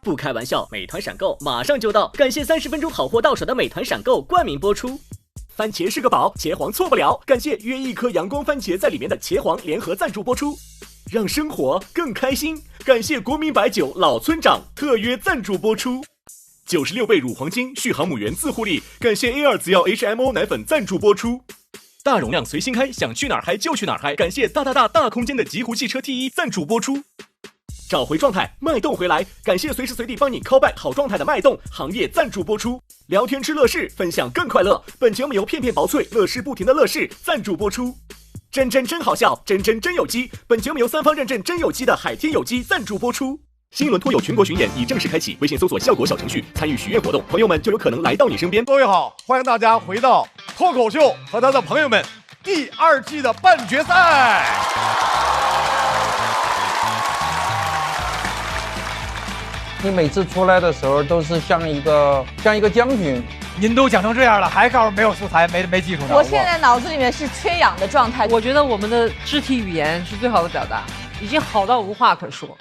不开玩笑，美团闪购马上就到，感谢30分钟好货到手的美团闪购冠名播出。番茄是个宝，茄皇错不了，感谢约一颗阳光番茄在里面的茄皇联合赞助播出。让生活更开心，感谢国民白酒老村长特约赞助播出。96倍乳黄金续航母源自护力，感谢 A2 紫药 HMO 奶粉赞助播出。大容量随心开，想去哪儿嗨就去哪儿嗨，感谢大空间的极狐汽车 T1 赞助播出。找回状态，脉动回来，感谢随时随地帮你 call back 好状态的脉动行业赞助播出。聊天吃乐事，分享更快乐，本节目由片片薄脆乐事不停的乐事赞助播出。真好笑，真有机，本节目由3方认证真有机的海天有机赞助播出。新一轮脱友全国巡演已正式开启，微信搜索效果小程序参与许愿活动，朋友们就有可能来到你身边。各位好，欢迎大家回到脱口秀和他的朋友们第2季的半决赛。你每次出来的时候都是像一个将军。您都讲成这样了，还告诉没有素材，没技术呢？我现在脑子里面是缺氧的状态。我觉得我们的肢体语言是最好的表达，已经好到无话可说。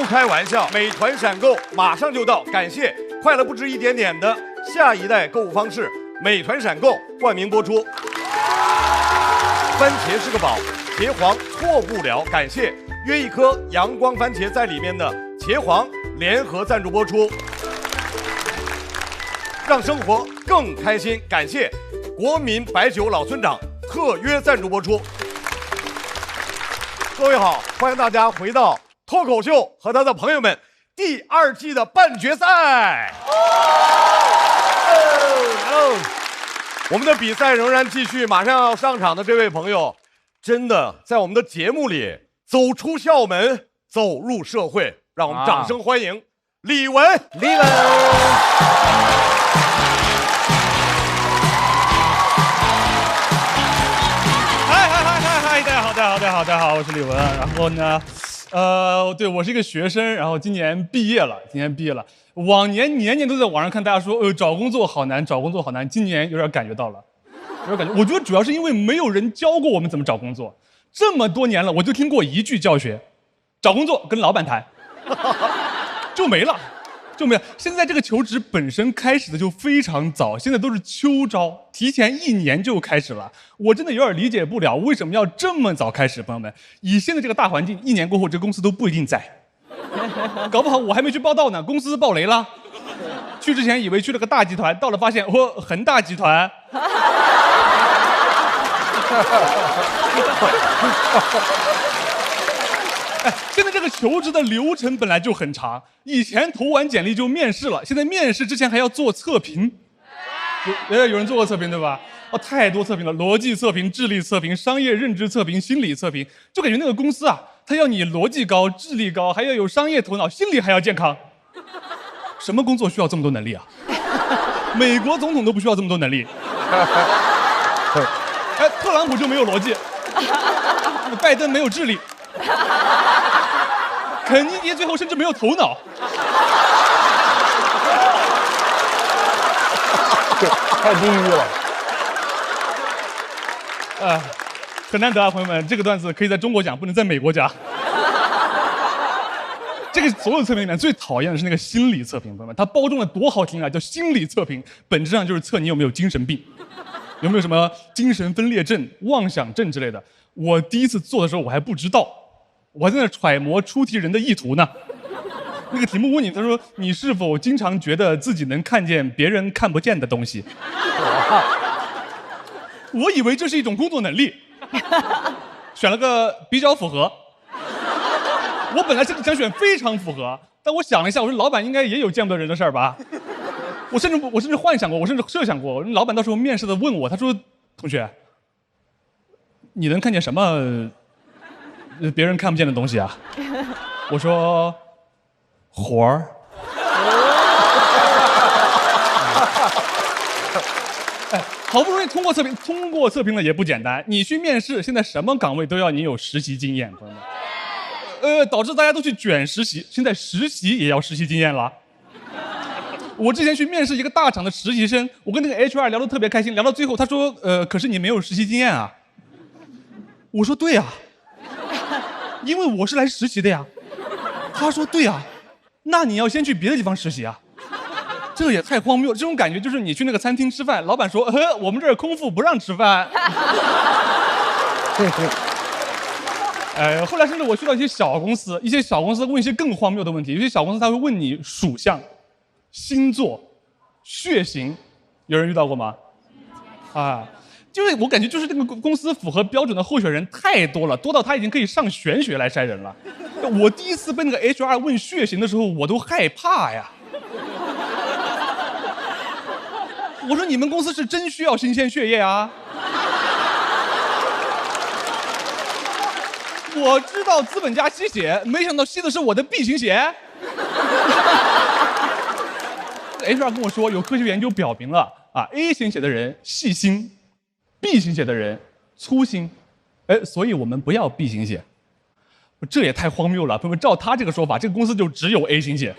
开玩笑，美团闪购马上就到，感谢快乐不止一点点的下一代购物方式，美团闪购冠名播出。番茄是个宝，茄皇错不了，感谢约一颗阳光番茄在里面的茄皇联合赞助播出。让生活更开心，感谢国民白酒老村长特约赞助播出。各位好，欢迎大家回到脱口秀和他的朋友们第2季的半决赛。我们的比赛仍然继续，马上要上场的这位朋友，真的在我们的节目里走出校门，走入社会，让我们掌声欢迎李玟。嗨，大家好，我是李玟。然后呢？对，我是一个学生，然后今年毕业了。往年年年都在网上看大家说，找工作好难，今年有点感觉到了，我觉得主要是因为没有人教过我们怎么找工作，这么多年了，我就听过一句教学：找工作跟老板谈，就没了。现在这个求职本身开始的就非常早，现在都是秋招，提前1年就开始了。我真的有点理解不了为什么要这么早开始，朋友们。以现在这个大环境，1年过后，这公司都不一定在，搞不好我还没去报道呢，公司爆雷了。去之前以为去了个大集团，到了发现恒大集团。现在这个求职的流程本来就很长，以前投完简历就面试了，现在面试之前还要做测评。有人做过测评对吧？太多测评了，逻辑测评、智力测评、商业认知测评、心理测评，就感觉那个公司啊，他要你逻辑高、智力高，还要有商业头脑，心理还要健康。什么工作需要这么多能力啊？美国总统都不需要这么多能力。特朗普就没有逻辑，拜登没有智力。肯尼迪最后甚至没有头脑，太地狱了。很难得啊，朋友们，这个段子可以在中国讲，不能在美国讲。这个所有测评里面最讨厌的是那个心理测评，朋友们，它包装的多好听啊，叫心理测评，本质上就是测你有没有精神病，有没有什么精神分裂症、妄想症之类的。我第一次做的时候我还不知道。我还在那揣摩出题人的意图呢。那个题目问你，他说你是否经常觉得自己能看见别人看不见的东西？我以为这是一种工作能力，选了个比较符合。我本来是想选非常符合，但我想了一下，我说老板应该也有见不得人的事儿吧。我甚至幻想过，我甚至设想过，老板到时候面试的问我，他说同学，你能看见什么？别人看不见的东西啊，我说活儿。好不容易通过测评了也不简单，你去面试，现在什么岗位都要你有实习经验，朋友们。导致大家都去卷实习，现在实习也要实习经验了。我之前去面试一个大厂的实习生，我跟那个 HR 聊得特别开心，聊到最后他说，可是你没有实习经验啊。我说对啊，因为我是来实习的呀。他说对啊，那你要先去别的地方实习啊。这也太荒谬了，这种感觉就是你去那个餐厅吃饭，老板说，我们这儿空腹不让吃饭。后来甚至我去到一些小公司，问一些更荒谬的问题。有些小公司他会问你属相、星座、血型，有人遇到过吗？就是我感觉就是这个公司符合标准的候选人太多了，多到他已经可以上玄学来筛人了。我第一次被那个 HR 问血型的时候，我都害怕呀。我说你们公司是真需要新鲜血液啊？我知道资本家吸血，没想到吸的是我的 B 型血。HR 跟我说，有科学研究表明了，A 型血的人细心，B 型血的人粗心，所以我们不要 B 型血。这也太荒谬了，朋友们，照他这个说法，这个公司就只有 A 型血，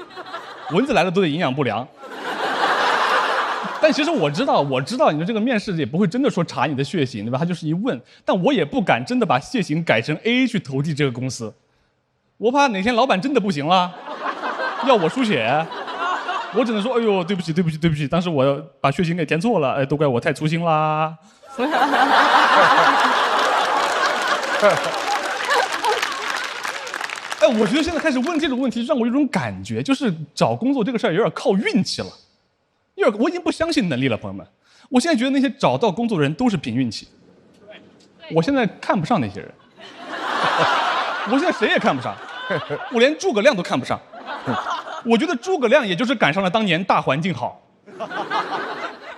蚊子来了都得营养不良。但其实我知道你的这个面试也不会真的说查你的血型，对吧？他就是一问，但我也不敢真的把血型改成 A 去投递这个公司，我怕哪天老板真的不行了，要我输血，我只能说，哎呦，对不起，当时我把血型给填错了，都怪我太粗心啦。我觉得现在开始问这种问题，让我有种感觉，就是找工作这个事儿有点靠运气了。我已经不相信能力了，朋友们。我现在觉得那些找到工作的人都是凭运气。我现在看不上那些人，我现在谁也看不上，我连诸葛亮都看不上。我觉得诸葛亮也就是赶上了当年大环境好。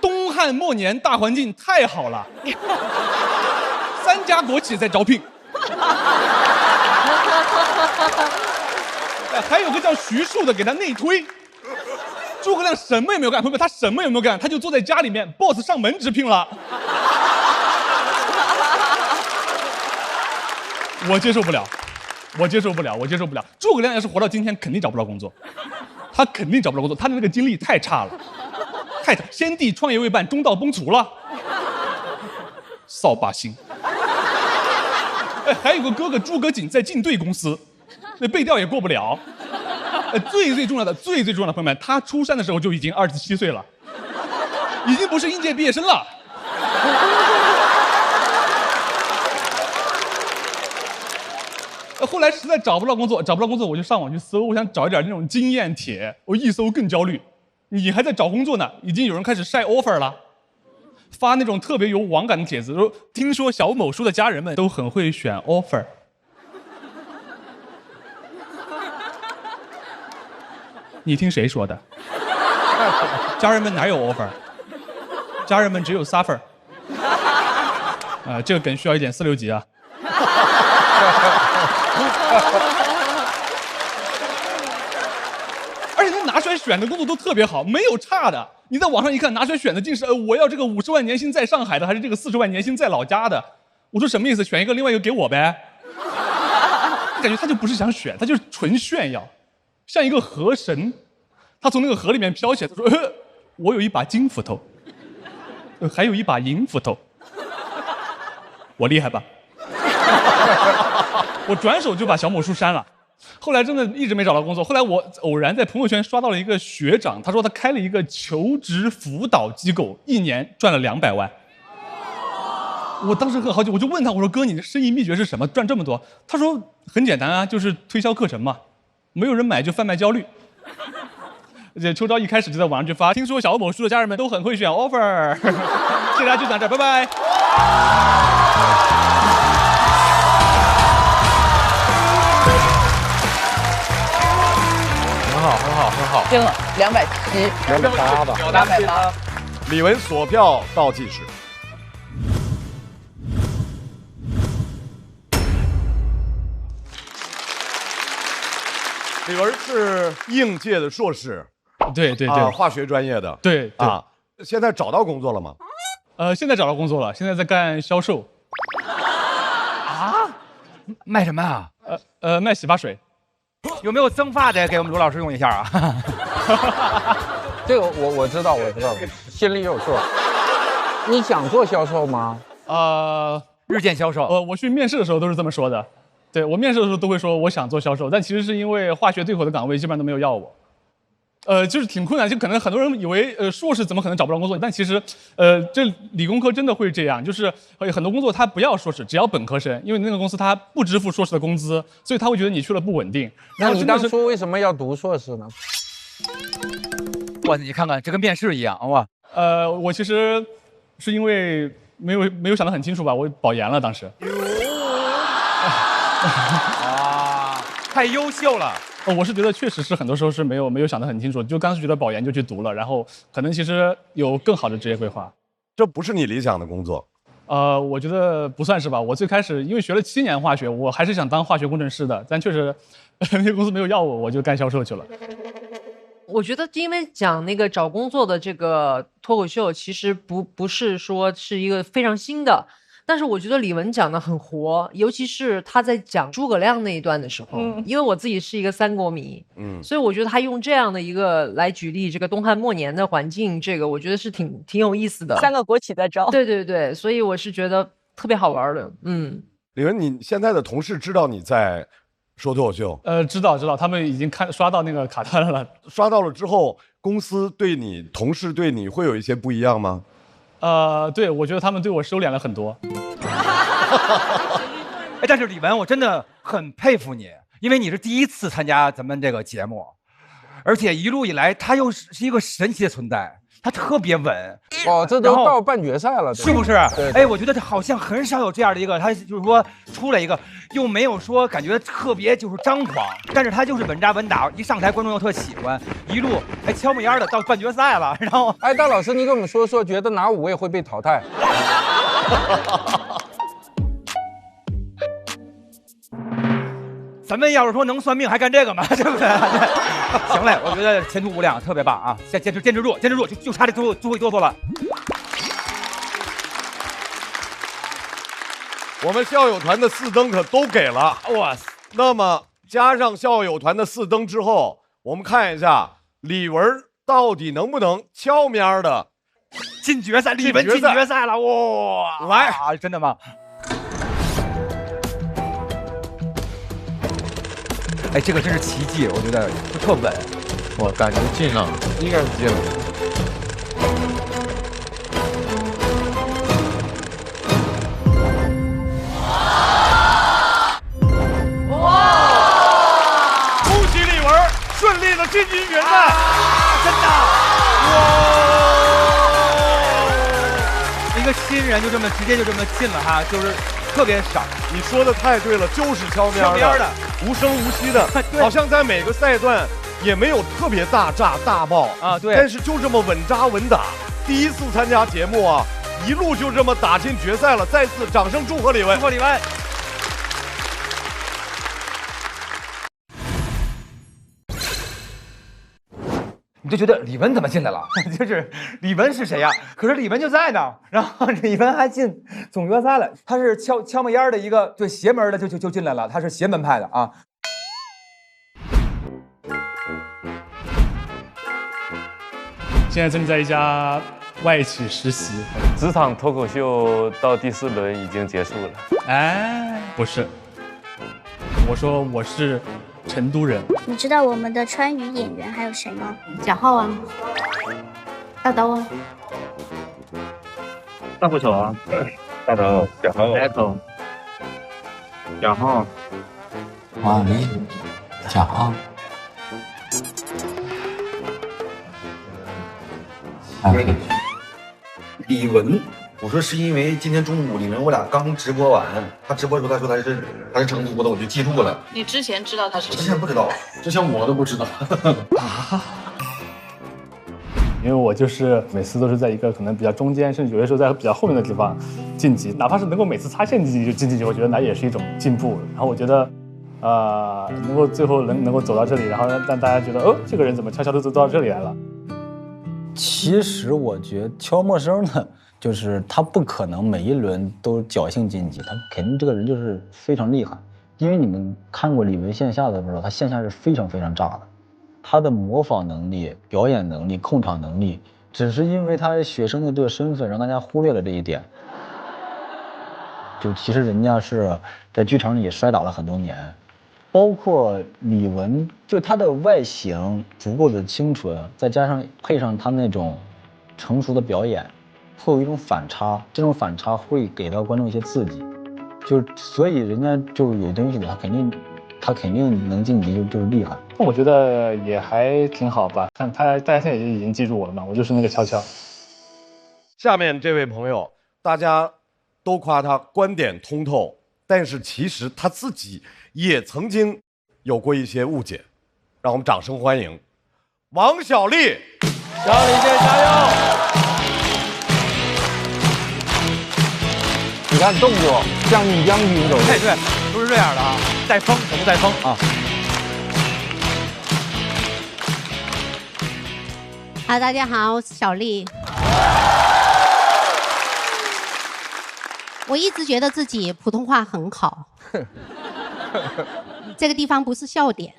东汉末年大环境太好了，3家国企在招聘。还有个叫徐庶的给他内推。诸葛亮什么也没有干，朋友们，他什么也没有干，他就坐在家里面 ，boss 上门直聘了。我接受不了。诸葛亮要是活到今天，肯定找不到工作，他的那个经历太差了，先帝创业未半，中道崩殂了，扫把星。还有个哥哥诸葛瑾在晋对公司，那背调也过不了。最重要的，朋友们，他出山的时候就已经27岁了，已经不是应届毕业生了。后来实在找不到工作，我就上网去搜，我想找一点那种经验帖。我一搜更焦虑，你还在找工作呢，已经有人开始晒 offer 了，发那种特别有网感的帖子，说听说小某书的家人们都很会选 offer。你听谁说的？家人们哪有 offer？ 家人们只有 suffer。这个梗需要一点4、6级啊。而且他拿出来选的工作都特别好，没有差的。你在网上一看，拿出来选的竟是我要这个50万年薪在上海的，还是这个40万年薪在老家的？我说什么意思？选一个，另外一个给我呗。感觉他就不是想选，他就是纯炫耀。像一个河神，他从那个河里面飘起来，他说：“我有一把金斧头，还有一把银斧头，我厉害吧？”我转手就把小某书删了。后来真的一直没找到工作。后来我偶然在朋友圈刷到了一个学长，他说他开了一个求职辅导机构，1年赚了200万。我当时很好奇，我就问他，我说：“哥，你的生意秘诀是什么？赚这么多？”他说：“很简单啊，就是推销课程嘛。”没有人买就贩卖焦虑。这秋招一开始就在网上去发，听说小某书的家人们都很会选 offer。谢谢大家，就讲这儿，拜拜。很好。挣了270、 280吧280。李玟锁票倒计时。李玟是应届的硕士，对，化学专业的，对啊，现在找到工作了吗？现在找到工作了，现在在干销售。啊？卖什么啊？卖洗发水。有没有增发的给我们罗老师用一下啊？这个我知道，心里有数。你想做销售吗？日渐销售。我去面试的时候都是这么说的。对，我面试的时候都会说我想做销售，但其实是因为化学对口的岗位基本上都没有要我。就是挺困难，就可能很多人以为硕士怎么可能找不到工作，但其实这理工科真的会这样，就是很多工作他不要硕士，只要本科生，因为那个公司他不支付硕士的工资，所以他会觉得你去了不稳定。那你当初为什么要读硕士呢？哇，你看看这跟面试一样哇！我其实是因为没有想得很清楚吧，我保研了当时。啊，太优秀了。我是觉得确实是很多时候是没有想得很清楚，就当时觉得保研就去读了，然后可能其实有更好的职业规划。这不是你理想的工作？我觉得不算是吧。我最开始因为学了7年化学，我还是想当化学工程师的，但确实那个公司没有要我，我就干销售去了。我觉得因为讲那个找工作的这个脱口秀，其实不是说是一个非常新的。但是我觉得李玟讲的很活，尤其是他在讲诸葛亮那一段的时候，因为我自己是一个三国迷，所以我觉得他用这样的一个来举例这个东汉末年的环境，这个我觉得是挺有意思的。3个国企在招，对，所以我是觉得特别好玩的。李玟，你现在的同事知道你在说脱口秀？知道，他们已经刷到那个卡单了。刷到了之后，公司对你、同事对你会有一些不一样吗？对，我觉得他们对我收敛了很多。但是李玟，我真的很佩服你，因为你是第一次参加咱们这个节目，而且一路以来，他又是一个神奇的存在，他特别稳。这都到半决赛了，是不是？对。我觉得好像很少有这样的一个，他就是说出来一个，又没有说感觉特别就是张狂，但是他就是稳扎稳打，一上台观众又特喜欢，一路悄没烟的到半决赛了，然后大老师，你跟我们说，觉得哪5位会被淘汰？咱们要是说能算命还干这个吗？对不对？行嘞，我觉得前途无量，特别棒啊！坚持住，就差这最后一哆嗦了。我们校友团的4灯可都给了，哇塞！那么加上校友团的4灯之后，我们看一下李玟到底能不能悄咪的进决赛？李玟进决赛了，哇！来，真的吗？这个真是奇迹，我觉得就特稳。我感觉进了，应该是进了。恭喜李玟顺利的晋级决赛，真的！哇！一个新人就这么直接就这么进了哈，就是特别少。你说的太对了，就是悄咪的，无声无息的，好像在每个赛段也没有特别大炸大爆啊，对，但是就这么稳扎稳打。第一次参加节目啊，一路就这么打进决赛了。再次掌声祝贺李玟！祝贺李玟！你就觉得李玟怎么进来了？就是李玟是谁呀？可是李玟就在呢，然后李玟还进总决赛了。他是悄没烟的一个对邪门的就进来了，他是邪门派的啊。现在正在一家外企实习。职场脱口秀到第4轮已经结束了。不是，我说我是成都人。你知道我们的川渝演员还有谁吗？贾浩啊，大刀啊，大不丑啊，大头，贾浩，贾浩，王丽，贾浩，李玟，我说是因为今天中午李玟我俩刚直播完，他直播的时候他说他是成都的，我就记住了。你之前知道他是？之前不知道，之前我都不知道。因为我就是每次都是在一个可能比较中间，甚至有些时候在比较后面的地方晋级，哪怕是能够每次擦线进去，我觉得那也是一种进步。然后我觉得，能够最后能够走到这里，然后让大家觉得，这个人怎么悄悄地走到这里来了。其实我觉得悄陌生的就是他不可能每一轮都侥幸晋级，他肯定这个人就是非常厉害。因为你们看过李玟线下的时候，他线下是非常非常炸的，他的模仿能力、表演能力、控场能力，只是因为他学生的这个身份，让大家忽略了这一点。就其实人家是在剧场里也摔倒了很多年，包括李玟，就她的外形足够的清纯，再加上配上她那种成熟的表演，会有一种反差，这种反差会给到观众一些刺激。就所以人家就有东西的，他肯定能晋级，就是厉害。我觉得也还挺好吧，看大家现在也已经记住我了嘛，我就是那个悄悄。下面这位朋友，大家都夸他观点通透，但是其实他自己也曾经有过一些误解，让我们掌声欢迎王小利。小李姐加油！你看动作像你将军走路，对，都是这样的啊，带风怎么带风啊好，大家好，我是小丽。我一直觉得自己普通话很好，这个地方不是笑点。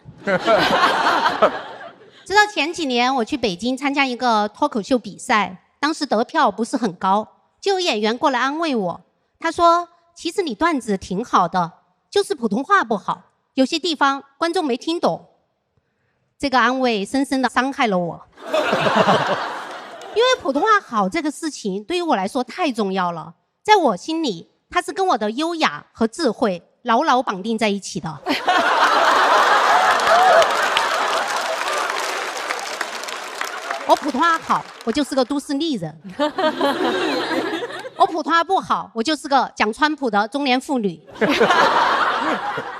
直到前几年我去北京参加一个脱口秀比赛，当时得票不是很高，就有演员过来安慰我。他说：“其实你段子挺好的，就是普通话不好，有些地方观众没听懂。”这个安慰深深的伤害了我，因为普通话好这个事情对于我来说太重要了，在我心里，它是跟我的优雅和智慧牢牢绑定在一起的。我普通话好，我就是个都市丽人。我普通话不好，我就是个讲川普的中年妇女。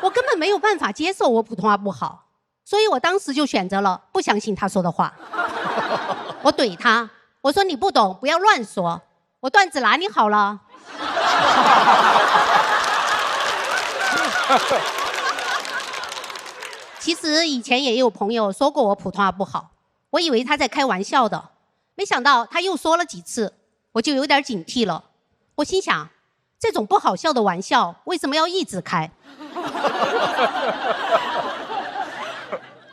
我根本没有办法接受我普通话不好，所以我当时就选择了不相信他说的话。我怼他，我说你不懂，不要乱说，我段子哪里好了？其实以前也有朋友说过我普通话不好，我以为他在开玩笑的，没想到他又说了几次，我就有点警惕了。我心想，这种不好笑的玩笑为什么要一直开？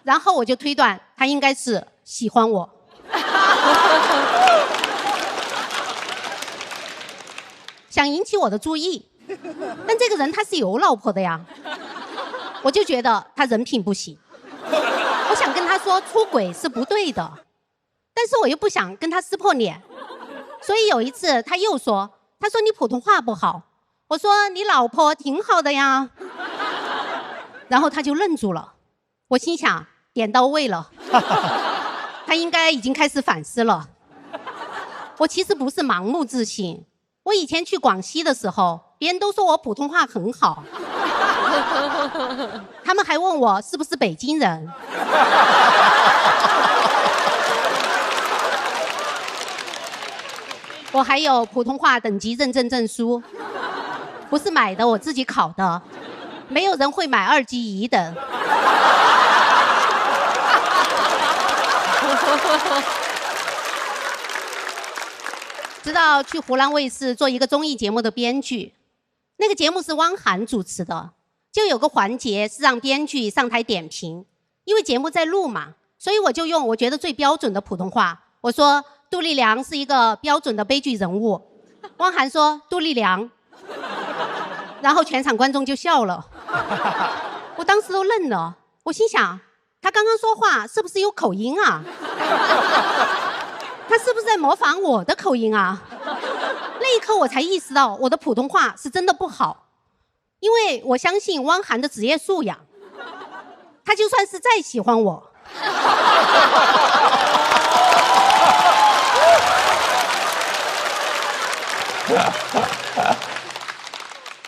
然后我就推断他应该是喜欢我。想引起我的注意，但这个人他是有老婆的呀，我就觉得他人品不行。我想跟他说出轨是不对的，但是我又不想跟他撕破脸，所以有一次他又说，他说你普通话不好，我说你老婆挺好的呀，然后他就愣住了。我心想点到位了，他应该已经开始反思了。我其实不是盲目自信，我以前去广西的时候，别人都说我普通话很好，他们还问我是不是北京人。我还有普通话等级认证证书，不是买的，我自己考的，没有人会买2级乙等。直到去湖南卫视做一个综艺节目的编剧，那个节目是汪涵主持的，就有个环节是让编剧上台点评，因为节目在录嘛，所以我就用我觉得最标准的普通话，我说杜丽娘是一个标准的悲剧人物。汪涵说杜丽娘，然后全场观众就笑了。我当时都愣了，我心想他刚刚说话是不是有口音啊？他是不是在模仿我的口音啊？那一刻我才意识到我的普通话是真的不好，因为我相信汪涵的职业素养，他就算是再喜欢我，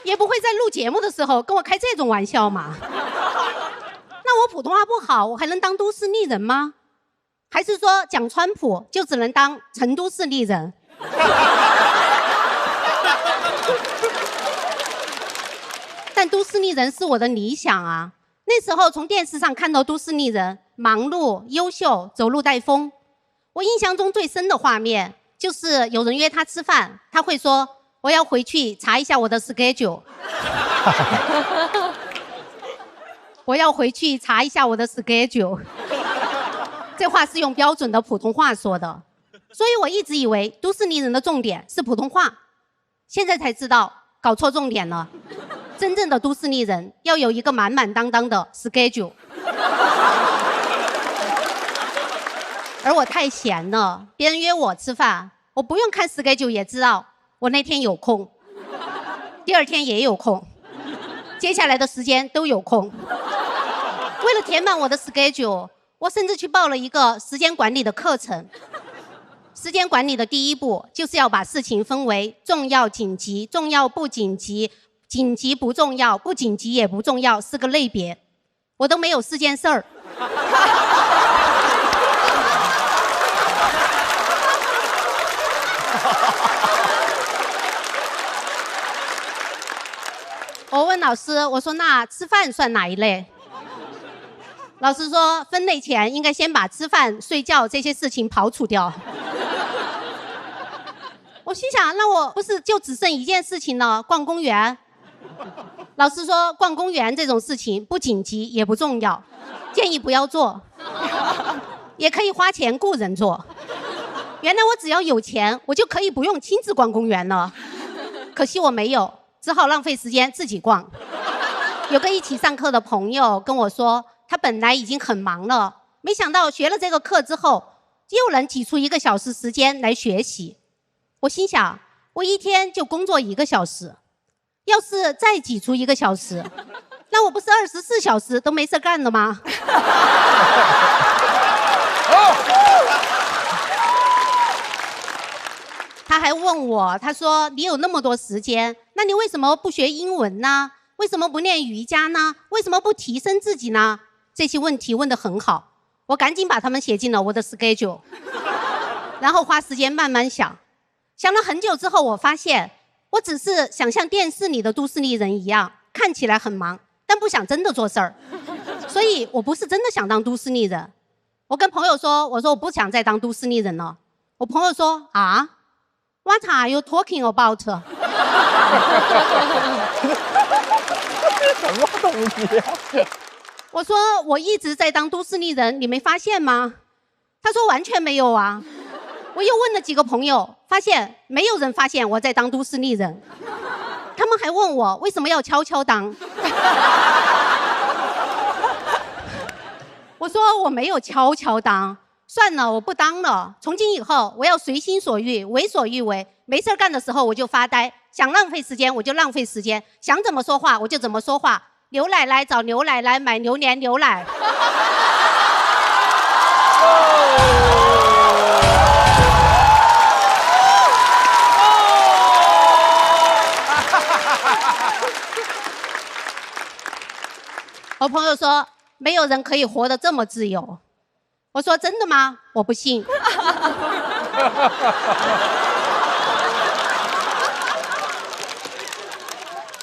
也不会在录节目的时候跟我开这种玩笑嘛。那我普通话不好，我还能当都市丽人吗？还是说讲川普就只能当成都市丽人？但都市丽人是我的理想啊！那时候从电视上看到都市丽人忙碌、优秀、走路带风，我印象中最深的画面就是有人约他吃饭，他会说我要回去查一下我的 schedule。我要回去查一下我的 schedule。这话是用标准的普通话说的，所以我一直以为都市丽人的重点是普通话，现在才知道搞错重点了。真正的都市丽人要有一个满满当当的 schedule。而我太闲了，别人约我吃饭，我不用看 schedule 也知道我那天有空，第二天也有空，接下来的时间都有空。为了填满我的 schedule， 我甚至去报了一个时间管理的课程。时间管理的第一步就是要把事情分为重要、紧急、重要不紧急、紧急不重要、不紧急也不重要4个类别。我都没有4件事儿。我问老师，我说那吃饭算哪一类？老师说分类前应该先把吃饭、睡觉这些事情刨除掉。我心想，那我不是就只剩一件事情了，逛公园？老师说逛公园这种事情不紧急也不重要，建议不要做，也可以花钱雇人做。原来我只要有钱，我就可以不用亲自逛公园了。可惜我没有，只好浪费时间自己逛。有个一起上课的朋友跟我说，他本来已经很忙了，没想到学了这个课之后，又能挤出1个小时时间来学习。我心想，我一天就工作1个小时，要是再挤出1个小时，那我不是24小时都没事干了吗？他还问我，他说你有那么多时间，那你为什么不学英文呢？为什么不练瑜伽呢？为什么不提升自己呢？这些问题问得很好，我赶紧把它们写进了我的 schedule， 然后花时间慢慢想。想了很久之后，我发现我只是想像电视里的都市丽人一样，看起来很忙，但不想真的做事儿。所以我不是真的想当都市丽人。我跟朋友说，我说我不想再当都市丽人了。我朋友说啊 ，What are you talking about？ 什么东西啊？我说我一直在当都市丽人，你没发现吗？他说完全没有啊。我又问了几个朋友，发现没有人发现我在当都市丽人。他们还问我为什么要悄悄当。我说我没有悄悄当，算了，我不当了。从今以后，我要随心所欲，为所欲为。没事干的时候我就发呆，想浪费时间我就浪费时间，想怎么说话我就怎么说话。牛奶奶找牛奶来买牛年牛奶。我朋友说没有人可以活得这么自由。我说真的吗？我不信。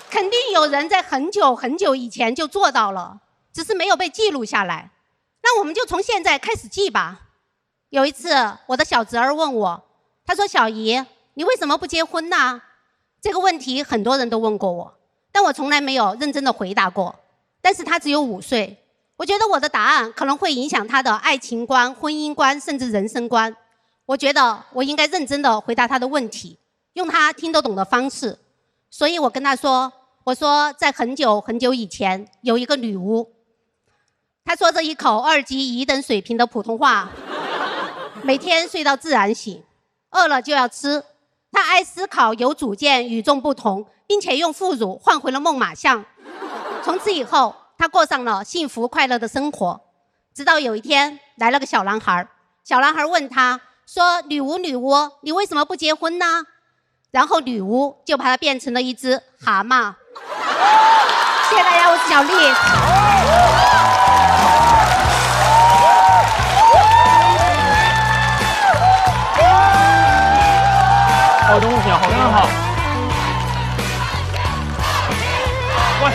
肯定有人在很久很久以前就做到了，只是没有被记录下来。那我们就从现在开始记吧。有一次我的小侄儿问我，他说小姨，你为什么不结婚呢？这个问题很多人都问过我，但我从来没有认真的回答过。但是他只有5岁，我觉得我的答案可能会影响他的爱情观、婚姻观，甚至人生观。我觉得我应该认真的回答他的问题，用他听得懂的方式。所以我跟他说，我说在很久很久以前有一个女巫，她说着一口2级1等水平的普通话，每天睡到自然醒，饿了就要吃。她爱思考，有主见，与众不同，并且用副乳换回了梦马相。从此以后，她过上了幸福快乐的生活。直到有一天来了个小男孩，小男孩问她说，女巫女巫，你为什么不结婚呢？然后女巫就把她变成了一只蛤蟆。谢谢大家，我是小丽。好东西，好，非常好。冠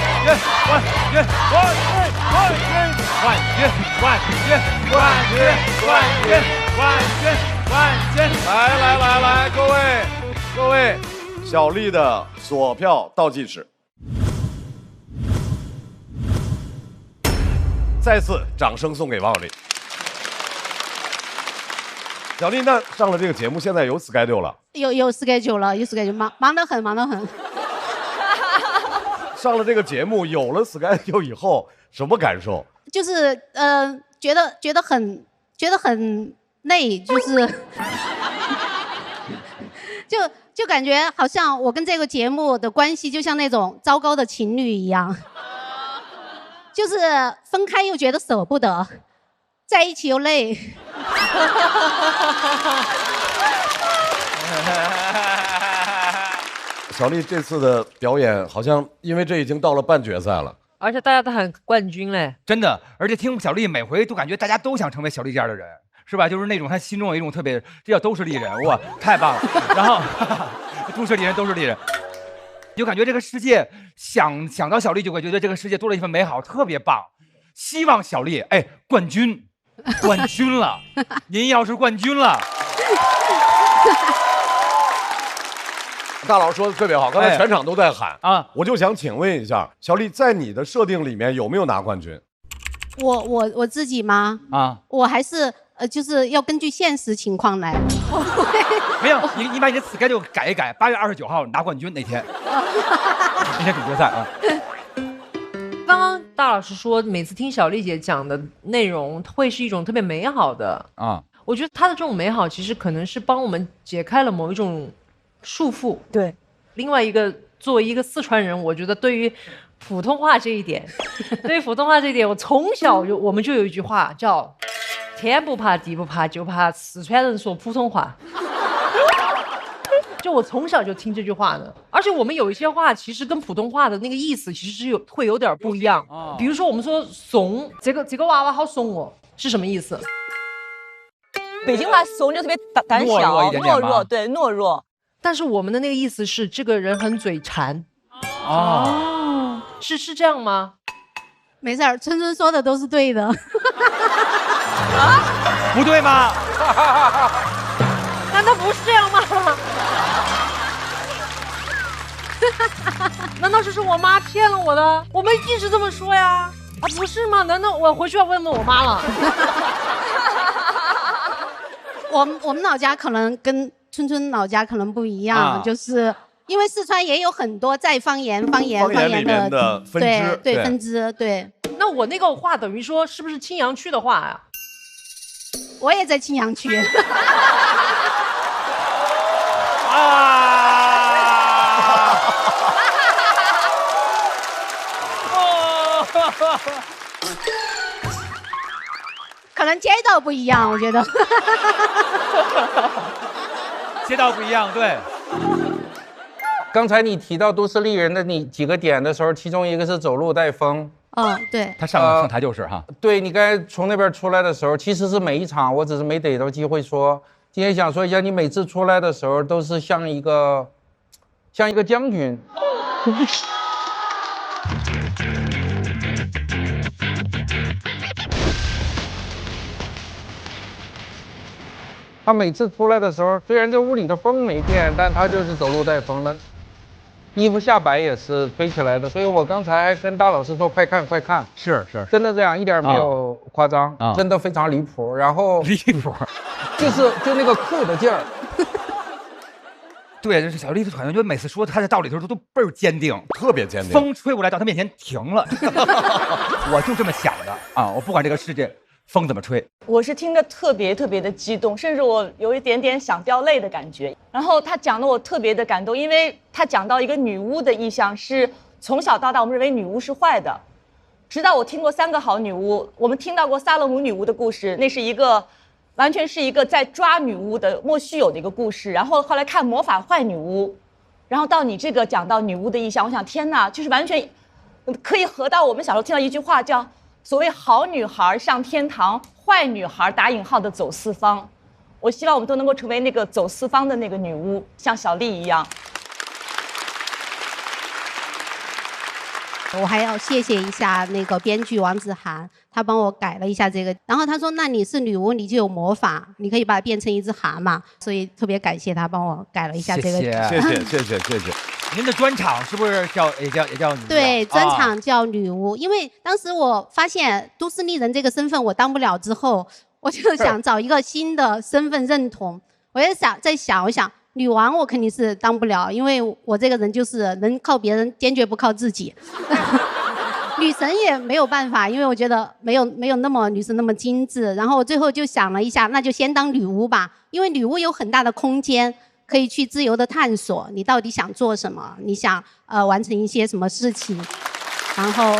军！冠军！来，各位，小丽的锁票倒计时。再次掌声送给王小丽。小丽，那上了这个节目，现在有 schedule 了？有 schedule 了，有 schedule， 忙得很。上了这个节目，有了 schedule 以后，什么感受？就是觉得很累，就是就感觉好像我跟这个节目的关系就像那种糟糕的情侣一样。就是分开又觉得舍不得，在一起又累。小丽这次的表演，好像因为这已经到了半决赛了，而且大家都喊冠军嘞，真的。而且听小丽每回都感觉大家都想成为小丽这样的人，是吧？就是那种她心中有一种特别，这叫都是丽人，哇，太棒了。然后都是丽人，都是丽人。就感觉这个世界想到小丽，就会觉得这个世界多了一份美好，特别棒。希望小丽，冠军了，您要是冠军了。大佬说的特别好，刚才全场都在喊啊，我就想请问一下，小丽在你的设定里面有没有拿冠军？我自己吗？啊，我还是就是要根据现实情况来。没有，你把你的 schedule 改一改，8月29号拿冠军那天，那天总决赛啊。刚刚大老师说，每次听小丽姐讲的内容会是一种特别美好的啊。我觉得她的这种美好，其实可能是帮我们解开了某一种束缚。对，另外一个，作为一个四川人，我觉得对于普通话这一点，我从小我们就有一句话叫“天不怕地不怕，就怕四川人说普通话”。就我从小就听这句话的，而且我们有一些话其实跟普通话的那个意思其实是会有点不一样。比如说我们说怂，这个娃娃好怂哦，是什么意思？北京话怂就特别胆小、懦弱，对，懦弱。但是我们的那个意思是这个人很嘴馋。哦，是这样吗？没事儿，春春说的都是对的。不对吗？难道不是这样吗？难道是我妈骗了我的？我们一直这么说呀。啊，不是吗？难道我回去要问问我妈了？我们老家可能跟春春老家可能不一样，就是因为四川也有很多在方言里面的分支，对分支，对。那我那个话等于说是不是青羊区的话呀？我也在青羊区。可能街道不一样，我觉得。街道不一样，对。刚才你提到都市丽人的你几个点的时候，其中一个是走路带风。对。他上台就是哈。对，你刚才从那边出来的时候，其实是每一场，我只是没逮到机会说。今天想说一下，你每次出来的时候都是像一个将军。他每次出来的时候，虽然这屋里的风没变，但他就是走路带风了，衣服下摆也是飞起来的。所以我刚才跟大老师说，快看快看，是，真的这样，一点没有夸张，真的非常离谱。然后就那个酷的劲儿。对，就是小丽的团队，就每次说他的道理的时候都倍儿坚定，特别坚定。风吹过来到他面前停了，我就这么想的啊！我不管这个世界风怎么吹，我是听着特别的激动，甚至我有一点点想掉泪的感觉。然后他讲的我特别的感动，因为他讲到一个女巫的意象是从小到大我们认为女巫是坏的，直到我听过3个好女巫，我们听到过萨勒姆女巫的故事，那是完全是一个在抓女巫的莫须有的一个故事。然后后来看魔法坏女巫，然后到你这个讲到女巫的意象，我想天哪，就是完全可以合到我们小时候听到一句话叫所谓好女孩上天堂，坏女孩打引号的走四方。我希望我们都能够成为那个走四方的那个女巫，像小丽一样。我还要谢谢一下那个编剧王子涵，他帮我改了一下这个。然后他说：“那你是女巫，你就有魔法，你可以把它变成一只蛤蟆。”所以特别感谢他帮我改了一下这个。谢谢。您的专场是不是也叫女巫？对，专场叫女巫。因为当时我发现都市丽人这个身份我当不了之后，我就想找一个新的身份认同。我也想，我想女王我肯定是当不了，因为我这个人就是能靠别人，坚决不靠自己。女神也没有办法，因为我觉得没有那么女神那么精致。然后我最后就想了一下，那就先当女巫吧，因为女巫有很大的空间，可以去自由的探索你到底想做什么，你想完成一些什么事情。然后，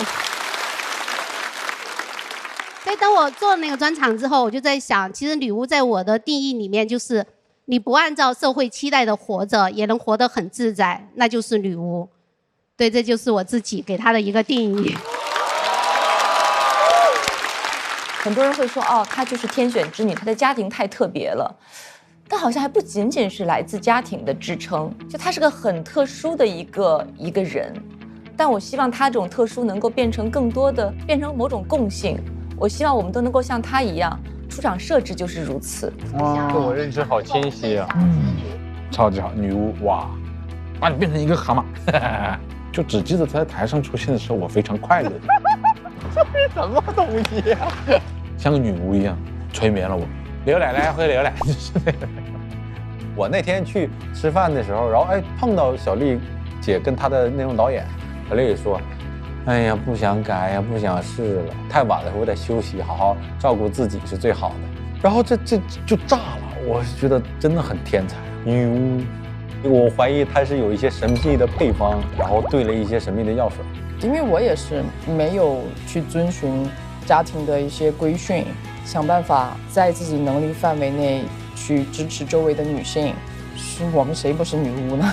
所以当我做那个专场之后，我就在想，其实女巫在我的定义里面就是你不按照社会期待的活着，也能活得很自在，那就是女巫。对，这就是我自己给她的一个定义。很多人会说，哦，她就是天选之女，她的家庭太特别了。但好像还不仅仅是来自家庭的支撑，就她是个很特殊的一个人。但我希望她这种特殊能够变成更多的，变成某种共性。我希望我们都能够像她一样，出场设置就是如此。哇，对我认知好清晰啊！超级好，女巫哇，把你变成一个蛤蟆，就只记得在台上出现的时候，我非常快乐。这是什么东西啊？像个女巫一样催眠了我。刘奶奶喝牛奶，就是那个。我那天去吃饭的时候，然后碰到小丽姐跟她的那种导演，小丽说：“哎呀，不想改呀，不想试了，太晚了，我得休息，好好照顾自己是最好的。”然后这就炸了，我是觉得真的很天才，女巫。我怀疑她是有一些神秘的配方，然后兑了一些神秘的药水。因为我也是没有去遵循家庭的一些规训。想办法在自己能力范围内去支持周围的女性，是我们谁不是女巫呢？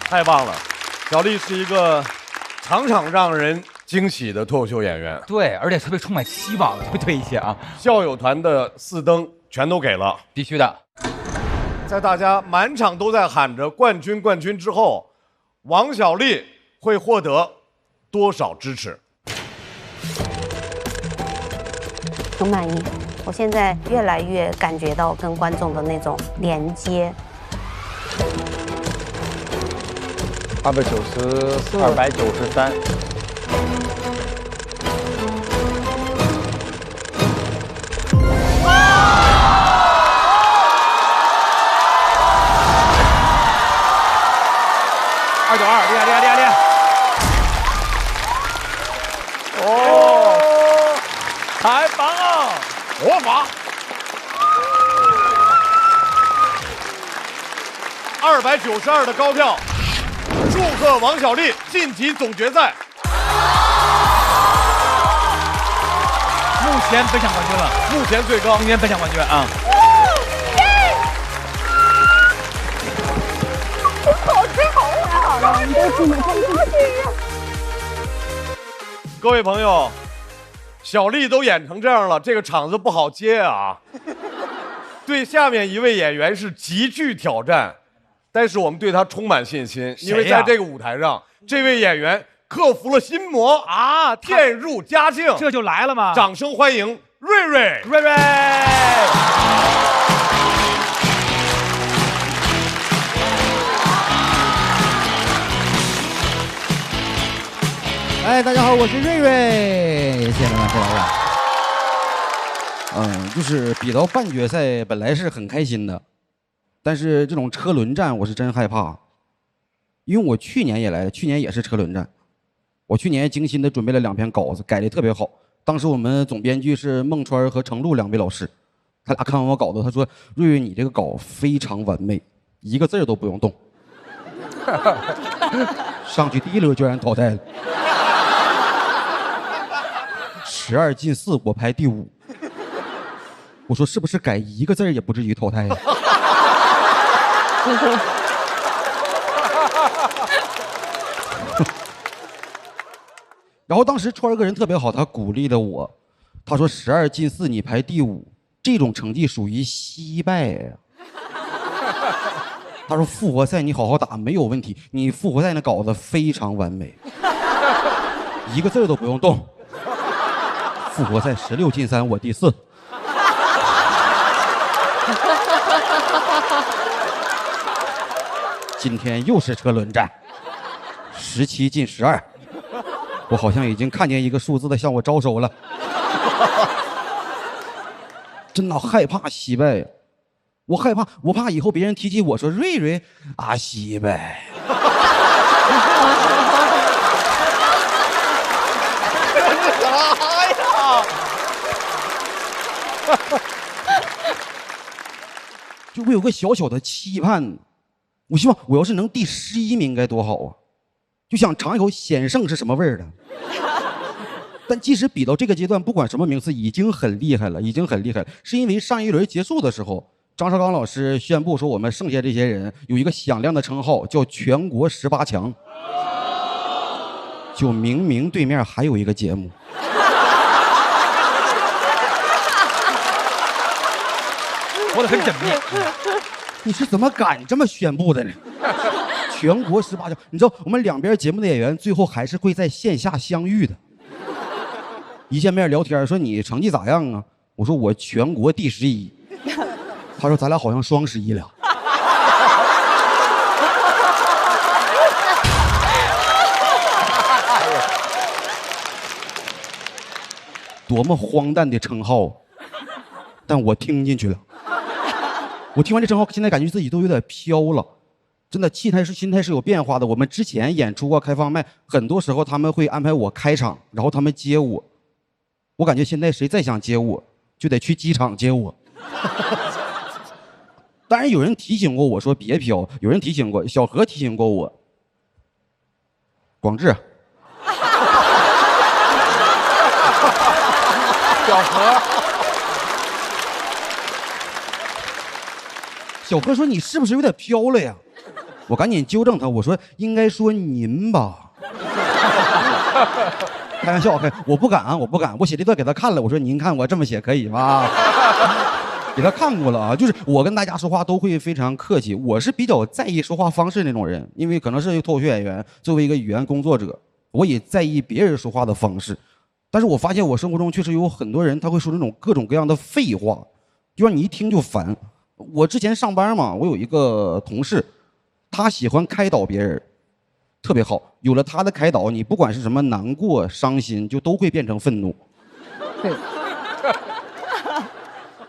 太棒了，小丽是一个场场让人惊喜的脱口秀演员。对，而且特别充满希望，对一些啊。校友团的4灯全都给了，必须的。在大家满场都在喊着冠军冠军之后，王小利会获得多少支持？很满意，我现在越来越感觉到跟观众的那种连接。294、293。292，厉害！哦，太棒了！我法292的高票，祝贺王小利晋级总决赛。目前本场冠军了，目前最高，今年本场冠军啊！各位朋友，小丽都演成这样了，这个场子不好接啊。对下面一位演员是极具挑战，但是我们对他充满信心，因为在这个舞台上，这位演员克服了心魔啊，渐入佳境，这就来了吗？掌声欢迎瑞瑞！瑞瑞！哎，大家好，我是瑞瑞，谢谢大家。就是比到半决赛，本来是很开心的，但是这种车轮战我是真害怕，因为我去年也来，去年也是车轮战，我去年精心的准备了2篇稿子，改的特别好。当时我们总编剧是孟川和程璐2位老师，他俩看完我稿子，他说：“瑞瑞，你这个稿非常完美，一个字都不用动。”上去第一轮就让人淘汰了。12进4，我排第5。我说是不是改一个字也不至于淘汰呀？然后当时川儿个人特别好，他鼓励了我，他说12进4你排第5，这种成绩属于惜败呀。他说复活赛你好好打没有问题，你复活赛那稿子非常完美，一个字都不用动。复活赛16进3，我第4。今天又是车轮战，17进12，我好像已经看见一个数字在向我招手了。真的害怕惜败，我害怕，我怕以后别人提起我说瑞瑞啊惜败。啥呀？就我有个小小的期盼，我希望我要是能第11名该多好啊！就想尝一口险胜是什么味儿的。但即使比到这个阶段，不管什么名次，已经很厉害了，已经很厉害了。是因为上一轮结束的时候，张绍刚老师宣布说，我们剩下这些人有一个响亮的称号，叫全国18强。就明明对面还有一个节目。说得很缜密。你是怎么敢这么宣布的呢？全国18强，你知道我们两边节目的演员最后还是会在线下相遇的。一见面聊天说你成绩咋样啊？我说我全国第11。他说咱俩好像双11了。多么荒诞的称号，但我听进去了。我听完这称号，现在感觉自己都有点飘了。真的，心态是有变化的。我们之前演出过开放麦，很多时候他们会安排我开场，然后他们接我。我感觉现在谁再想接我，就得去机场接我。当然有人提醒过我说别飘，有人提醒过，小何提醒过我。广智。小何，小何说你是不是有点飘了呀？我赶紧纠正他，我说应该说您吧。开玩笑，我不敢啊，我不敢。我写这段给他看了，我说您看我这么写可以吗？给他看过了啊，就是我跟大家说话都会非常客气，我是比较在意说话方式那种人，因为可能是脱口秀演员，作为一个语言工作者，我也在意别人说话的方式。但是我发现我生活中确实有很多人，他会说那种各种各样的废话，就让你一听就烦。我之前上班嘛，我有一个同事，他喜欢开导别人，特别好。有了他的开导，你不管是什么难过、伤心，就都会变成愤怒。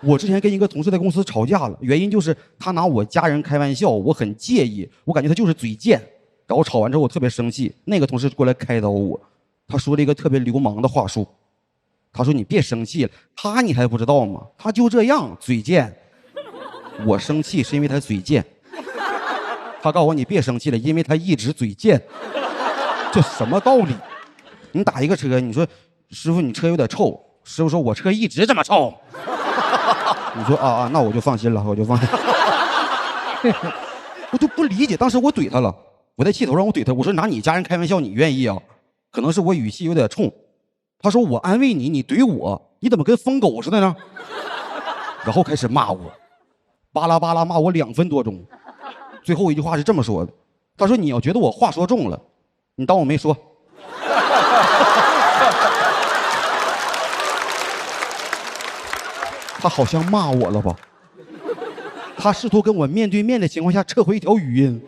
我之前跟一个同事在公司吵架了，原因就是他拿我家人开玩笑，我很介意，我感觉他就是嘴贱。然后吵完之后我特别生气，那个同事过来开导我。他说了一个特别流氓的话术，他说你别生气了，他你还不知道吗？他就这样嘴贱，我生气是因为他嘴贱。他告诉我你别生气了，因为他一直嘴贱。这什么道理？你打一个车，你说师傅你车有点臭，师傅说我车一直这么臭。你说啊，那我就放心了，我就放心。我就不理解，当时我怼他了，我在气头上我怼他，我说拿你家人开玩笑你愿意啊？可能是我语气有点冲，他说我安慰你，你怼我，你怎么跟疯狗似的呢？然后开始骂我，巴拉巴拉骂我2分多钟，最后一句话是这么说的，他说你要觉得我话说重了，你当我没说。他好像骂我了吧？他试图跟我面对面的情况下撤回一条语音。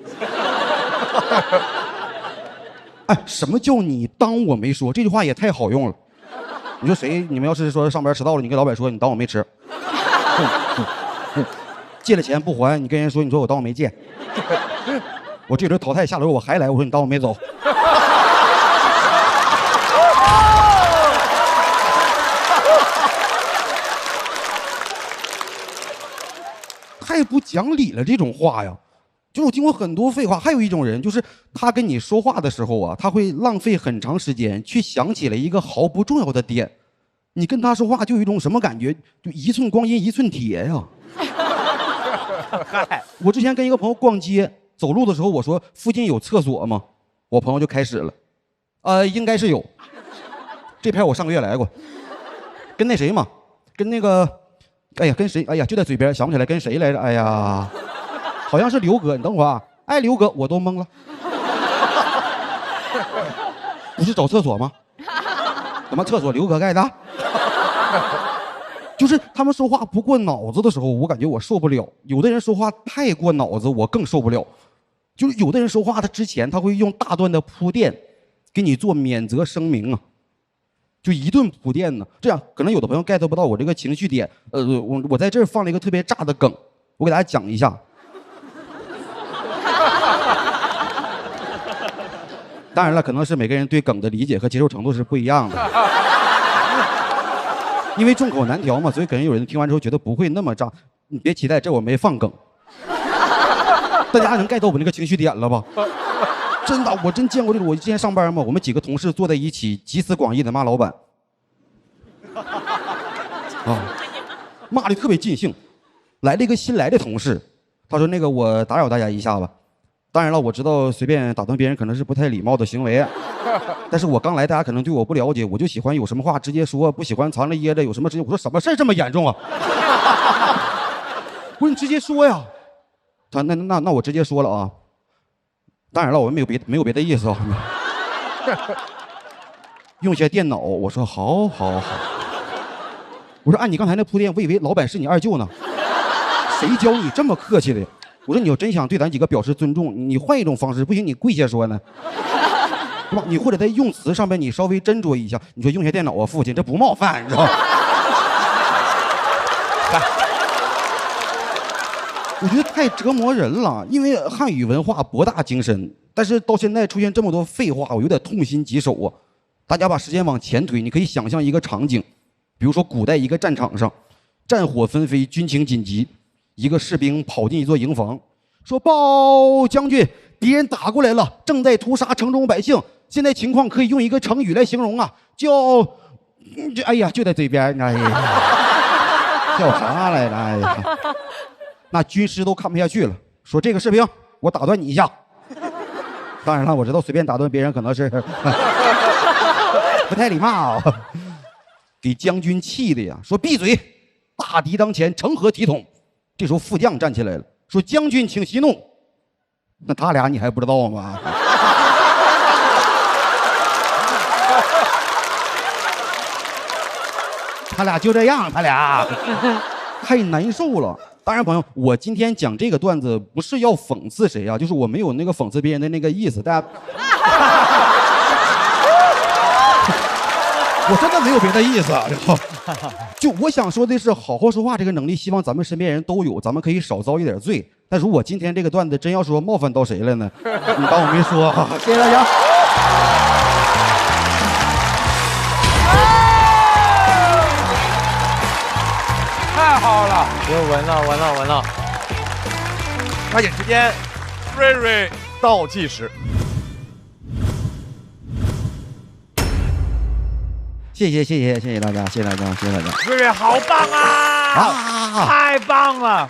哎，什么叫你当我没说？这句话也太好用了。你说谁？你们要是说上班迟到了，你跟老板说你当我没吃。借了钱不还，你跟人说你说我当我没借。我这轮淘汰下轮我还来，我说你当我没走。太不讲理了，这种话呀。就是我听过很多废话，还有一种人，就是他跟你说话的时候啊，他会浪费很长时间去想起了一个毫不重要的点。你跟他说话就有一种什么感觉？就一寸光阴一寸铁呀。我之前跟一个朋友逛街，走路的时候我说附近有厕所吗？我朋友就开始了，应该是有。这片我上个月来过，跟那谁嘛，跟那个，哎呀跟谁？哎呀就在嘴边，想不起来跟谁来着？哎呀。好像是刘哥，你等会儿啊，哎，刘哥，我都懵了，不是找厕所吗？怎么厕所刘哥盖的？就是他们说话不过脑子的时候，我感觉我受不了；有的人说话太过脑子，我更受不了。就是有的人说话，他之前他会用大段的铺垫，给你做免责声明啊，就一顿铺垫呢。这样可能有的朋友 get 不到我这个情绪点，我在这儿放了一个特别炸的梗，我给大家讲一下。当然了，可能是每个人对梗的理解和接受程度是不一样的。因为众口难调嘛，所以可能有人听完之后觉得不会那么炸。你别期待，这我没放梗。大家能 get 到我那个情绪点了吧？真的，我真见过这种。我之前上班嘛，我们几个同事坐在一起，集思广益的骂老板，啊，骂的特别尽兴。来了一个新来的同事，他说：“那个我打扰大家一下吧。”当然了，我知道随便打断别人可能是不太礼貌的行为，但是我刚来，大家可能对我不了解，我就喜欢有什么话直接说，不喜欢藏着掖着，有什么直接。我说什么事这么严重啊？不是你直接说呀。他那我直接说了啊。当然了，我没有别的意思啊。用一下电脑，我说好。我说按你刚才那铺垫，我以为老板是你二舅呢。谁教你这么客气的？我说你要真想对咱几个表示尊重，你换一种方式，不行你跪下说呢，对吧？你或者在用词上面你稍微斟酌一下，你说用下电脑啊，父亲，这不冒犯，你知道吗？我觉得太折磨人了，因为汉语文化博大精深，但是到现在出现这么多废话，我有点痛心疾首啊！大家把时间往前推，你可以想象一个场景，比如说古代一个战场上，战火纷飞，军情紧急。一个士兵跑进一座营房，说：“报将军，敌人打过来了，正在屠杀城中百姓。现在情况可以用一个成语来形容啊，哎呀，就在嘴边，哎呀，叫啥来着？哎呀，那军师都看不下去了，说这个士兵，我打断你一下。当然了，我知道随便打断别人可能是不太礼貌，给将军气的呀，说闭嘴，大敌当前，成何体统？”这时候副将站起来了，说：“将军请息怒。”那他俩你还不知道吗？他俩就这样，他俩太难受了。当然，朋友，我今天讲这个段子不是要讽刺谁啊，就是我没有那个讽刺别人的那个意思，大家。我真的没有别的意思，就我想说的是，好好说话这个能力，希望咱们身边人都有，咱们可以少遭一点罪。但如果今天这个段子真要说冒犯到谁了呢？你当我没说。谢谢大家。太好了，又闻了。抓紧时间，瑞瑞倒计时。谢谢大家，谢谢大家。瑞瑞好棒啊！太棒了！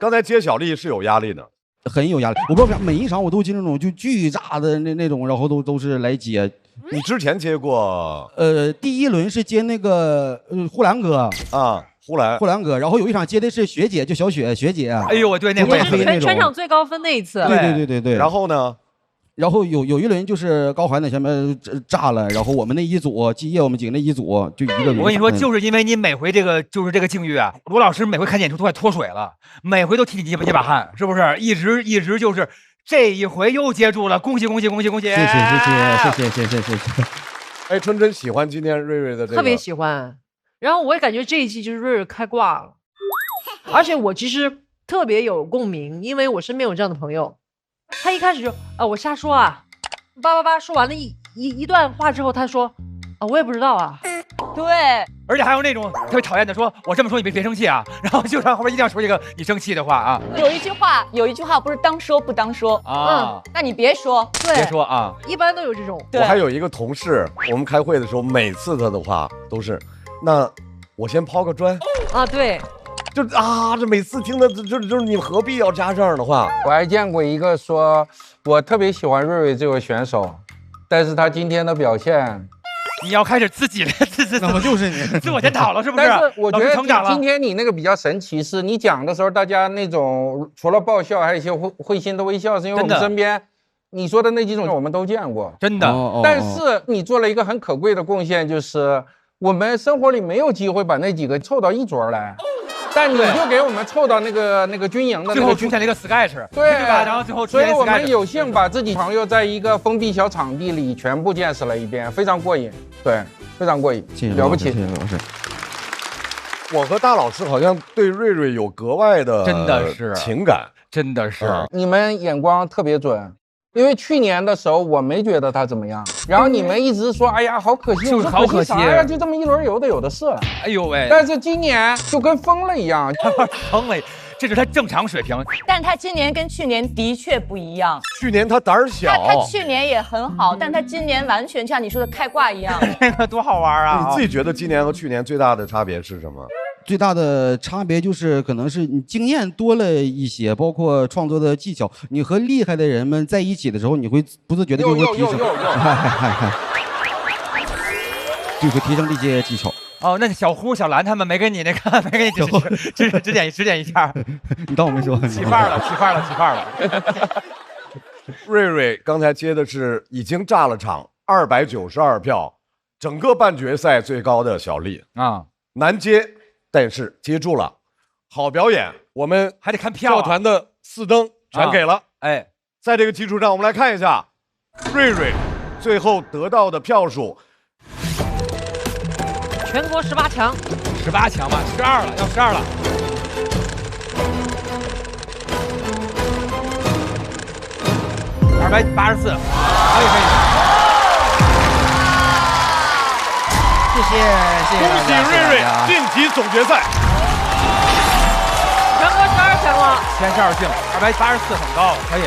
刚才接小丽是有压力的，很有压力。我不知道为啥每一场我都接那种就巨炸的那种，然后都是来接。你之前接过？第一轮是接那个呼兰哥啊，呼兰哥，然后有一场接的是学姐，就小雪学姐。哎呦，我对那个是全场最高分那一次。对。然后呢？然后有一轮就是高寒在前面炸了，然后我们那一组基业我们几个那一组就一个人。我跟你说，就是因为你每回这个境遇啊，罗老师每回看演出都快脱水了，每回都替你一把汗，是不是？一直就是这一回又接住了，恭喜！谢谢。哎，春春喜欢今天瑞瑞的这个，特别喜欢。然后我也感觉这一期就是瑞瑞开挂了，而且我其实特别有共鸣，因为我身边有这样的朋友。他一开始就我瞎说啊，叭说完了一段话之后，他说我也不知道啊。对，而且还有那种特别讨厌的说，我这么说你别生气啊，然后就让后边一定要说一个你生气的话啊。有一句话不是当说不当说啊，那你别说，别说啊，一般都有这种。我还有一个同事，我们开会的时候，每次他的话都是，那我先抛个砖啊，对。这每次听的就是你何必要加这样的话？我还见过一个说，我特别喜欢瑞瑞这位选手，但是他今天的表现，你要开始自己怎么就是你？自我检讨了是不是？但是我觉得成长了。今天你那个比较神奇，是你讲的时候，大家那种除了爆笑，还有一些会心的微笑，是因为我们身边你说的那几种我们都见过，真的。但是你做了一个很可贵的贡献，就是我们生活里没有机会把那几个凑到一桌来。但你就给我们凑到那个军营的，最后出现了一个 sketch， 对吧？然后最后所以我们有幸把自己朋友在一个封闭小场地里全部见识了一遍，非常过瘾，对，非常过瘾，谢谢了不起，谢谢老师。我和大老师好像对瑞瑞有格外的真的是情感，真的是，你们眼光特别准。因为去年的时候我没觉得他怎么样，然后你们一直说，哎呀，好可惜，就是好可惜，啥呀，就这么一轮游的有的是。哎呦喂！但是今年就跟疯了一样，疯了，这是他正常水平。但他今年跟去年的确不一样。去年他胆小，他去年也很好，但他今年完全像你说的开挂一样。这个多好玩啊！你自己觉得今年和去年最大的差别是什么？最大的差别就是可能是你经验多了一些，包括创作的技巧。你和厉害的人们在一起的时候，你会不自觉的就会提升，就会提升这些技巧。哦，那个小呼、小兰他们没给你那个，没给你指点一下。你当我没说？起范儿了。瑞瑞刚才接的是已经炸了场292票，整个半决赛最高的小丽啊，难接。但是接住了，好表演，我们还得看票、教团的4灯全给了。哎，在这个基础上，我们来看一下瑞瑞最后得到的票数。全国18强，18强吧，12了，要12了。284，可以。谢谢恭喜瑞瑞晋级总决赛，全国12强了，先12进，284很高，可以。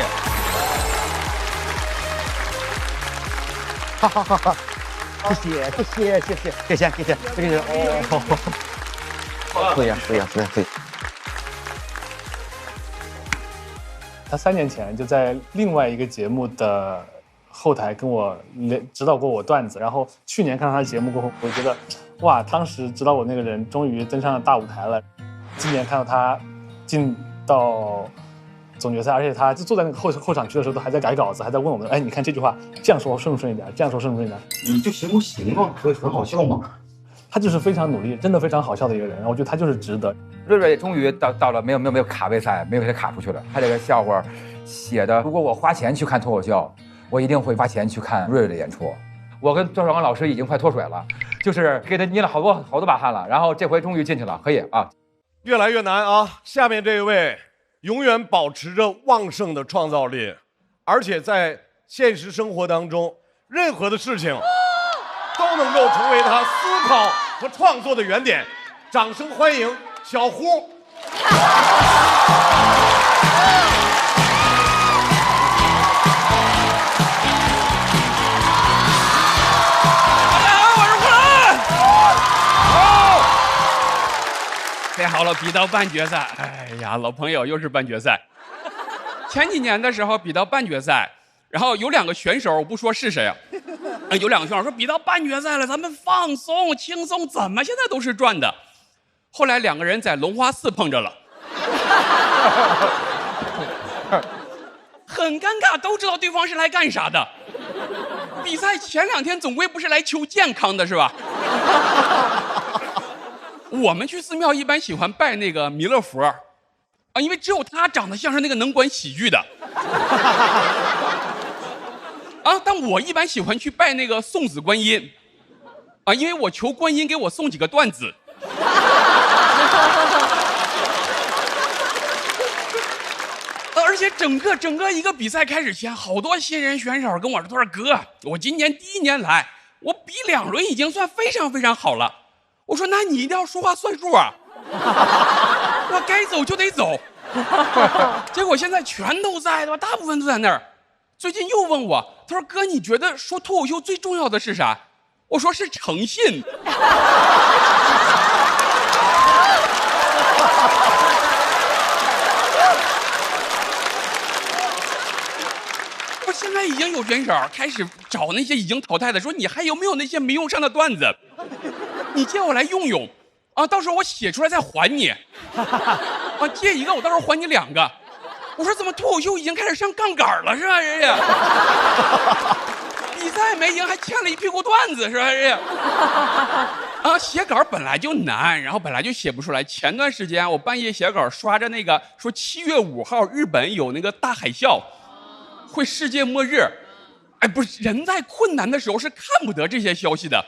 哈，谢谢，哦，对。他3年前就在另外一个节目的后台跟我指导过我段子，然后去年看到他的节目过后，我就觉得，哇，当时指导我那个人终于登上了大舞台了。今年看到他进到总决赛，而且他就坐在那个后场区的时候，都还在改稿子，还在问我们，哎，你看这句话这样说顺不顺一点？这样说顺不顺一点？你就行不行嘛？可以很好笑嘛？他就是非常努力，真的非常好笑的一个人，我觉得他就是值得。瑞瑞终于到了没有卡位赛，没有给他卡出去了。他这个笑话写的，如果我花钱去看脱口秀，我一定会花钱去看瑞瑞的演出。我跟赵少刚老师已经快脱水了，就是给他捏了好多把汗了，然后这回终于进去了，可以啊。越来越难啊！下面这一位永远保持着旺盛的创造力，而且在现实生活当中，任何的事情都能够成为他思考和创作的原点。掌声欢迎小胡！太好了，比到半决赛，哎呀，老朋友又是半决赛。前几年的时候比到半决赛，然后有2个选手，我不说是谁啊，有2个选手说比到半决赛了，咱们放松轻松，怎么现在都是转的？后来2个人在龙华寺碰着了，很尴尬，都知道对方是来干啥的。比赛前2天总归不是来求健康的是吧？我们去寺庙一般喜欢拜那个弥勒佛，啊，因为只有他长得像是那个能管喜剧的。啊，但我一般喜欢去拜那个送子观音，啊，因为我求观音给我送几个段子。而且整个一个比赛开始前，好多新人选手跟我说：“他说哥，我今年第1年来，我比2轮已经算非常非常好了。”我说：“那你一定要说话算数啊！我该走就得走。”结果现在全都在，对吧？大部分都在那儿。最近又问我，他说：“哥，你觉得说脱口秀最重要的是啥？”我说：“是诚信。”现在已经有选手开始找那些已经淘汰的，说你还有没有那些没用上的段子？你借我来用用，啊，到时候我写出来再还你，啊，借一个我到时候还你2个。我说怎么脱口秀已经开始上杠杆了是吧？人家比赛没赢还欠了一屁股段子是吧？人家啊，写稿本来就难，然后本来就写不出来。前段时间我半夜写稿，刷着那个说7月5号日本有那个大海啸，会世界末日。哎，不是，人在困难的时候是看不得这些消息的，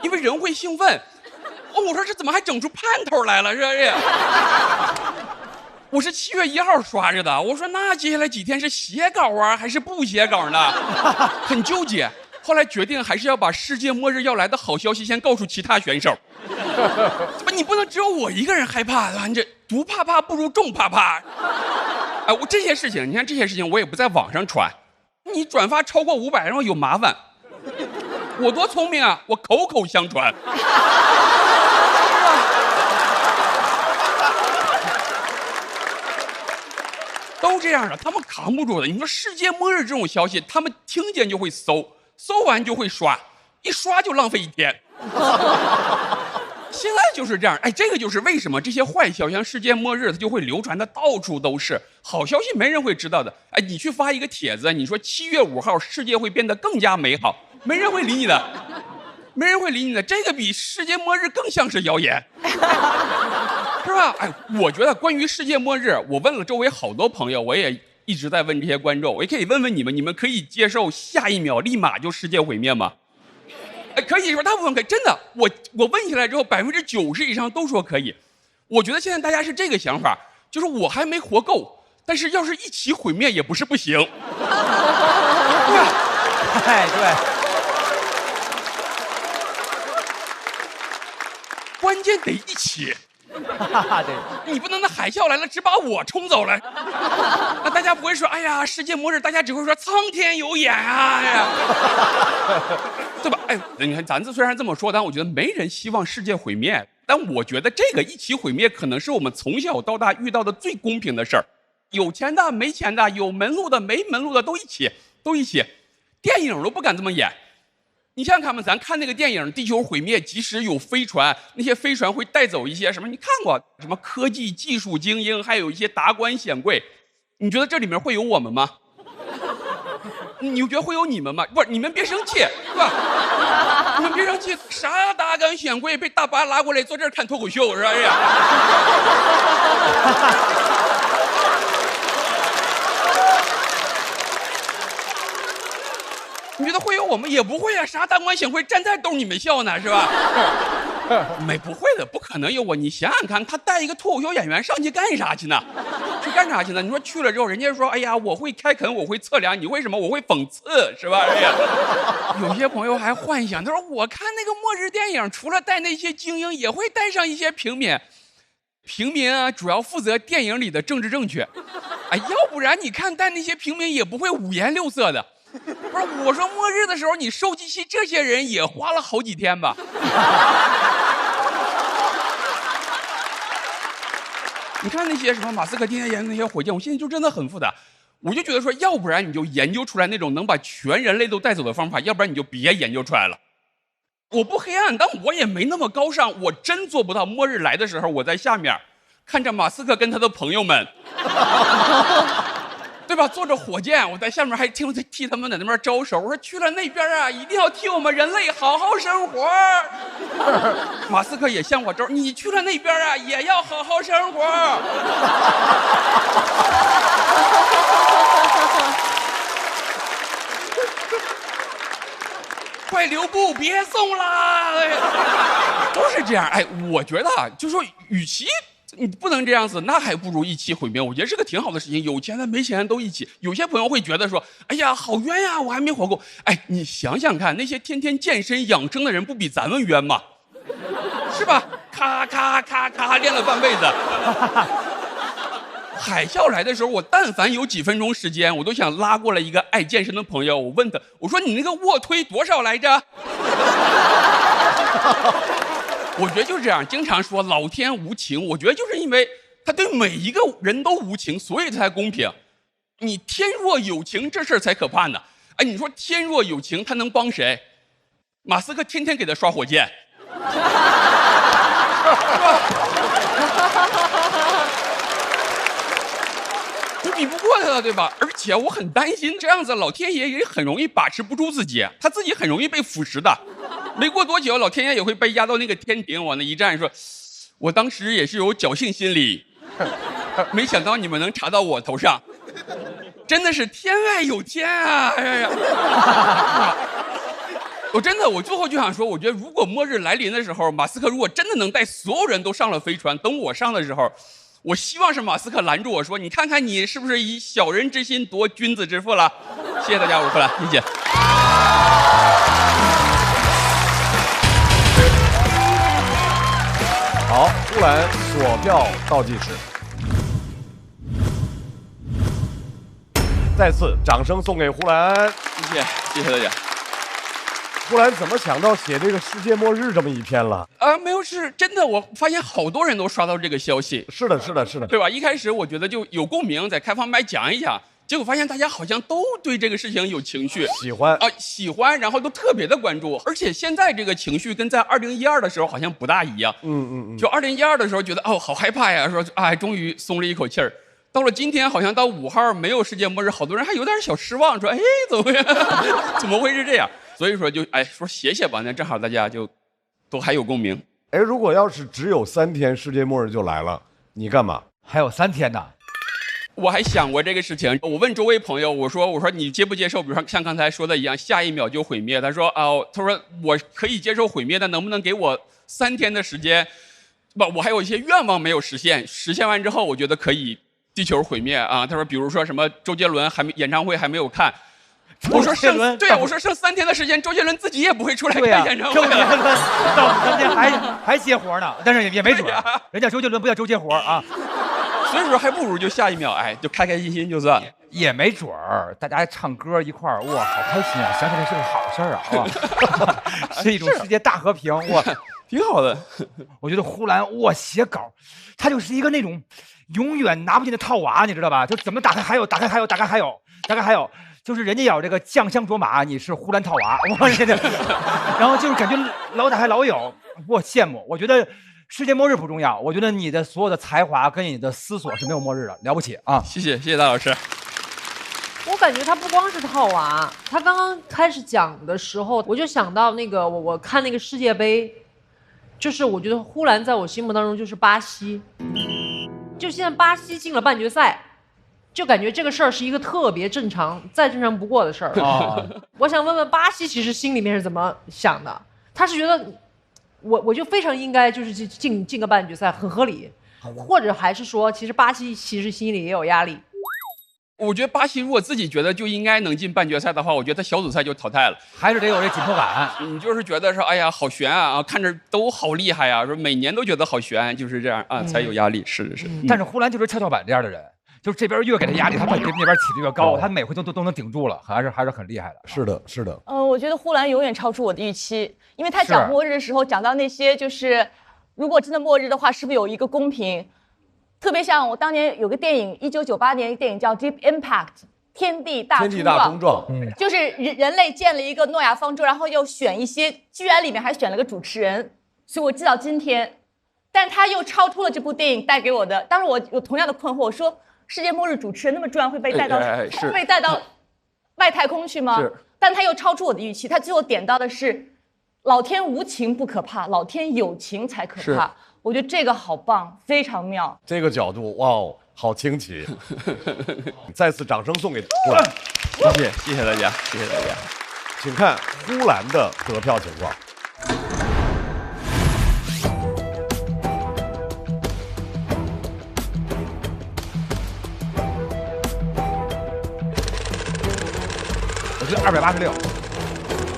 因为人会兴奋。哦，我说这怎么还整出盼头来了？这我是7月1号刷着的。我说那接下来几天是写稿啊，还是不写稿呢？很纠结。后来决定还是要把世界末日要来的好消息先告诉其他选手。你不能只有我一个人害怕，对吧？你这独怕怕不如众怕怕。哎，我这些事情，你看这些事情我也不在网上传。你转发超过500，然后有麻烦。我多聪明啊，我口口相传。都这样的，他们扛不住的。你说世界末日这种消息，他们听见就会搜，搜完就会刷，一刷就浪费1天。现在就是这样，哎，这个就是为什么这些坏消息像世界末日它就会流传的到处都是，好消息没人会知道的。哎，你去发一个帖子，你说7月5号世界会变得更加美好，没人会理你的，没人会理你的。这个比世界末日更像是谣言，是吧？哎，我觉得关于世界末日，我问了周围好多朋友，我也一直在问这些观众，我也可以问问你们，你们可以接受下一秒立马就世界毁灭吗？可以说大部分可以，真的，我问下来之后，90%以上都说可以。我觉得现在大家是这个想法，就是我还没活够，但是要是一起毁灭也不是不行。对，哎，对。关键得一起。对，你不能那海啸来了只把我冲走了，那大家不会说哎呀世界末日，大家只会说苍天有眼啊，哎呀，对吧？哎，你看咱虽然这么说，但我觉得没人希望世界毁灭。但我觉得这个一起毁灭可能是我们从小到大遇到的最公平的事儿，有钱的没钱的，有门路的没门路的都一起，都一起。电影都不敢这么演。你想想看嘛，咱看那个电影《地球毁灭》，即使有飞船，那些飞船会带走一些什么？你看过什么科技技术精英，还有一些达官显贵。你觉得这里面会有我们吗？你觉得会有你们吗？不是，你们别生气，是吧？你们别生气，啥达官显贵被大巴拉过来坐这儿看脱口秀是吧？哎呀。你觉得会有我们？也不会啊，啥达官显贵站在逗你们笑呢，是吧？不会的，不可能有我。你想想看，他带一个脱口秀演员上去干啥去呢？去干啥去呢？你说去了之后，人家说，哎呀，我会开垦，我会测量，你会什么？我会讽刺，是吧？哎呀，有些朋友还幻想，他说我看那个末日电影，除了带那些精英，也会带上一些平民。平民啊，主要负责电影里的政治正确。哎，要不然你看带那些平民也不会五颜六色的。不是，我说末日的时候你收集起这些人也花了好几天吧。你看那些什么马斯克天天研究那些火箭，我现在就真的很复杂。我就觉得说，要不然你就研究出来那种能把全人类都带走的方法，要不然你就别研究出来了。我不黑暗，但我也没那么高尚，我真做不到末日来的时候我在下面看着马斯克跟他的朋友们对吧？坐着火箭，我在下面还替他们在那边招手。我说去了那边啊，一定要替我们人类好好生活。马斯克也向我招，你去了那边啊，也要好好生活。快留步，别送啦！都是这样。哎，我觉得啊，就说与其你不能这样子，那还不如一起毁灭。我觉得是个挺好的事情，有钱的没钱的都一起。有些朋友会觉得说，哎呀，好冤呀，我还没活够。哎，你想想看，那些天天健身养生的人，不比咱们冤吗？是吧？咔咔咔咔练了半辈子。海啸来的时候，我但凡有几分钟时间，我都想拉过来一个爱健身的朋友，我问他，我说你那个卧推多少来着？我觉得就是这样，经常说老天无情，我觉得就是因为他对每一个人都无情，所以他才公平。你天若有情，这事儿才可怕呢。哎，你说天若有情，他能帮谁？马斯克天天给他刷火箭。我比不过他了，对吧？而且我很担心，这样子老天爷也很容易把持不住自己，他自己很容易被腐蚀的。没过多久，老天爷也会被压到那个天庭，往那一站，说：“我当时也是有侥幸心理，没想到你们能查到我头上，真的是天外有天啊！”哎呀，我最后就想说，我觉得如果末日来临的时候，马斯克如果真的能带所有人都上了飞船，等我上的时候。我希望是马斯克拦住我说：“你看看你是不是以小人之心夺君子之腹了？”谢谢大家，我是呼兰，谢谢。好，呼兰锁票倒计时，再次掌声送给呼兰，谢谢大家。呼兰怎么想到写这个世界末日这么一篇了？没有，是真的。我发现好多人都刷到这个消息。是的，对吧？一开始我觉得就有共鸣，在开放麦讲一讲，结果发现大家好像都对这个事情有情绪，喜欢，然后都特别的关注。而且现在这个情绪跟在2012的时候好像不大一样。就2012的时候觉得好害怕呀，说终于松了一口气儿。到了今天，好像到5号没有世界末日，好多人还有点小失望，说怎么会是这样？所以说就说写吧，那正好大家就都还有共鸣。如果要是只有3天，世界末日就来了，你干嘛？还有3天呢？我还想过这个事情，我问周围朋友，我说你接不接受？比如说像刚才说的一样，下一秒就毁灭。他说我可以接受毁灭，但能不能给我3天的时间？我还有一些愿望没有实现，实现完之后，我觉得可以地球毁灭啊。他说，比如说什么周杰伦演唱会还没有看。我说剩3天的时间，周杰伦自己也不会出来开演唱会。周杰伦到3天还接活呢，但是也没准，人家周杰伦不叫周接活啊。所以说还不如就下一秒，就开开心心就算了。也没准儿，大家唱歌一块儿，哇，好开心啊！想起来是个好事儿啊，是一种世界大和平，哇，挺好的。我觉得呼兰写稿，他就是一个那种永远拿不进的套娃，你知道吧？就怎么打开还有，打开还有，打开还有，打开还有。就是人家有这个酱香卓玛，你是呼兰套娃，我这然后就是感觉老打还老有，我羡慕。我觉得世界末日不重要，我觉得你的所有的才华跟你的思索是没有末日的，了不起啊！谢谢大老师。我感觉他不光是套娃，他刚刚开始讲的时候，我就想到那个我看那个世界杯，就是我觉得呼兰在我心目当中就是巴西，就现在巴西进了半决赛。就感觉这个事儿是一个特别正常、再正常不过的事儿。我想问问巴西，其实心里面是怎么想的？他是觉得我就非常应该就是进个半决赛，很合理，或者还是说，其实巴西其实心里也有压力？我觉得巴西如果自己觉得就应该能进半决赛的话，我觉得他小组赛就淘汰了。还是得有这紧迫感。你就是觉得说，哎呀，好悬啊，看着都好厉害呀，说每年都觉得好悬，就是这样啊，才有压力。是。但是呼兰就是跷跷板这样的人。就是这边越给他压力，他那边起得越高，他每回都能顶住了，还是很厉害的。是的。我觉得呼兰永远超出我的预期，因为他讲末日的时候讲到那些就是如果真的末日的话，是不是有一个公平？特别像我当年有个电影，1998年一个电影叫《Deep Impact》，天地大冲撞，就是人类建了一个诺亚方舟，然后又选一些，居然里面还选了个主持人，所以我记到今天。但他又超出了这部电影带给我的，当时我有同样的困惑，我说。世界末日主持人那么重要，会被带到外太空去吗？但他又超出我的预期。他最后点到的是，老天无情不可怕，老天有情才可怕。我觉得这个好棒，非常妙。这个角度，哇，好清奇！再次掌声送给呼兰，谢谢大家，请看呼兰的得票情况。286，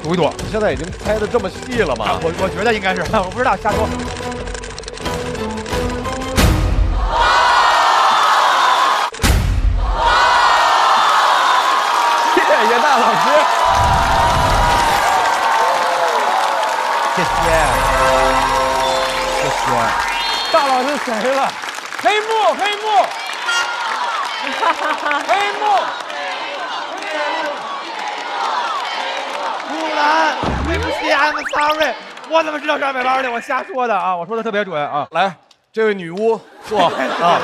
赌一赌。现在已经猜的这么细了吗？我觉得应该是，我不知道，瞎说。谢谢大老师，谢谢。大老师谁了？黑幕。呼兰，对不起 ，I'm sorry，我怎么知道是280的？我瞎说的啊！我说的特别准啊！来，这位女巫坐啊，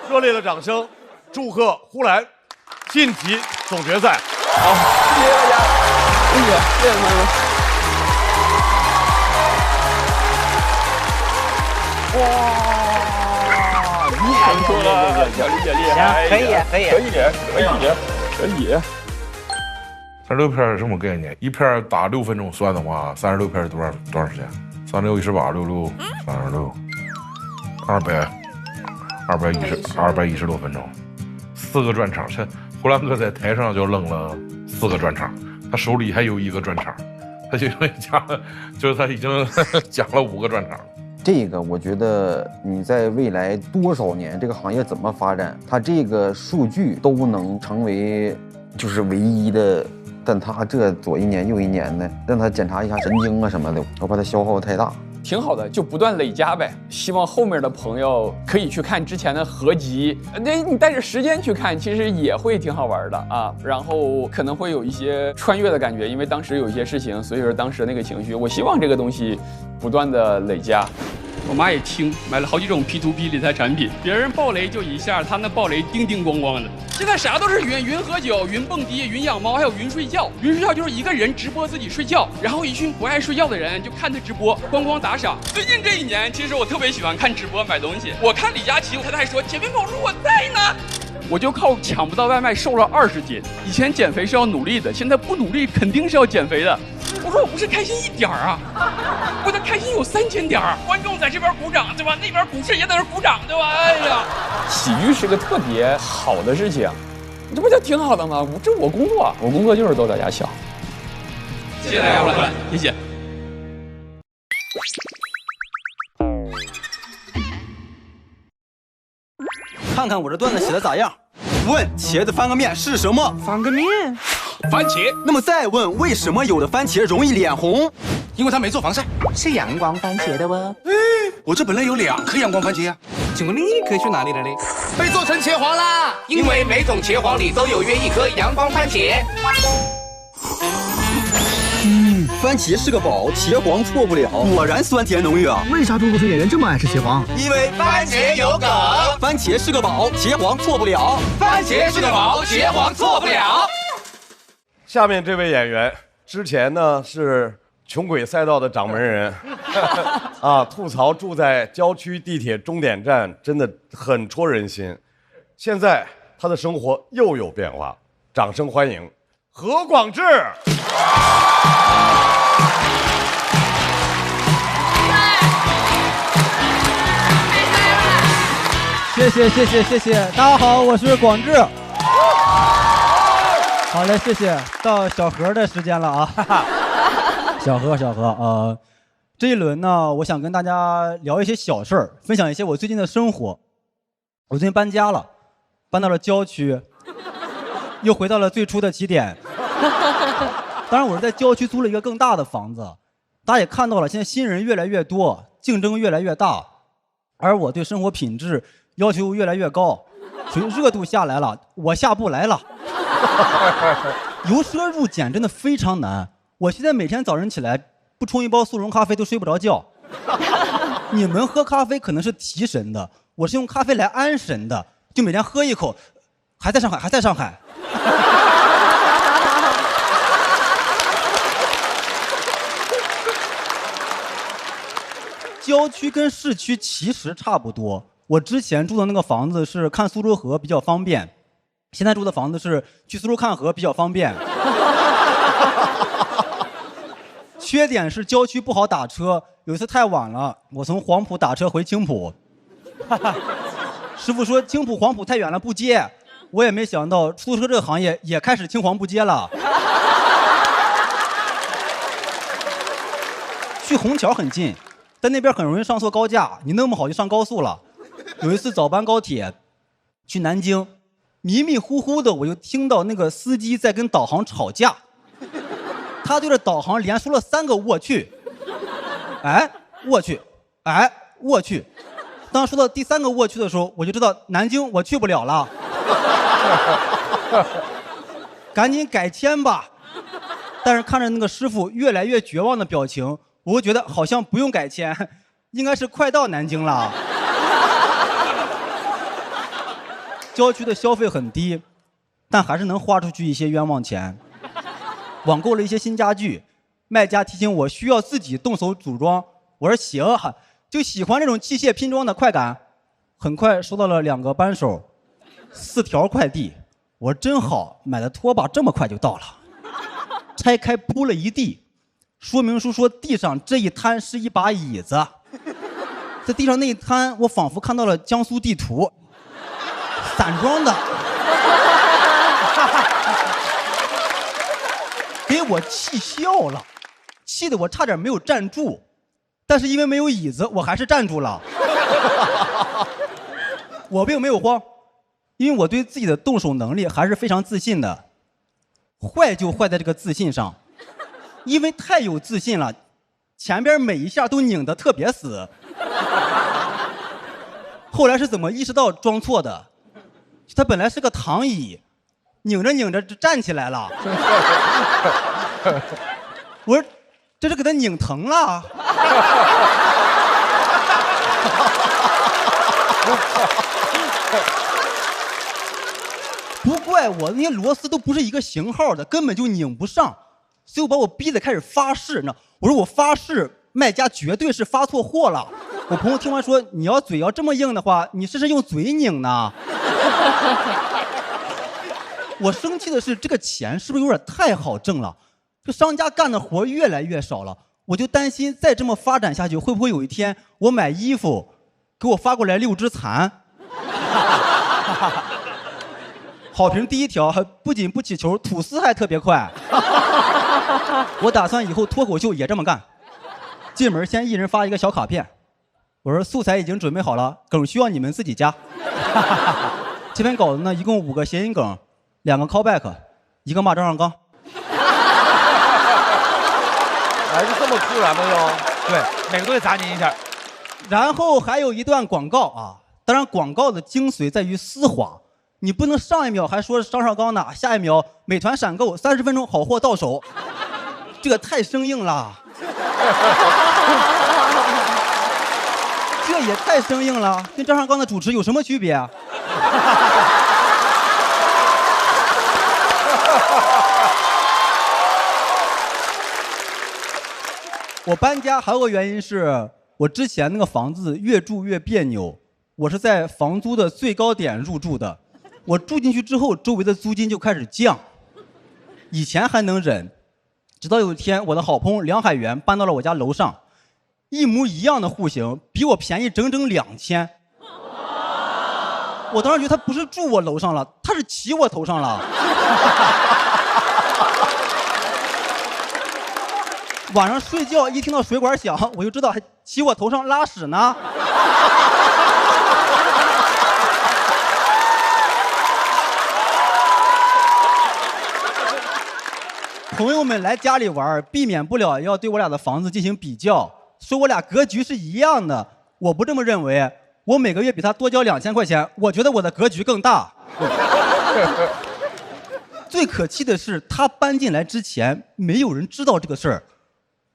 热烈的掌声，祝贺呼兰晋级总决赛。好，谢谢大家，谢谢朋友们。哇，厉害了，小丽姐厉害，可以36片是什么概念？一片打6分钟算的话，36片是多少时间？36、18、66、36、210多分钟，4个专场。呼兰哥在台上就扔了4个专场，他手里还有1个专场，他就讲了，就是他已经讲了5个专场。这个我觉得你在未来多少年这个行业怎么发展，它这个数据都能成为就是唯一的。但他这左一年右一年的，让他检查一下神经啊什么的，我怕他消耗太大。挺好的，就不断累加呗。希望后面的朋友可以去看之前的合集，那你带着时间去看，其实也会挺好玩的啊。然后可能会有一些穿越的感觉，因为当时有一些事情，所以说当时那个情绪，我希望这个东西不断的累加。我妈也听，买了好几种 P2P 理财产品，别人爆雷就一下，他那爆雷叮叮咣咣的。现在啥都是云，云喝酒、云蹦迪、云养猫，还有云睡觉。云睡觉就是一个人直播自己睡觉，然后一群不爱睡觉的人就看他直播，咣咣打赏。最近这1年，其实我特别喜欢看直播买东西。我看李佳琦，我太太说：“姐妹宝说我在呢。”我就靠抢不到外卖瘦了20斤。以前减肥是要努力的，现在不努力肯定是要减肥的。我说我不是开心1点啊，我的开心有3000点，观众在这边鼓掌，对吧？那边股市也在那鼓掌，对吧？哎呀，喜剧是个特别好的事情，这不就挺好的吗？这我工作，我工作就是逗大家笑。谢谢大家，老板，谢谢。看看我这段子写的咋样？问茄子翻个面是什么？翻个面，番茄。那么再问，为什么有的番茄容易脸红？因为它没做防晒，是阳光番茄的哦。我这本来有2颗阳光番茄呀，请问另一颗去哪里了嘞？被做成茄皇啦！因为每种茄皇里都有约1颗阳光番茄。番茄是个宝，茄皇错不了。果然酸甜浓郁啊！为啥脱口秀演员这么爱吃茄皇？因为番茄有梗。番茄是个宝，茄皇错不了。番茄是个宝，茄皇错不了。下面这位演员之前呢是穷鬼赛道的掌门人，啊，吐槽住在郊区地铁终点站真的很戳人心。现在他的生活又有变化，掌声欢迎何广智。谢谢，大家好，我是广智。好嘞，谢谢。到小何的时间了啊，小何，这一轮呢，我想跟大家聊一些小事儿，分享一些我最近的生活。我最近搬家了，搬到了郊区，又回到了最初的起点。当然，我是在郊区租了一个更大的房子。大家也看到了，现在新人越来越多，竞争越来越大，而我对生活品质要求越来越高，属于热度下来了，我下不来了。由奢入俭真的非常难。我现在每天早晨起来不冲一包速溶咖啡都睡不着觉。你们喝咖啡可能是提神的，我是用咖啡来安神的，就每天喝一口。还在上海。郊区跟市区其实差不多。我之前住的那个房子是看苏州河比较方便，现在住的房子是去苏州看河比较方便。缺点是郊区不好打车，有一次太晚了，我从黄埔打车回青浦，师傅说青浦黄埔太远了不接，我也没想到出租车这个行业也开始青黄不接了。去虹桥很近，但那边很容易上错高架，你弄不好就上高速了。有一次早班高铁去南京，迷迷糊糊的我就听到那个司机在跟导航吵架，他对着导航连说了3个我去，哎我去，哎我去。当说到第3个我去的时候，我就知道南京我去不了了，赶紧改签吧。但是看着那个师傅越来越绝望的表情，我会觉得好像不用改签，应该是快到南京了。郊区的消费很低，但还是能花出去一些冤枉钱。网购了一些新家具，卖家提醒我需要自己动手组装，我说行，就喜欢这种器械拼装的快感。很快收到了2个扳手，4条快递，我说真好，买的拖把这么快就到了。拆开铺了一地，说明书说地上这一摊是一把椅子，在地上那一摊，我仿佛看到了江苏地图，散装的，给我气笑了，气得我差点没有站住，但是因为没有椅子，我还是站住了。我并没有慌，因为我对自己的动手能力还是非常自信的。坏就坏在这个自信上，因为太有自信了，前边每一下都拧得特别死。后来是怎么意识到装错的？它本来是个躺椅，拧着拧着就站起来了。我说这是给他拧疼了。不怪我，那些螺丝都不是一个型号的，根本就拧不上，所以我把我逼得开始发誓呢。我说我发誓，卖家绝对是发错货了。我朋友听完说，你要嘴要这么硬的话，你试试用嘴拧呢。我生气的是，这个钱是不是有点太好挣了？这商家干的活越来越少了，我就担心再这么发展下去，会不会有一天我买衣服给我发过来6只蚕？好评第1条，不仅不起球，吐丝还特别快。我打算以后脱口秀也这么干。进门先一人发一个小卡片，我说素材已经准备好了，梗需要你们自己加。这篇稿子呢，一共5个谐音梗，2个 callback， 1个骂张绍刚。还是这么突然的哟？对，每个都得砸您一下。然后还有一段广告啊，当然广告的精髓在于丝滑。你不能上一秒还说张绍刚呢，下一秒美团闪购30分钟好货到手，这个太生硬了。这也太生硬了，跟张绍刚的主持有什么区别啊？我搬家还有个原因是我之前那个房子越住越别扭，我是在房租的最高点入住的。我住进去之后，周围的租金就开始降。以前还能忍，直到有一天，我的好朋友梁海源搬到了我家楼上，一模一样的户型，比我便宜整整2000。我当时觉得他不是住我楼上了，他是骑我头上了。晚上睡觉一听到水管响，我就知道还骑我头上拉屎呢。朋友们来家里玩，避免不了要对我俩的房子进行比较，说我俩格局是一样的。我不这么认为，我每个月比他多交2000块钱，我觉得我的格局更大。最可气的是，他搬进来之前，没有人知道这个事儿。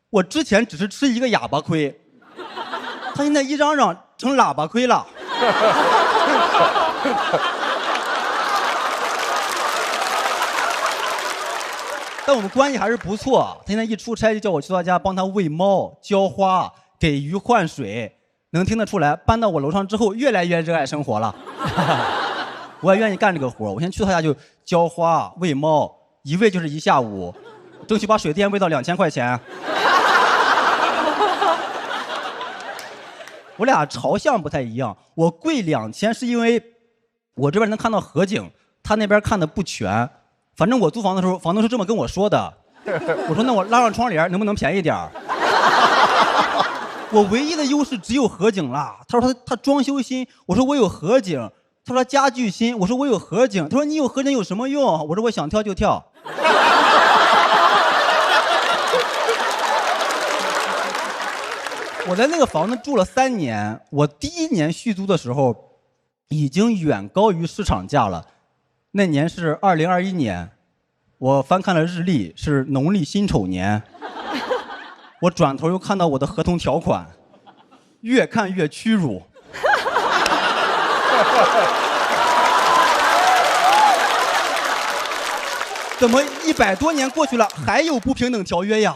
我之前只是吃一个哑巴亏，他现在一嚷嚷成喇叭亏了。但我们关系还是不错，他现在一出差就叫我去他家帮他喂猫、浇花、给鱼换水，能听得出来，搬到我楼上之后越来越热爱生活了。我也愿意干这个活，我先去他家就浇花、喂猫，一喂就是1下午，争取把水电喂到2000块钱。我俩朝向不太一样，我贵2000是因为我这边能看到河景，他那边看的不全。反正我租房的时候，房东是这么跟我说的。我说那我拉上窗帘能不能便宜点儿？我唯一的优势只有河景啦。他说他装修新，我说我有河景。他说家具新，我说我有河景。他说你有河景有什么用？我说我想跳就跳。我在那个房子住了3年，我第1年续租的时候，已经远高于市场价了。那年是2021年，我翻看了日历，是农历辛丑年。我转头又看到我的合同条款，越看越屈辱。怎么100多年过去了，还有不平等条约呀？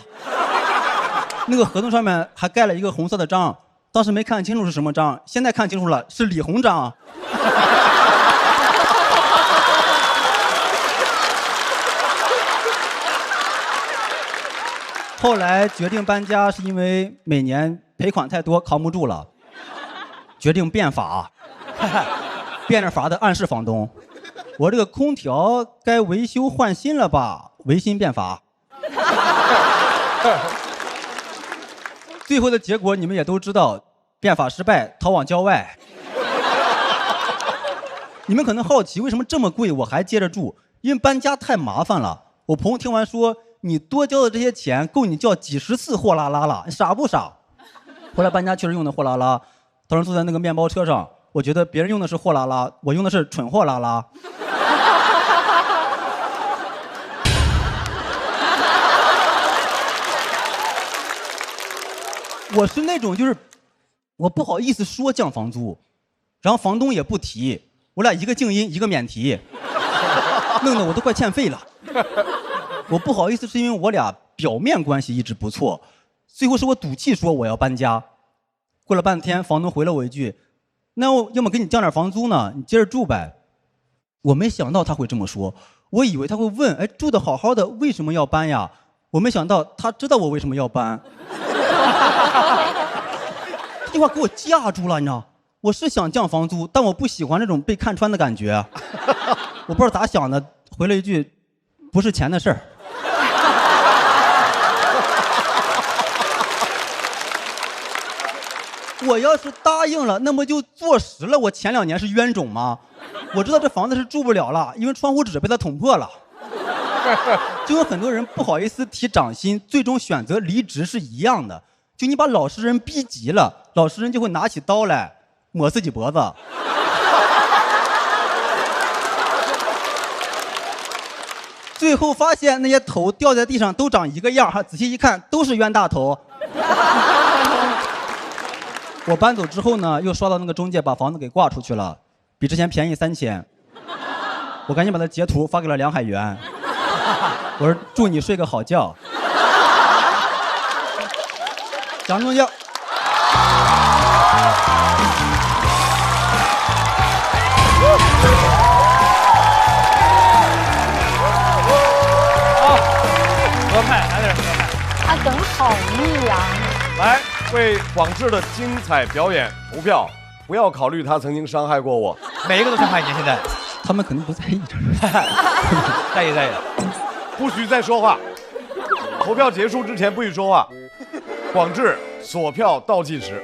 那个合同上面还盖了一个红色的章，当时没看清楚是什么章，现在看清楚了，是李鸿章。后来决定搬家，是因为每年赔款太多，扛不住了，决定变法，变着法的暗示房东，我这个空调该维修换新了吧？维新变法。最后的结果你们也都知道，变法失败，逃往郊外。你们可能好奇为什么这么贵我还接着住，因为搬家太麻烦了。我朋友听完说，你多交的这些钱够你叫几十次货拉拉了，你傻不傻？后来搬家确实用的货拉拉，当时坐在那个面包车上，我觉得别人用的是货拉拉，我用的是蠢货拉拉。我是那种就是我不好意思说降房租，然后房东也不提，我俩一个静音一个免提，弄得我都快欠费了。我不好意思是因为我俩表面关系一直不错，最后是我赌气说我要搬家。过了半天，房东回了我一句：“那我要么给你降点房租呢，你接着住呗。”我没想到他会这么说，我以为他会问：“哎，住得好好的，为什么要搬呀？”我没想到他知道我为什么要搬。这句话给我架住了，你知道？我是想降房租，但我不喜欢这种被看穿的感觉。我不知道咋想的，回了一句：“不是钱的事儿。”我要是答应了，那么就坐实了我前2年是冤种吗？我知道这房子是住不了了，因为窗户纸被他捅破了。就跟很多人不好意思提涨薪，最终选择离职是一样的。就你把老实人逼急了，老实人就会拿起刀来抹自己脖子。最后发现那些头掉在地上都长一个样，仔细一看都是冤大头。我搬走之后呢，又刷到那个中介把房子给挂出去了，比之前便宜3000。我赶紧把它截图发给了梁海源，我说祝你睡个好觉。蒋中将。合拍，来点合拍。他梗好密呀。来，为广智的精彩表演投票，不要考虑他曾经伤害过我，每一个都伤害你。现在他们肯定不在意这个。在意在意，不许再说话。投票结束之前不许说话。广智锁票倒计时，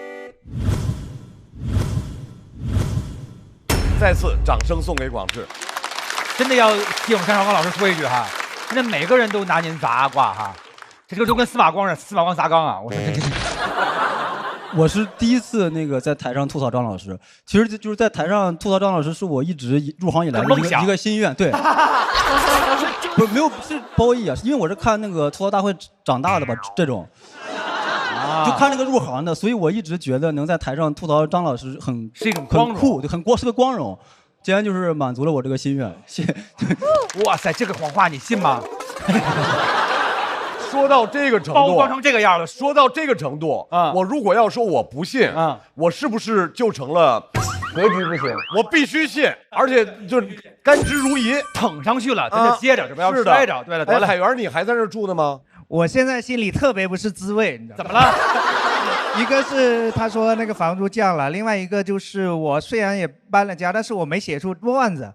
再次掌声送给广智。真的要替我们单少刚老师说一句哈，现在每个人都拿您砸挂哈，这个就跟司马光似的，司马光砸缸啊！我说这。我是第一次那个在台上吐槽张老师，其实就是在台上吐槽张老师，是我一直入行以来的一个心愿。对，不是没有是褒义啊，是因为我是看那个吐槽大会长大的吧，这种，就看那个入行的，所以我一直觉得能在台上吐槽张老师是一种光荣，很酷，是个光荣。竟然就是满足了我这个心愿，哇塞，这个谎话你信吗？说到这个程度，包装成这个样了。说到这个程度啊，我如果要说我不信啊，我是不是就成了格局不行？我必须信，而且就是甘之如饴，捧上去了，咱就接着，这不要摔着。对了，得了，海源，你还在这住呢吗？我现在心里特别不是滋味，你知道怎么了？一个是他说那个房租降了，另外一个就是我虽然也搬了家，但是我没写出段子。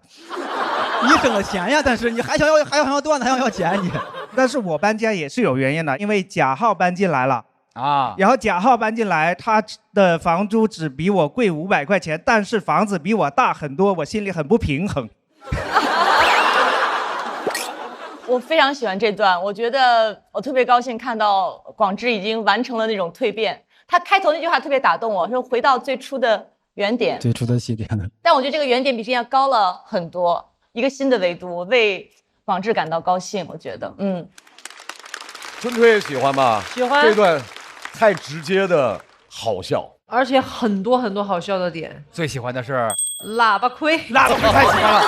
你省了钱呀，但是你还想要段子，还想要钱你。但是我搬家也是有原因的，因为贾浩搬进来了啊，然后贾浩搬进来，他的房租只比我贵500块钱，但是房子比我大很多，我心里很不平衡。我非常喜欢这段，我觉得我特别高兴看到广智已经完成了那种蜕变。他开头那句话特别打动我，说回到最初的原点，最初的起点的。但我觉得这个原点比之前高了很多，一个新的维度，为广智感到高兴。我觉得，春吹也喜欢吧？喜欢这段太直接的好笑，而且很多很多好笑的点。最喜欢的是喇叭亏，喇叭亏太喜欢了，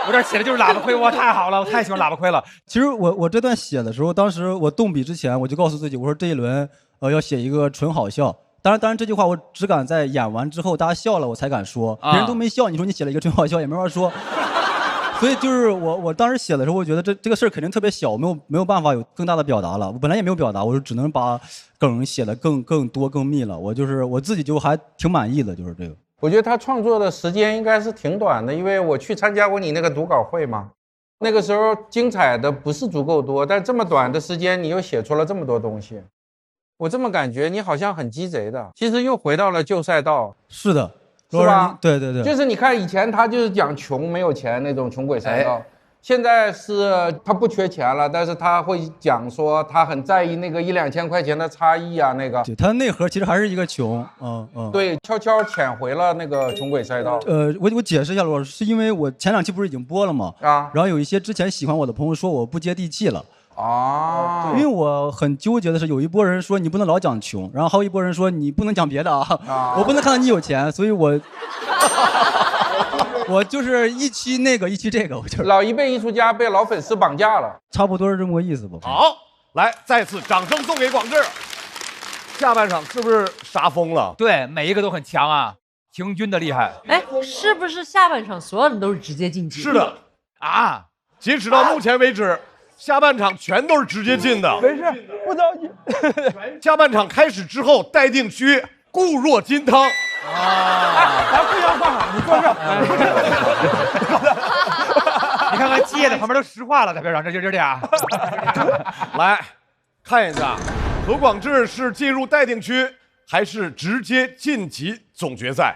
我这写的就是喇叭亏，哇，太好了，我太喜欢喇叭亏了。其实我这段写的时候，当时我动笔之前，我就告诉自己，我说这一轮要写一个纯好笑。当然这句话我只敢在演完之后大家笑了我才敢说，别人都没笑，你说你写了一个纯好笑也没法说。所以就是我当时写的时候，我觉得这个事儿肯定特别小，没有办法有更大的表达了。我本来也没有表达，我就只能把梗写的更多更密了。我自己就还挺满意的，就是这个。我觉得他创作的时间应该是挺短的，因为我去参加过你那个读稿会嘛，那个时候精彩的不是足够多，但这么短的时间你又写出了这么多东西，我这么感觉你好像很鸡贼的，其实又回到了旧赛道。是的。是吧？对对对，就是你看以前他就是讲穷没有钱那种穷鬼赛道，现在是他不缺钱了，但是他会讲说他很在意那个1-2千块钱的差异啊，那个。对，他内核其实还是一个穷，对，悄悄潜回了那个穷鬼赛道。我解释一下，罗老师，是因为我前2期不是已经播了吗？啊。然后有一些之前喜欢我的朋友说我不接地气了。啊，因为我很纠结的是，有一波人说你不能老讲穷，然后还有一波人说你不能讲别的啊，我不能看到你有钱，所以我就是一期那个一期这个，我就老一辈艺术家被老粉丝绑架了，差不多是这么个意思吧。好，来再次掌声送给广智。下半场是不是杀疯了？对，每一个都很强啊，平均的厉害。哎，是不是下半场所有人都是直接晋级？是的啊，截止到目前为止。下半场全都是直接进的，没事，不着急。下半场开始之后，待定区固若金汤啊！咱互相放好，你坐这。你看看接的旁边都石化了，在边上，这就这俩。来看一下，何广智是进入待定区，还是直接晋级总决赛？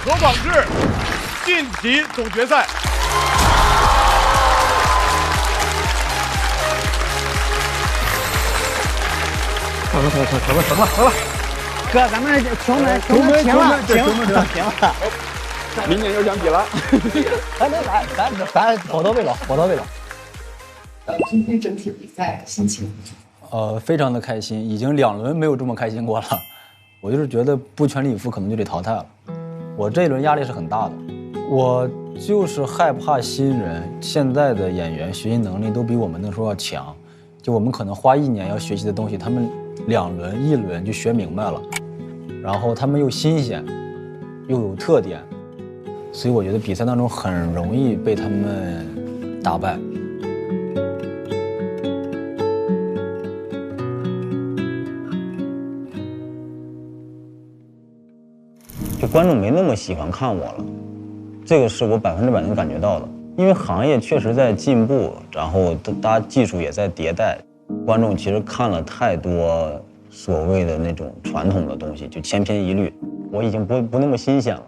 何广智晋级总决赛。成了，哥，咱们穷门行了，明年有奖比了。咱跑到位了。今天整体比赛心情？非常的开心，已经2轮没有这么开心过了。我就是觉得不全力以赴，可能就得淘汰了。我这一轮压力是很大的，我就是害怕新人，现在的演员学习能力都比我们那时候要强，就我们可能花1年要学习的东西，他们1轮就学明白了，然后他们又新鲜，又有特点，所以我觉得比赛当中很容易被他们打败。就观众没那么喜欢看我了，这个是我100%能感觉到的。因为行业确实在进步，然后大家技术也在迭代，观众其实看了太多所谓的那种传统的东西，就千篇一律，我已经不那么新鲜了。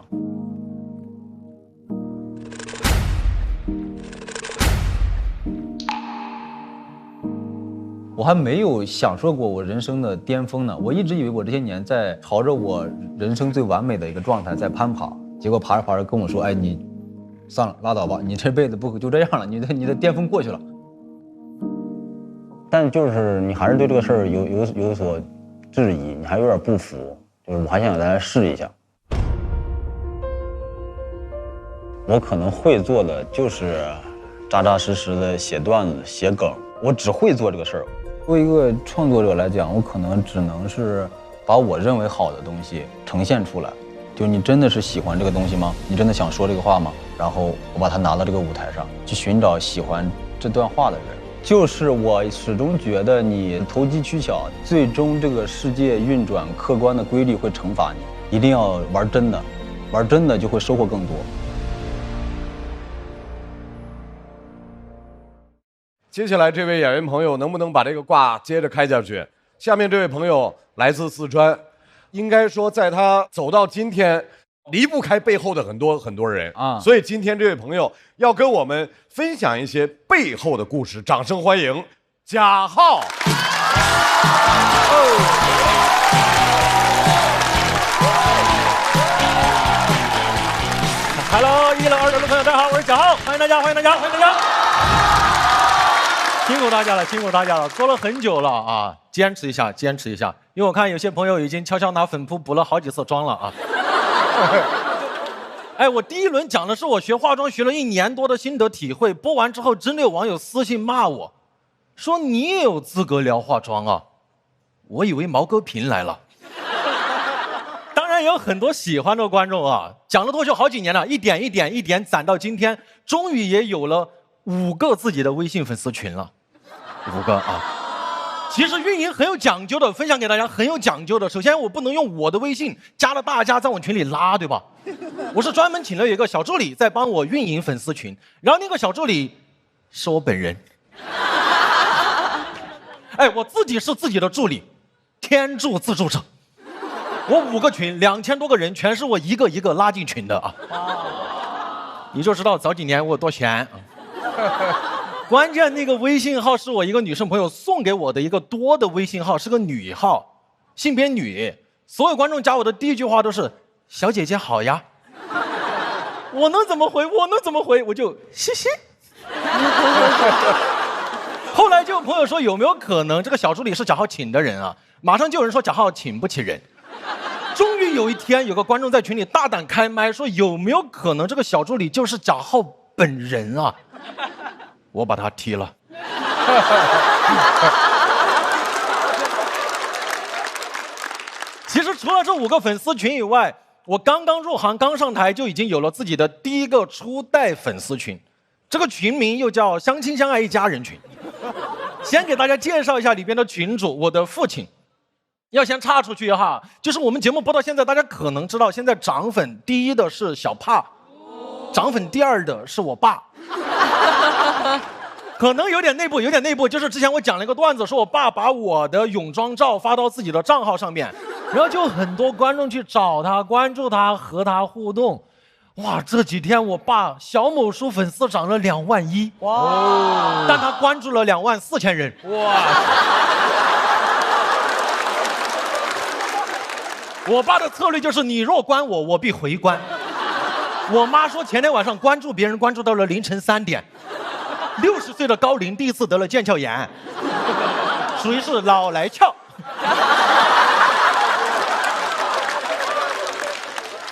我还没有享受过我人生的巅峰呢，我一直以为我这些年在朝着我人生最完美的一个状态在攀爬，结果爬着跟我说，哎，你算了，拉倒吧，你这辈子不就这样了，你的巅峰过去了。但就是你还是对这个事儿有所质疑，你还有点不服，就是我还想再来试一下。我可能会做的就是扎扎实实的写段子、写梗，我只会做这个事儿。作为一个创作者来讲，我可能只能是把我认为好的东西呈现出来。就你真的是喜欢这个东西吗？你真的想说这个话吗？然后我把它拿到这个舞台上，去寻找喜欢这段话的人。就是我始终觉得你投机取巧，最终这个世界运转客观的规律会惩罚你。一定要玩真的，玩真的就会收获更多。接下来这位演员朋友能不能把这个卦接着开下去？下面这位朋友来自四川，应该说在他走到今天，离不开背后的很多人啊。所以今天这位朋友要跟我们分享一些背后的故事，掌声欢迎贾浩。Hello， 1楼、2楼的朋友，大家好，我是贾浩，欢迎大家，欢迎大家，欢迎大家！辛苦大家了，辛苦大家了，做了很久了啊，坚持一下，坚持一下，因为我看有些朋友已经悄悄拿粉扑补了好几次妆了啊。哎，我第一轮讲的是我学化妆学了1年多的心得体会，播完之后真的有网友私信骂我，说你也有资格聊化妆啊？我以为毛戈平来了。当然也有很多喜欢的观众啊，讲了脱口秀好几年了，一点攒到今天，终于也有了5个自己的微信粉丝群了，5个啊。其实运营很有讲究的，分享给大家很有讲究的。首先我不能用我的微信加了大家在我群里拉，对吧？我是专门请了一个小助理在帮我运营粉丝群，然后那个小助理是我本人。哎，我自己是自己的助理，天助自助者。我5个群，2000多个人，全是我一个一个拉进群的啊！你就知道早几年我有多闲。关键那个微信号是我一个女生朋友送给我的一个多的微信号，是个女号，性别女。所有观众加我的第一句话都是“小姐姐好呀”。我能怎么回？我就嘻嘻。后来就有朋友说有没有可能这个小助理是贾浩请的人啊？马上就有人说贾浩请不起人。终于有一天，有个观众在群里大胆开麦说：“有没有可能这个小助理就是贾浩本人啊？”我把他踢了。其实除了这5个粉丝群以外，我刚刚入行，刚上台就已经有了自己的第一个初代粉丝群，这个群名又叫“相亲相爱一家人群”。先给大家介绍一下里边的群主，我的父亲。要先插出去哈，就是我们节目播到现在，大家可能知道，现在涨粉第1的是小帕，涨粉第2的是我爸。可能有点内部，就是之前我讲了一个段子，说我爸把我的泳装照发到自己的账号上面，然后就很多观众去找他、关注他、和他互动。哇，这几天我爸小某书粉丝涨了2万1，哇！但他关注了2万4千人，哇！我爸的策略就是你若关我，我必回关。我妈说前天晚上关注别人关注到了凌晨3点，60岁的高龄第一次得了腱鞘炎，属于是老来俏。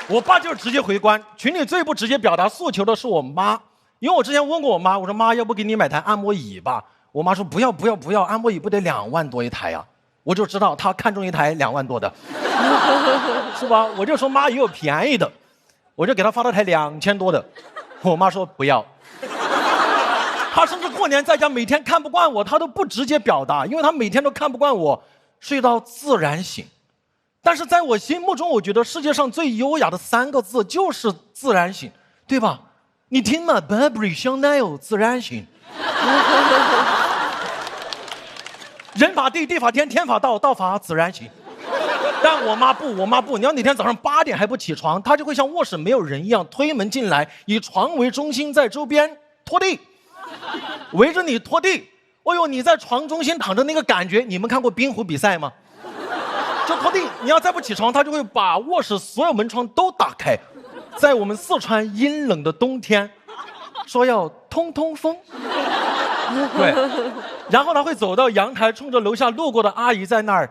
我爸就是直接回关，群里最不直接表达诉求的是我妈，因为我之前问过我妈，我说妈，要不给你买台按摩椅吧？我妈说不要，按摩椅不得2万多一台呀？我就知道她看中一台2万多的，是吧？我就说妈也有便宜的，我就给她发了台2000多的，我妈说不要。她甚至过年在家每天看不惯我，她都不直接表达，因为她每天都看不惯我睡到自然醒。但是在我心目中，我觉得世界上最优雅的3个字就是自然醒，对吧？你听嘛 ，Burberry、香奈儿自然醒。人法地，地法天，天法道，道法自然醒。但我妈不，你要哪天早上8点还不起床，她就会像卧室没有人一样推门进来，以床为中心，在周边拖地，围着你拖地。哦呦，你在床中心躺着那个感觉，你们看过冰壶比赛吗？就拖地，你要再不起床，她就会把卧室所有门窗都打开，在我们四川阴冷的冬天，说要通通风。对，然后他会走到阳台，冲着楼下路过的阿姨在那儿，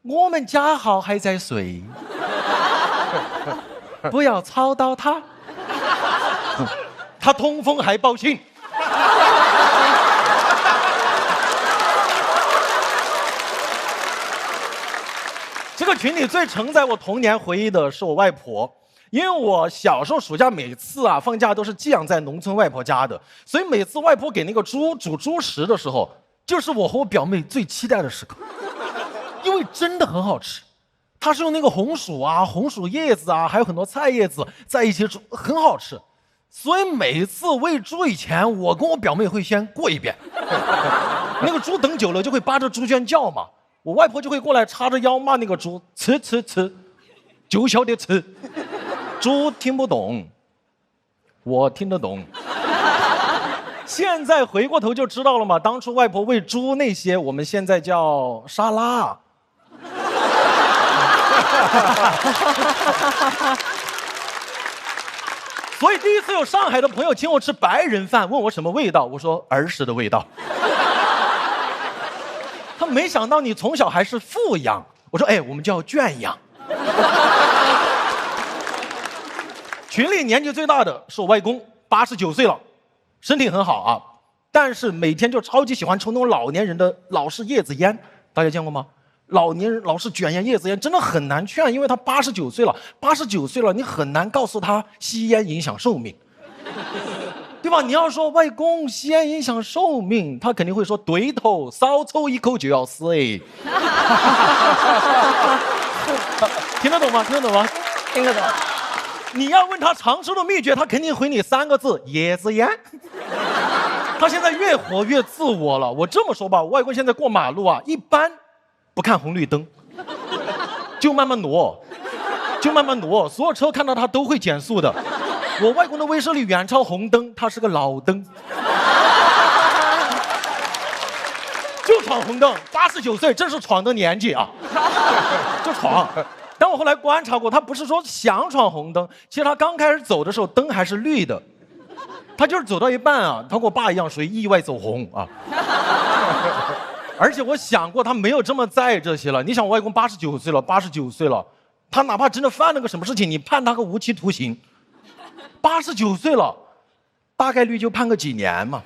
我们家豪还在睡，不要吵到他。他通风还报信。这个群里最承载我童年回忆的是我外婆。因为我小时候暑假每次放假都是寄养在农村外婆家的，所以每次外婆给那个猪煮猪食的时候，就是我和我表妹最期待的时刻，因为真的很好吃。它是用那个红薯红薯叶子还有很多菜叶子在一起煮，很好吃。所以每次喂猪以前，我跟我表妹会先过一遍。那个猪等久了就会扒着猪圈叫嘛，我外婆就会过来叉着腰骂那个猪，吃，就晓得吃。猪听不懂，我听得懂。现在回过头就知道了嘛，当初外婆喂猪那些，我们现在叫沙拉。所以第一次有上海的朋友请我吃白人饭，问我什么味道，我说儿时的味道。他没想到你从小还是富养，我说哎，我们叫圈养。群里年纪最大的是我外公，89岁了，身体很好啊，但是每天就超级喜欢抽那种老年人的老式叶子烟，大家见过吗？老年人老是卷烟叶子烟真的很难劝，因为他89岁了，89岁了，你很难告诉他吸烟影响寿命，对吧？你要说外公吸烟影响寿命，他肯定会说对头，少抽一口就要死哎。听得懂吗？听得懂吗？听得懂。你要问他长寿的秘诀，他肯定回你3个字：叶子烟。他现在越活越自我了。我这么说吧，我外公现在过马路啊，一般不看红绿灯，就慢慢挪，所有车看到他都会减速的。我外公的威慑力远超红灯，他是个老灯，就闯红灯。89岁正是闯的年纪啊，就闯。但我后来观察过，他不是说想闯红灯，其实他刚开始走的时候灯还是绿的，他就是走到一半啊，他跟我爸一样属于意外走红啊。而且我想过，他没有这么在意这些了。你想，我外公89岁了，他哪怕真的犯了个什么事情，你判他个无期徒刑，89岁了，大概率就判个几年嘛。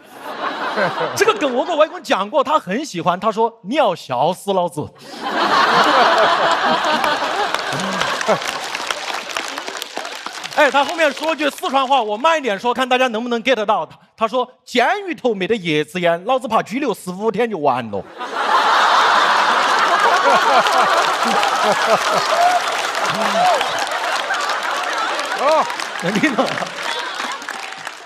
这个梗我跟我外公讲过，他很喜欢。他说：“你要笑死老子。”哎，他后面说句四川话，我慢一点说，看大家能不能 get 到。他说：“监狱头没得叶子烟，老子怕拘留4、5天就完了。”哦，能听懂吗？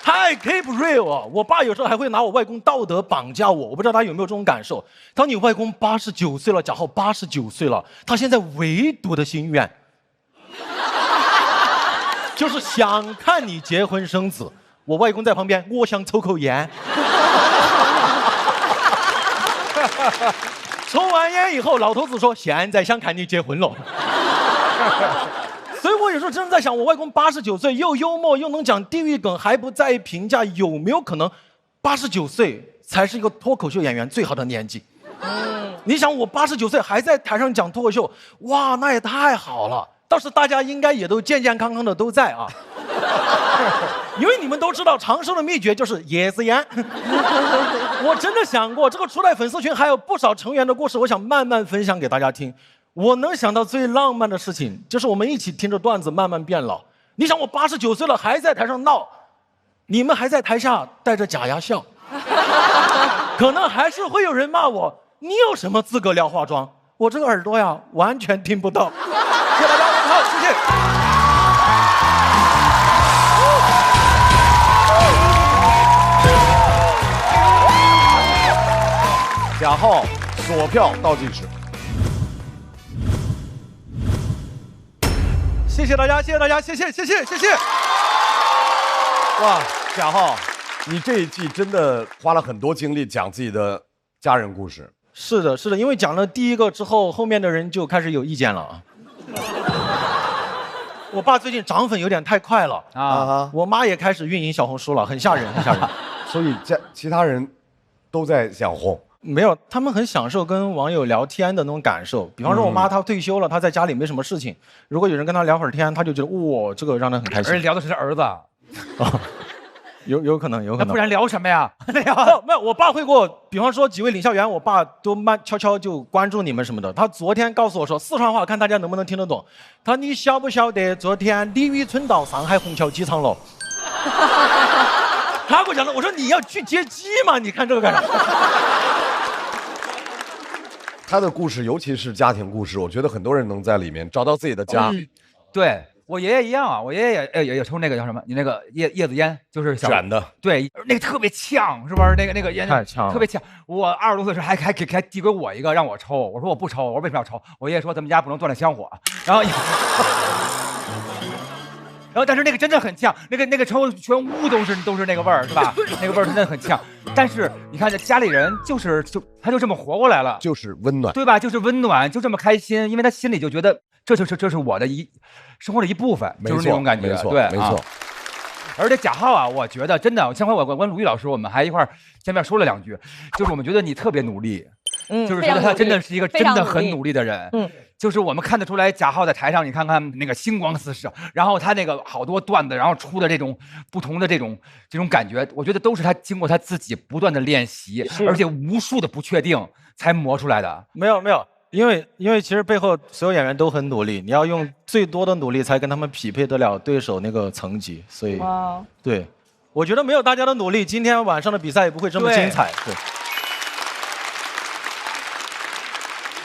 太 keep real 啊！我爸有时候还会拿我外公道德绑架我，我不知道他有没有这种感受。当你外公89岁了，贾浩89岁了，他现在唯独的心愿就是想看你结婚生子。我外公在旁边，我想抽口烟。抽完烟以后，老头子说：“现在想看你结婚了。”所以我有时候真的在想，我外公89岁，又幽默又能讲地域梗，还不在意评价，有没有可能89岁才是一个脱口秀演员最好的年纪？你想我89岁还在台上讲脱口秀，哇，那也太好了。倒是大家应该也都健健康康的都在啊。因为你们都知道长寿的秘诀就是叶子烟。我真的想过，这个初代粉丝群还有不少成员的故事，我想慢慢分享给大家听。我能想到最浪漫的事情，就是我们一起听着段子慢慢变老。你想我89岁了还在台上闹，你们还在台下带着假牙笑，可能还是会有人骂我，你有什么资格聊化妆？我这个耳朵呀，完全听不到。谢谢大家，好，谢谢。贾浩锁票倒计时。谢谢大家，谢谢大家，谢谢。哇，贾浩，你这一季真的花了很多精力讲自己的家人故事。是的，因为讲了第一个之后，后面的人就开始有意见了啊。我爸最近涨粉有点太快了啊，我妈也开始运营小红书了，很吓人。所以其他人都在想红。没有，他们很享受跟网友聊天的那种感受。比方说，我妈她退休了，她在家里没什么事情，如果有人跟她聊会儿天，她就觉得哇，这个让她很开心。而且聊的是儿子，有可能。那不然聊什么呀？没有，我爸会给我，比方说几位领校员，我爸都悄悄就关注你们什么的。他昨天告诉我说四川话，看大家能不能听得懂。他说你晓不晓得昨天李宇春到上海虹桥机场了？他给我讲的，我说你要去接机吗？你看这个干啥？他的故事，尤其是家庭故事，我觉得很多人能在里面找到自己的家。对我爷爷一样啊，我爷爷也抽那个叫什么？你那个叶子烟，就是卷的。对，那个特别呛，是不是？那个烟太呛了，特别呛。我20多岁时还递给我一个让我抽，我说我不抽，我说为什么要抽？我爷爷说咱们家不能断了香火，然后然后但是那个真的很呛，那个抽全屋都是那个味儿，是吧？那个味儿真的很呛。但是你看这家里人他就这么活过来了，就是温暖，对吧？就是温暖，就这么开心，因为他心里就觉得这是我的生活的一部分，就是那种感觉，没错，对，没错。而且贾浩啊，我觉得真的，上回我跟鲁豫老师我们还一块儿见面说了2句，就是我们觉得你特别努力，就是觉得他真的是一个真的很努力的人，就是我们看得出来，贾浩在台上，你看看那个星光四射，然后他那个好多段子，然后出的这种不同的这种感觉，我觉得都是他经过他自己不断的练习，而且无数的不确定才磨出来的。没有，因为其实背后所有演员都很努力，你要用最多的努力才跟他们匹配得了对手那个层级，所以对，我觉得没有大家的努力，今天晚上的比赛也不会这么精彩。对。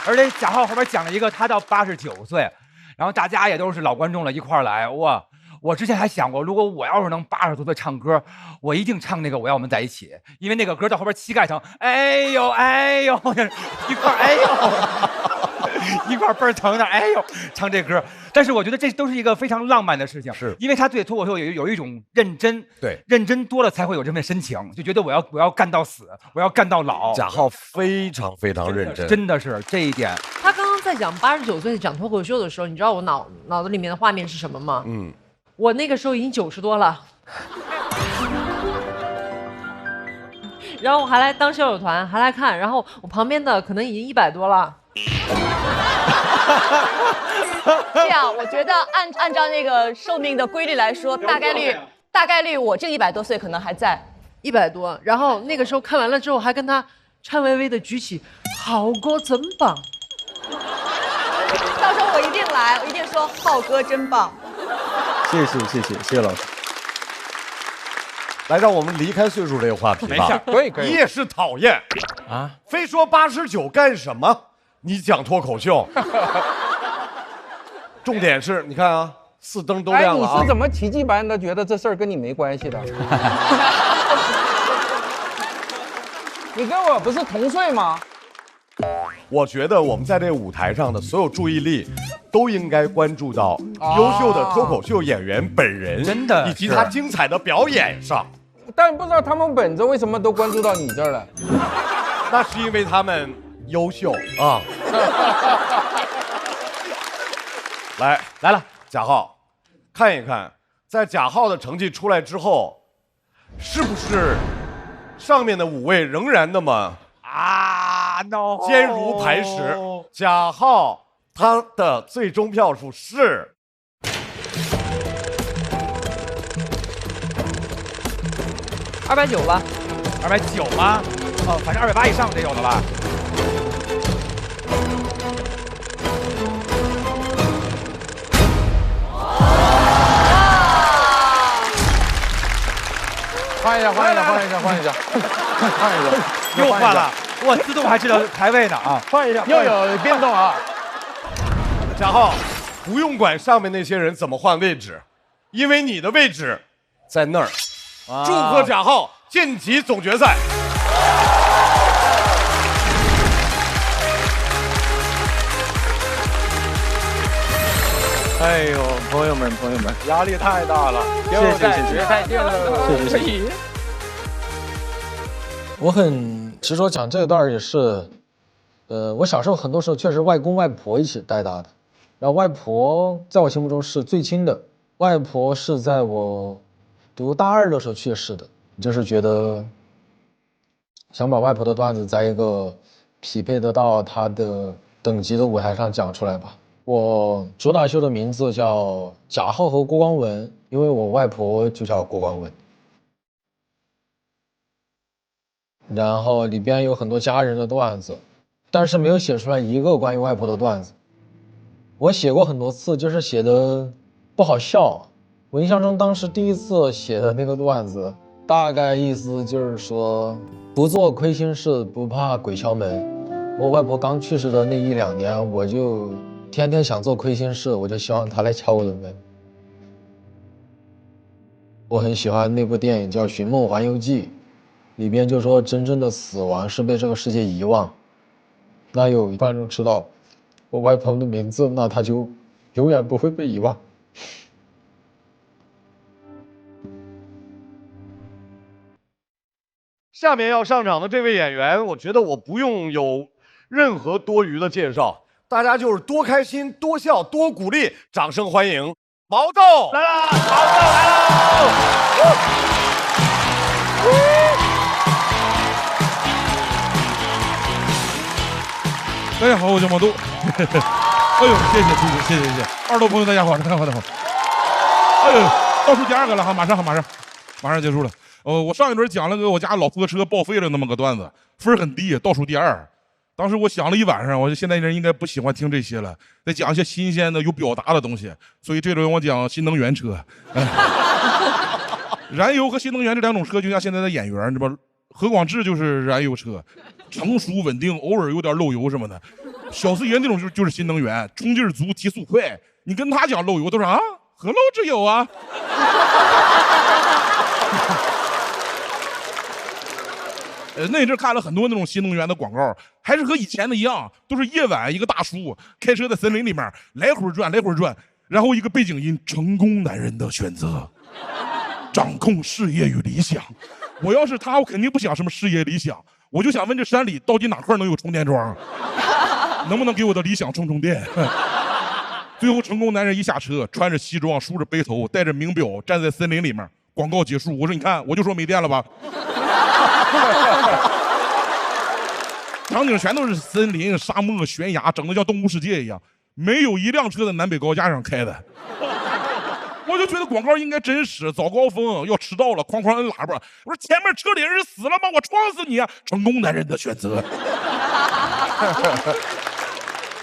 而且贾浩后边讲了一个，他到89岁，然后大家也都是老观众了，一块儿来。哇！我之前还想过，如果我要是能80多岁唱歌，我一定唱那个《我要我们在一起》，因为那个歌到后边膝盖疼，哎呦哎呦，一块哎呦，一块倍儿疼的，哎呦，唱这歌。但是我觉得这都是一个非常浪漫的事情，是因为他对脱口秀有一种认真，对，认真多了才会有这份深情，就觉得我要干到死，我要干到老。贾浩非常非常认真，真的是这一点。他刚刚在讲89岁讲脱口秀的时候，你知道我脑子里面的画面是什么吗？我那个时候已经90多了，然后我还来当校友团，还来看，然后我旁边的可能已经100多了。这样，我觉得按照那个寿命的规律来说，大概率我这100多岁可能还在100多。然后那个时候看完了之后，还跟他颤巍巍的举起“浩哥真棒”。到时候我一定来，我一定说浩哥真棒。谢谢老师。来，让我们离开岁数这个话题吧。没事，可以。你也是讨厌啊！非说89干什么？你讲脱口秀。重点是，你看啊，4灯都亮了啊！你是怎么奇迹般的觉得这事儿跟你没关系的？你跟我不是同岁吗？我觉得我们在这个舞台上的所有注意力，都应该关注到优秀的脱口秀演员本人，真的，以及他精彩的表演上。但不知道他们本子为什么都关注到你这儿了？那是因为他们优秀啊！来了，贾浩，看一看，在贾浩的成绩出来之后，是不是上面的5位仍然那么坚如磐石？贾浩他的最终票数是290吧，290吗？哦，反正280以上得有了吧。换一下，又换了，我自动还知道排位呢啊！换一下，又有变动啊！贾浩，不用管上面那些人怎么换位置，因为你的位置在那儿。祝贺贾浩晋级总决赛！哎呦，朋友们，压力太大了，决赛见了，谢谢。我很执着讲这段也是，我小时候很多时候确实外公外婆一起带大的，然后外婆在我心目中是最亲的，外婆是在我读大2的时候去世的，就是觉得想把外婆的段子在一个匹配得到她的等级的舞台上讲出来吧。我主打秀的名字叫贾浩和郭光文，因为我外婆就叫郭光文。然后里边有很多家人的段子，但是没有写出来一个关于外婆的段子。我写过很多次，就是写的不好笑。我印象中当时第一次写的那个段子，大概意思就是说，不做亏心事，不怕鬼敲门。我外婆刚去世的那1、2年，我就天天想做亏心事，我就希望她来敲我的门。我很喜欢那部电影叫《寻梦环游记》，里边就说真正的死亡是被这个世界遗忘。那有观众知道我外婆的名字，那她就永远不会被遗忘。下面要上场的这位演员，我觉得我不用有任何多余的介绍，大家就是多开心、多笑、多鼓励，掌声欢迎毛豆来啦！毛豆来喽！大家好，我叫毛豆。哎呦，谢谢，二豆朋友大家好，大家好。哎呦，倒数第2个了哈，马上结束了。我上一轮讲了个我家老婆车报废了那么个段子，分很低，倒数第2。当时我想了一晚上，我就现在人应该不喜欢听这些了，得讲一些新鲜的、有表达的东西。所以这轮我讲新能源车。燃油和新能源这2种车就像现在的演员，你知道吧？何广智就是燃油车，成熟稳定，偶尔有点漏油什么的。小四爷那种就是新能源，冲劲足，提速快。你跟他讲漏油，都说啊，何漏之有啊？那阵看了很多那种新能源的广告，还是和以前的一样，都是夜晚一个大叔开车在森林里面来回转，然后一个背景音：成功男人的选择，掌控事业与理想。我要是他，我肯定不想什么事业理想，我就想问这山里到底哪块能有充电桩，能不能给我的理想充电？最后成功男人一下车，穿着西装，梳着背头，戴着名表，站在森林里面。广告结束，我说你看，我就说没电了吧。场景全都是森林、沙漠、悬崖，整得像动物世界一样，没有一辆车在南北高架上开的。我就觉得广告应该真实，早高峰要迟到了，哐哐摁喇叭。我说前面车里人死了吗？我撞死你啊！成功男人的选择。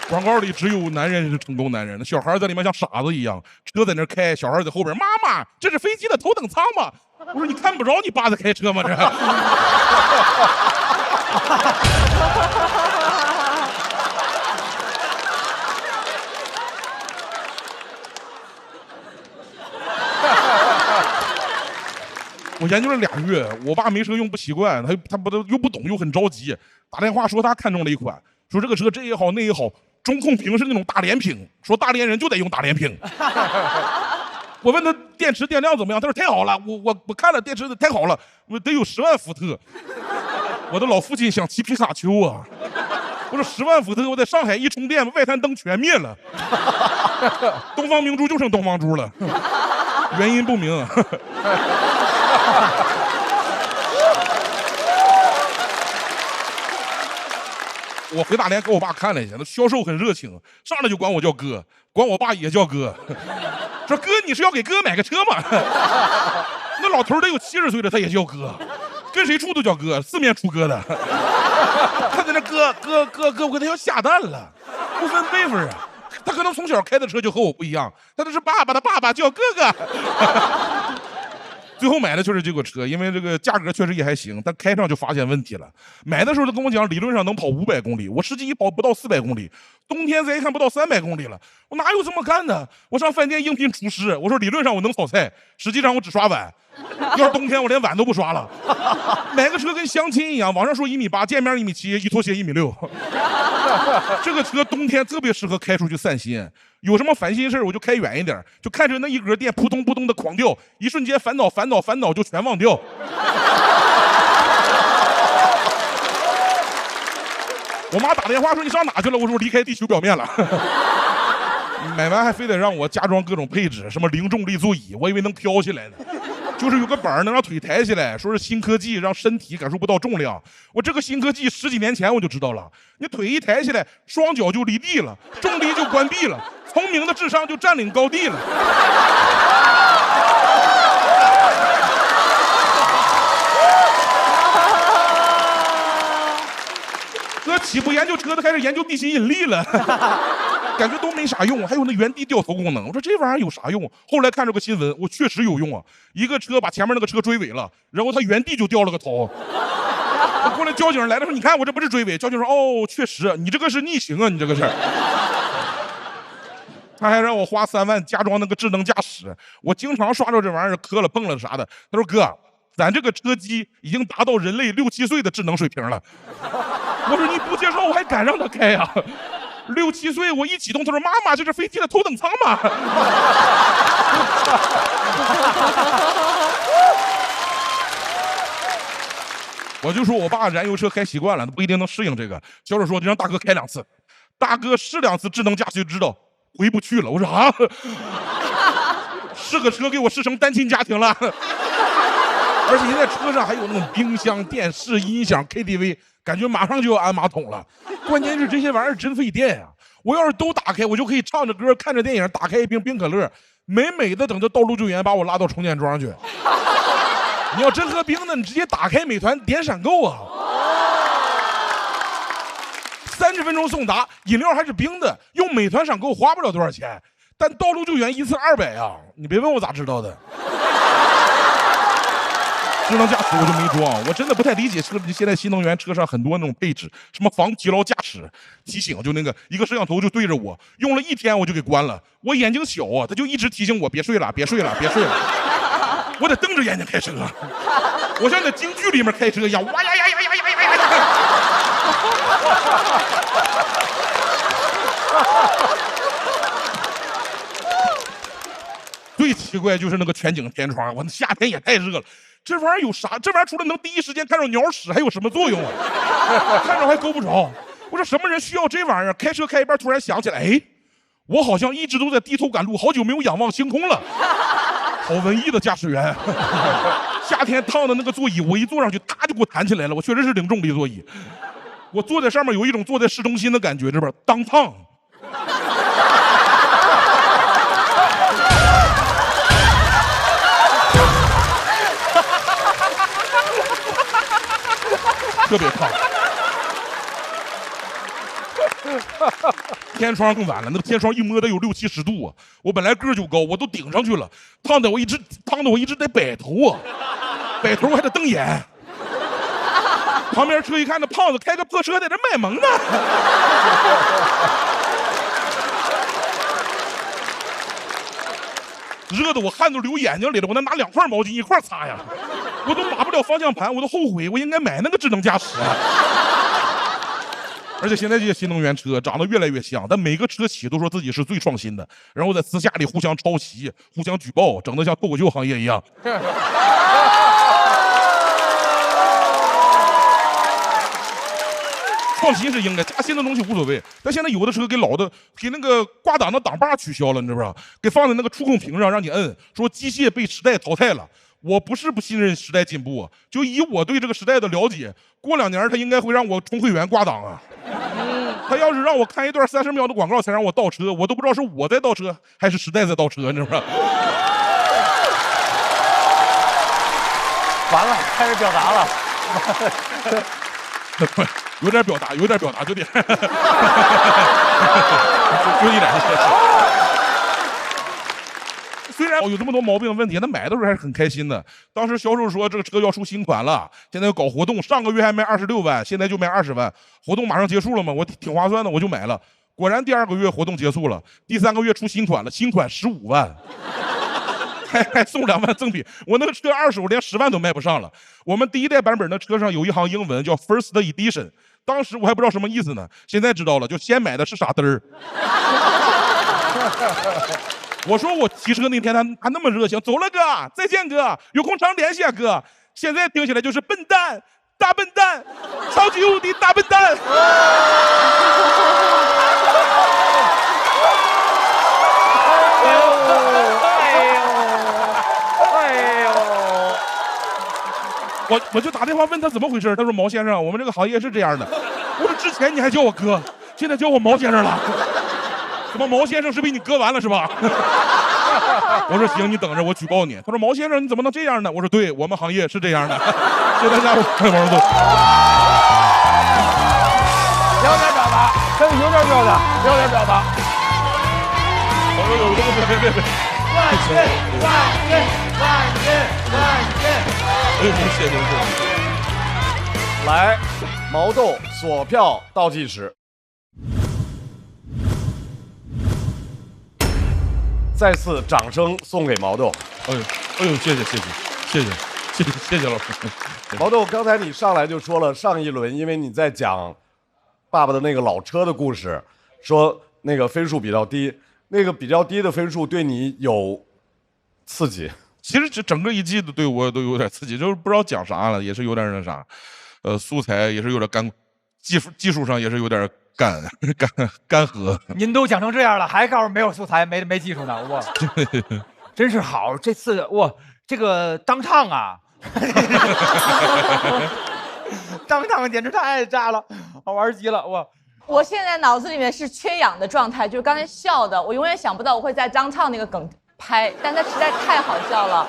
广告里只有男人是成功男人，小孩在里面像傻子一样，车在那开，小孩在后边。妈妈，这是飞机的头等舱吗？我说你看不着你爸在开车吗？这。我研究了2月，我爸没车用不习惯，他又不懂又很着急，打电话说他看中了一款，说这个车这也好那也好，中控屏是那种大连屏，说大连人就得用大连屏。我问他电池电量怎么样，他说太好了，我看了电池太好了，我得有10万伏特。我的老父亲想骑皮卡丘啊，我说10万伏特，我在上海一充电，外滩灯全灭了，东方明珠就剩东方珠了，原因不明。我回大连给我爸看了一下，那销售很热情，上来就管我叫哥，管我爸也叫哥，说哥你是要给哥买个车吗？那老头得有70岁了，他也叫哥，跟谁处都叫哥，四面楚歌的。他在那哥，我跟他要下蛋了，不分辈分啊。他可能从小开的车就和我不一样，他那是爸爸的爸爸叫哥哥。最后买的就是这个车，因为这个价格确实也还行，但开上就发现问题了。买的时候他跟我讲，理论上能跑500公里，我实际一跑不到400公里，冬天再一看不到300公里了，我哪有这么干的？我上饭店应聘厨师，我说理论上我能炒菜，实际上我只刷碗。要是冬天我连碗都不刷了。买个车跟相亲一样，网上说1.8米，见面1.7米，一脱鞋1.6米。这个车冬天特别适合开出去散心，有什么烦心事我就开远一点，就看着那一格电扑通扑通的狂掉，一瞬间烦恼就全忘掉。我妈打电话说你上哪去了？我说我离开地球表面了。买完还非得让我加装各种配置，什么零重力座椅，我以为能飘起来呢。就是有个板能让腿抬起来，说是新科技让身体感受不到重量。我这个新科技10几年前我就知道了，你腿一抬起来，双脚就离地了，重力就关闭了，聪明的智商就占领高地了。哥起步研究车的开始研究地心引力了。感觉都没啥用，还有那原地掉头功能。我说这玩意儿有啥用？后来看着个新闻，我确实有用啊！一个车把前面那个车追尾了，然后他原地就掉了个头。后来交警来了说：“你看我这不是追尾。”交警说：“哦，确实，你这个是逆行啊，你这个是。”他还让我花3万加装那个智能驾驶，我经常刷着这玩意儿磕了碰了啥的。他说：“哥，咱这个车机已经达到人类6、7岁的智能水平了。”我说：“你不介绍我还敢让他开呀？6、7岁我一启动，他说：“妈妈，这是飞机的头等舱吗？”我就说我爸燃油车开习惯了，他不一定能适应这个。销售说就让大哥开2次，大哥试2次智能驾驶就知道回不去了。我说啊，试个车给我试成单亲家庭了。而且现在车上还有那种冰箱、电视、音响、KTV， 感觉马上就要安马桶了。关键是这些玩意儿真费电呀！我要是都打开，我就可以唱着歌、看着电影，打开一瓶冰可乐，美美的等着道路救援把我拉到充电桩去。你要真喝冰的，你直接打开美团点闪购啊，30分钟送达，饮料还是冰的，用美团闪购花不了多少钱，但道路救援1次200啊！你别问我咋知道的。智能驾驶我就没装，我真的不太理解现在新能源车上很多那种配置，什么防疲劳驾驶提醒，就那个一个摄像头就对着我，用了1天我就给关了。我眼睛小啊，他就一直提醒我别睡了，别睡了，别睡了。我得瞪着眼睛开车，我像在京剧里面开车一样，哇呀呀呀呀呀呀呀！最奇怪就是那个全景天窗，我那夏天也太热了。这玩意儿有啥？这玩意儿除了能第一时间看着鸟屎，还有什么作用啊？看着还够不着。我说什么人需要这玩意儿？开车开一半，突然想起来，哎，我好像一直都在低头赶路，好久没有仰望星空了。好文艺的驾驶员。夏天烫的那个座椅，我一坐上去，它就给我弹起来了。我确实是零重力座椅，我坐在上面有一种坐在市中心的感觉，这边当烫。特别烫。天窗更完了，那个天窗一摸得有60、70度啊！我本来个儿就高，我都顶上去了，烫得我一直得摆头啊，摆头还得瞪眼。旁边车一看，那胖子开个破车在这卖萌呢。热得我汗都流眼睛里了，我得拿2块毛巾一块擦呀。我都码不了方向盘，我都后悔，我应该买那个智能驾驶啊。而且现在这些新能源车长得越来越像，但每个车企都说自己是最创新的，然后在私下里互相抄袭、互相举报，整得像脱口秀行业一样。创新是应该，加新的东西无所谓。但现在有的车给那个挂档的档把取消了，你知不知道？给放在那个触控屏上让你摁，说机械被时代淘汰了。我不是不信任时代进步，就以我对这个时代的了解，过2年他应该会让我充会员挂档啊。他要是让我看一段30秒的广告才让我倒车，我都不知道是我在倒车还是时代在倒车，你知道吗？完了，开始表达了。有点表达，有点，就点，就一点。虽然有这么多毛病的问题，他买的时候还是很开心的。当时销售说这个车要出新款了，现在要搞活动，上个月还卖26万，现在就卖20万，活动马上结束了嘛，我挺划算的，我就买了。果然第2个月活动结束了，第3个月出新款了，新款15万。还送2万赠品，我那个车2手连10万都卖不上了。我们第1代版本的车上有一行英文叫 First Edition， 当时我还不知道什么意思呢，现在知道了，就先买的是傻嘚儿。我说我提车那天他那么热情，走了哥，再见哥，有空常联系啊哥。现在听起来就是笨蛋，大笨蛋，超级无敌大笨蛋。我就打电话问他怎么回事，他说毛先生，我们这个行业是这样的。我说之前你还叫我哥，现在叫我毛先生了。什么毛先生是被你割完了是吧？我说行，你等着，我举报你。他说毛先生你怎么能这样呢？我说对，我们行业是这样的。谢谢大家，我是王总。有点表达，真的有点表达，有点表达。别！万岁！哎呦，谢谢。来，毛豆锁票倒计时。再次掌声送给毛豆。哎呦，谢谢老师。毛豆，刚才你上来就说了，上一轮因为你在讲爸爸的那个老车的故事，说那个分数比较低，那个比较低的分数对你有刺激。其实这整个一季度对我都有点刺激，就是不知道讲啥了，也是有点那啥。素材也是有点干，技术上也是有点干涸。您都讲成这样了，还告诉没有素材没技术呢，哇，真是好！这次哇，这个当唱啊，当唱简直太炸了，好玩极了哇！我现在脑子里面是缺氧的状态，就是刚才笑的，我永远想不到我会在张唱那个梗拍，但它实在太好笑了。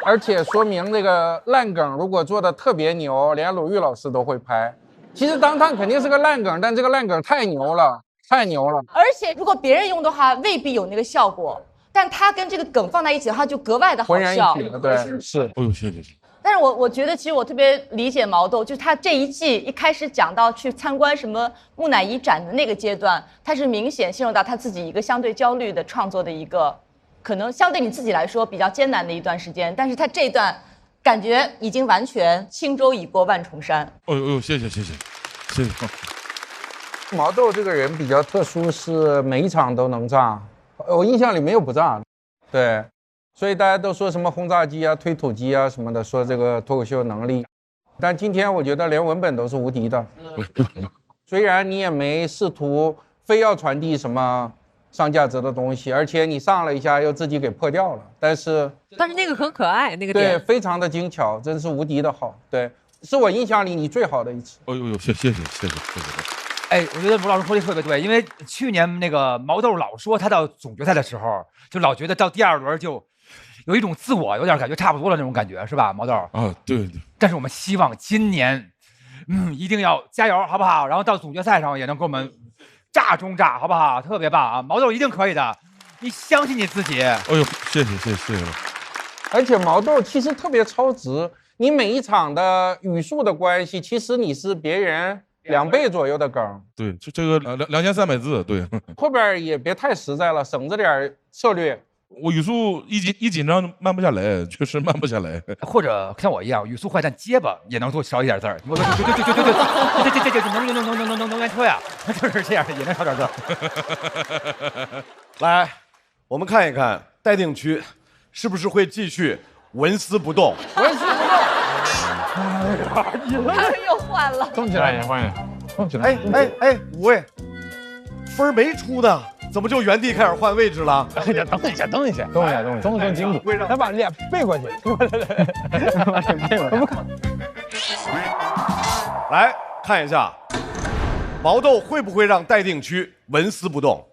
而且说明这个烂梗如果做的特别牛，连鲁豫老师都会拍。其实当唱肯定是个烂梗，但这个烂梗太牛了，太牛了。而且如果别人用的话，未必有那个效果，但他跟这个梗放在一起的话，就格外的好笑。浑然一体了，对，是。哎呦，谢谢。但是我觉得，其实我特别理解毛豆，就是他这一季一开始讲到去参观什么木乃伊展的那个阶段，他是明显陷入到他自己一个相对焦虑的创作的一个，可能相对你自己来说比较艰难的一段时间。但是他这一段感觉已经完全轻舟已过万重山。哎呦，谢谢。毛豆这个人比较特殊，是每一场都能炸，我印象里没有不炸的，对。所以大家都说什么轰炸机啊、推土机啊什么的，说这个脱口秀能力。但今天我觉得连文本都是无敌的。虽然你也没试图非要传递什么上价值的东西，而且你上了一下又自己给破掉了，但是那个很可爱，那个点对，非常的精巧，真是无敌的好。对，是我印象里你最好的一次。哎呦，谢谢。哎，我觉得卢老师说的特别对，因为去年那个毛豆老说他到总决赛的时候，就老觉得到第2轮就有一种自我有点感觉差不多了那种感觉，是吧，毛豆？啊，对。但是我们希望今年，一定要加油，好不好？然后到总决赛上也能给我们炸中炸，好不好？特别棒啊，毛豆一定可以的，你相信你自己。哎呦，谢谢了。而且毛豆其实特别超值，你每一场的语速的关系，其实你是别人2倍左右的梗。对，就这个2300字，对。后边也别太实在了，省着点策略。我语速一紧张慢不下来，确实慢不下来。或者像我一样语速快但结巴也能多少一点字儿。对，能源车呀，就是这样也能少点字。来，我们看一看待定区是不是会继续纹丝不动。纹丝不动。他又换了。动起来，动起来。哎，五位，分没出呢。怎么就原地开始换位置了？等一下，动作筋骨，他把脸背过去，把脸背过去。来看一下，毛豆会不会让待定区纹丝不动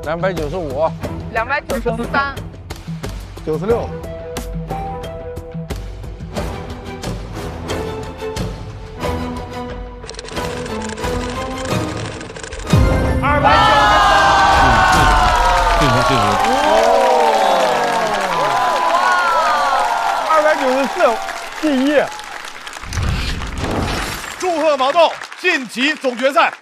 ？295、293、96。294，第一！祝贺毛豆晋级总决赛！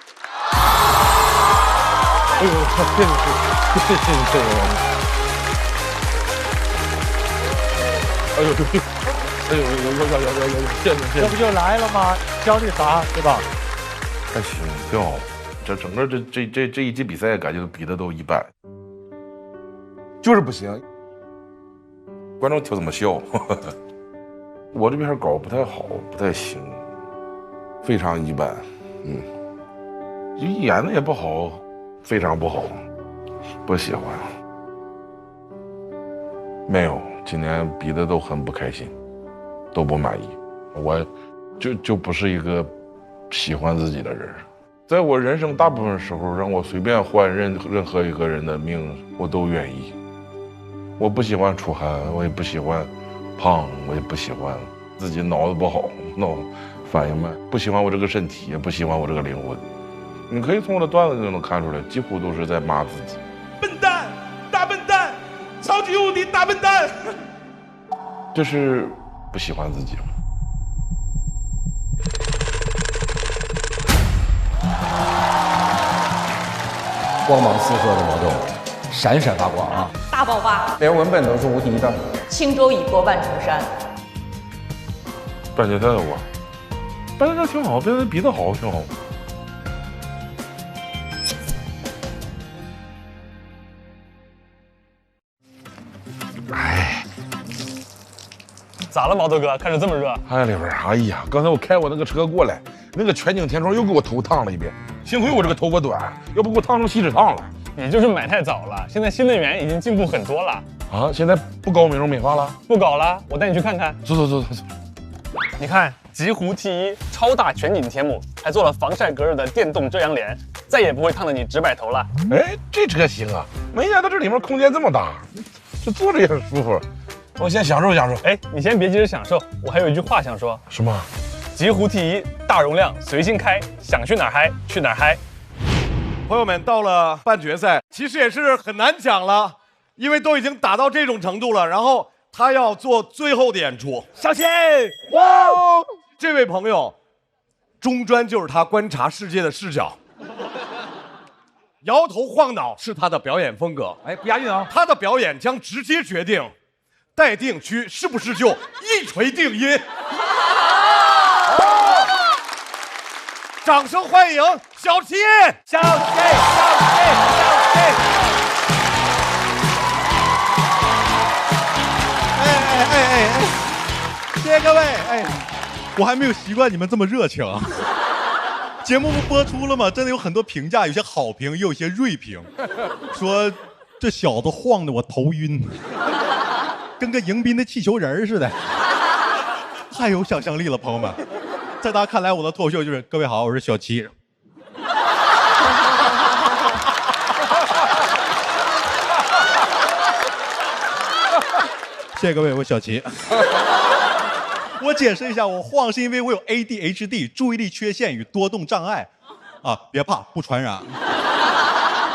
哎呦，谢谢！哎呦，谢谢！这不就来了吗？教你啥，对吧？还行，挺好。这整个这一季比赛，感觉比的都一般，就是不行。观众听怎么笑？我这边稿不太好，不太行，非常一般。演的也不好，非常不好，不喜欢。没有，今年比的都很不开心，都不满意。我就不是一个喜欢自己的人。在我人生大部分时候，让我随便换任何一个人的命，我都愿意。我不喜欢出汗，我也不喜欢胖，我也不喜欢自己脑子不好，脑反应慢，不喜欢我这个身体，也不喜欢我这个灵魂。你可以从我的段子就能看出来，几乎都是在骂自己。笨蛋，大笨蛋，超级无敌大笨蛋，这是不喜欢自己了。光芒四射的毛豆，闪闪发光啊！大爆发，连文本都是无敌的。轻舟已过万重山。半决赛我，半决赛挺好，半决赛比得好，挺好。哎，咋了，毛头哥？看着这么热？哎，李文，哎呀，刚才我开我那个车过来，那个全景天窗又给我头烫了一遍。幸亏我这个头发短，要不给我烫成锡纸烫了。你就是买太早了，现在新能源已经进步很多了。啊，现在不搞美容美发了？不搞了，我带你去看看。走。你看，极狐 T1 超大全景天幕，还做了防晒隔热的电动遮阳帘，再也不会烫得你直摆头了。哎，这车行啊，没想到这里面空间这么大，这坐着也很舒服。我先享受享受。哎，你先别急着享受，我还有一句话想说。什么？极狐 T1 大容量，随心开，想去哪儿嗨去哪儿嗨。朋友们，到了半决赛，其实也是很难讲了，因为都已经打到这种程度了。然后他要做最后的演出，小齐，哇！这位朋友，中专就是他观察世界的视角，摇头晃脑是他的表演风格。哎，不押韵啊！他的表演将直接决定待定区是不是就一锤定音。掌声欢迎小齐！小齐！谢谢各位！哎，我还没有习惯你们这么热情。节目不播出了吗？真的有很多评价，有些好评，也有些锐评，说这小子晃得我头晕，跟个迎宾的气球人似的。太有想象力了，朋友们。在大家看来，我的脱口秀就是各位好，我是小齐。谢谢各位，我小齐。我解释一下，我晃是因为我有 ADHD 注意力缺陷与多动障碍，啊，别怕，不传染。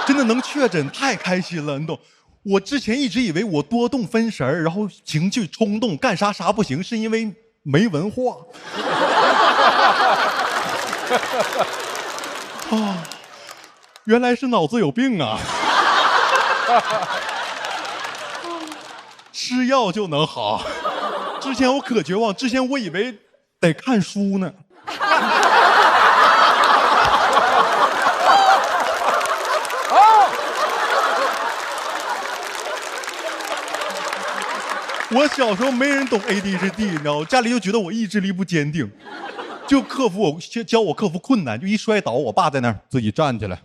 真的能确诊，太开心了，你懂？我之前一直以为我多动分神，然后情绪冲动，干啥啥不行，是因为没文化。啊，原来是脑子有病啊！吃药就能好。之前我可绝望，之前我以为得看书呢。我小时候没人懂 ADHD， 你知道吗？家里就觉得我意志力不坚定，就教我克服困难，就一摔倒，我爸在那儿自己站起来，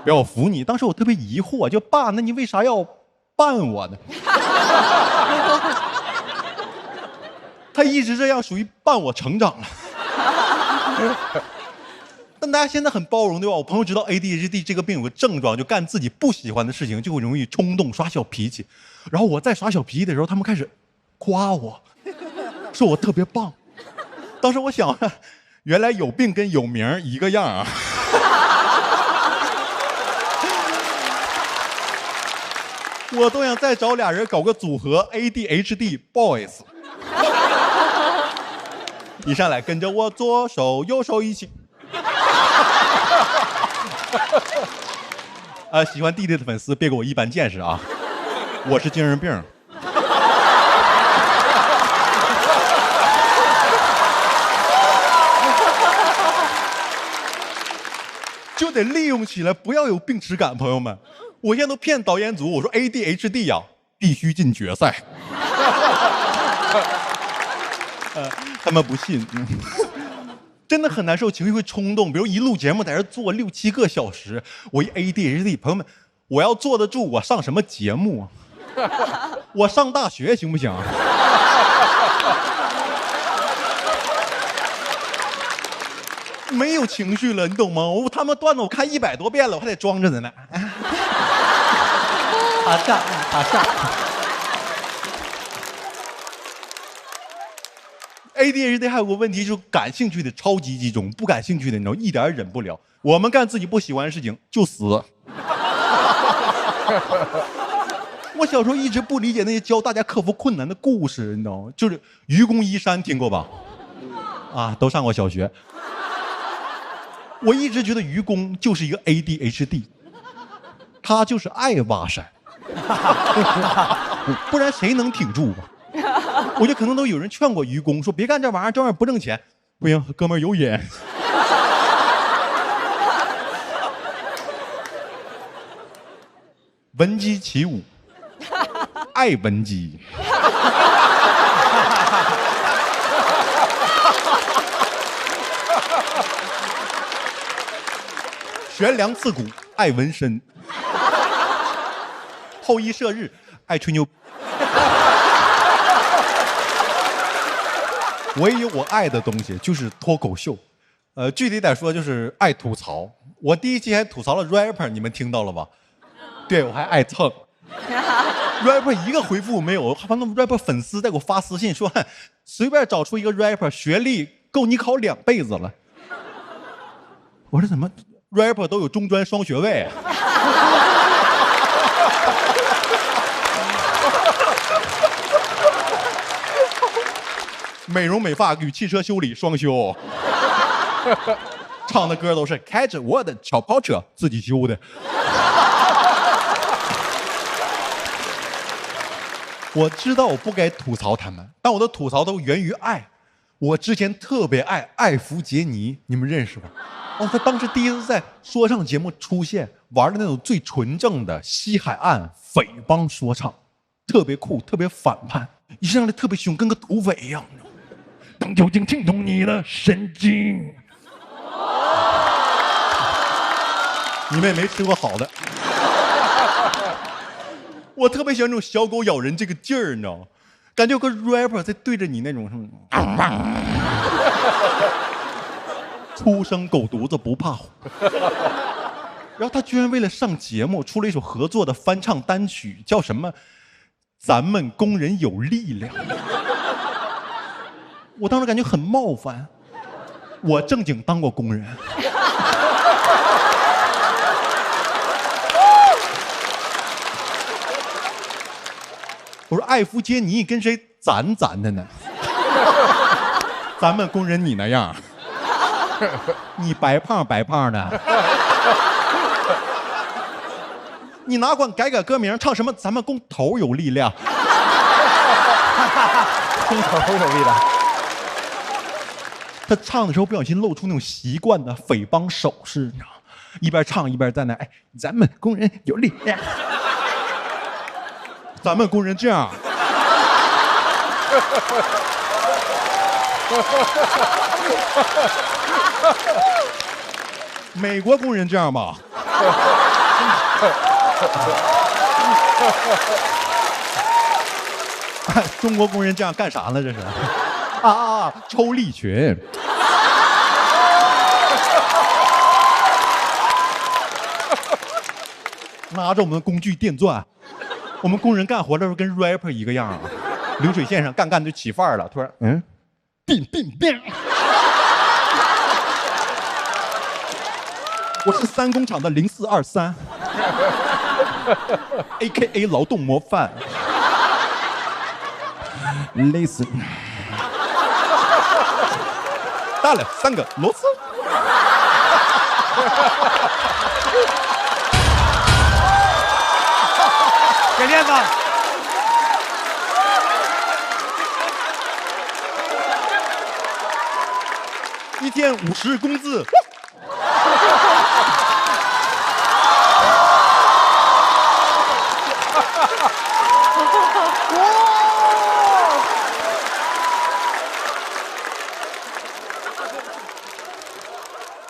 让我扶你。当时我特别疑惑，就爸，那你为啥要绊我呢？他一直这样，属于伴我成长了。但大家现在很包容，对吧？我朋友知道 ADHD 这个病有个症状，就干自己不喜欢的事情就会容易冲动、耍小脾气。然后我在耍小脾气的时候，他们开始夸我，说我特别棒。当时我想，原来有病跟有名一个样啊。我都想再找俩人搞个组合 ADHD Boys。一上来跟着我左手右手一起。喜欢弟弟的粉丝别给我一般见识啊，我是精神病。就得利用起来，不要有病耻感，朋友们。我现在都骗导演组，我说 ADHD 呀，必须进决赛。他们不信，真的很难受，情绪会冲动。比如一录节目在这坐6、7个小时，我一 ADHD， 朋友们，我要坐得住，我上什么节目啊？我上大学行不行？没有情绪了，你懂吗？他们段子我看100多遍了，我还得装着呢。打上。ADHD 还有个问题，就是感兴趣的超级集中，不感兴趣的你知道一点也忍不了。我们干自己不喜欢的事情就死。我小时候一直不理解那些教大家克服困难的故事，你知道吗？就是愚公移山，听过吧？啊，都上过小学。我一直觉得愚公就是一个 ADHD， 他就是爱挖山，不然谁能挺住吧？我觉得可能都有人劝过愚公，说别干这玩意儿，这玩意儿不挣钱。不行，哥们儿有瘾。闻鸡起舞，爱闻鸡。悬梁刺股，爱纹身；后羿射日，爱吹牛。我也有我爱的东西，就是脱口秀。具体点说，就是爱吐槽。我第一期还吐槽了 rapper， 你们听到了吧？对，我还爱蹭。rapper 一个回复没有，反正 rapper 粉丝在给我发私信说，随便找出一个 rapper 学历够你考2辈子了。我说怎么 rapper 都有中专双学位？美容美发与汽车修理双修，唱的歌都是开着我的小跑车自己修的。我知道我不该吐槽他们，但我的吐槽都源于爱。我之前特别爱艾弗杰尼，你们认识吧？哦，他当时第一次在说唱节目出现，玩的那种最纯正的西海岸匪帮说唱，特别酷，特别反叛，一上来特别凶，跟个土匪一样。当酒精浸透你的神经。你们也没吃过好的。我特别喜欢这种小狗咬人这个劲儿，你知道吗？感觉有个 rapper 在对着你那种什么，初生狗犊子不怕虎。然后他居然为了上节目出了一首合作的翻唱单曲，叫什么？咱们工人有力量。我当时感觉很冒犯，我正经当过工人。我说艾弗杰尼跟谁攒的呢？咱们工人你那样，你白胖的，你哪管改歌名，唱什么咱们工头有力量，工头有力量。他唱的时候不小心露出那种习惯的匪帮手势，你知道吗？一边唱一边在那，哎，咱们工人有力量，咱们工人这样。美国工人这样吧？中国工人这样干啥呢？这是抽利群。拿着我们的工具电钻，我们工人干活的时候跟 rapper 一个样啊，流水线上干就起范儿了，突然变。我是3工厂的0423 ，AKA 劳动模范。Listen， 大了3个螺丝。给面子。1天50工资。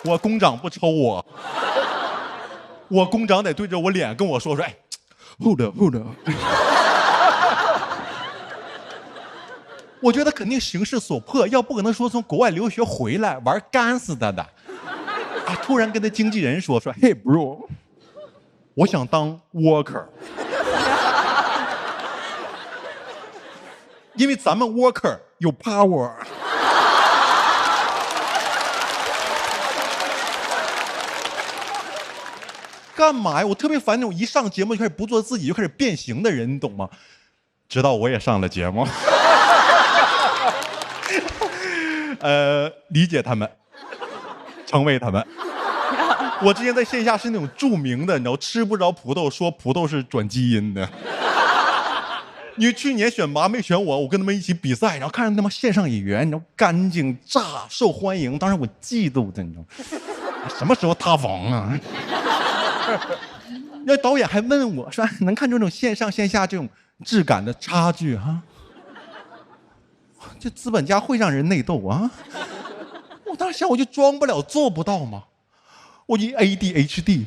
我工长不抽我，我工长得对着我脸跟我说，哎 ，hold up。我觉得肯定形势所迫，要不可能说从国外留学回来玩干死他的。啊，突然跟他经纪人说，Hey bro， 我想当 worker， 因为咱们 worker 有 power。干嘛呀？我特别烦那种一上节目就开始不做自己就开始变形的人，你懂吗？直到我也上了节目。理解他们，成为他们。我之前在线下是那种著名的，你知道，吃不着葡萄说葡萄是转基因的。因为去年选拔没选我，我跟他们一起比赛，然后看着他们线上演员，你知道，干净炸，受欢迎，当时我嫉妒的，你知道，什么时候塌房啊？那导演还问我说：“能看出这种线上线下这种质感的差距哈？这资本家会让人内斗啊！”我当时想，我就装不了，做不到吗？我已 ADHD，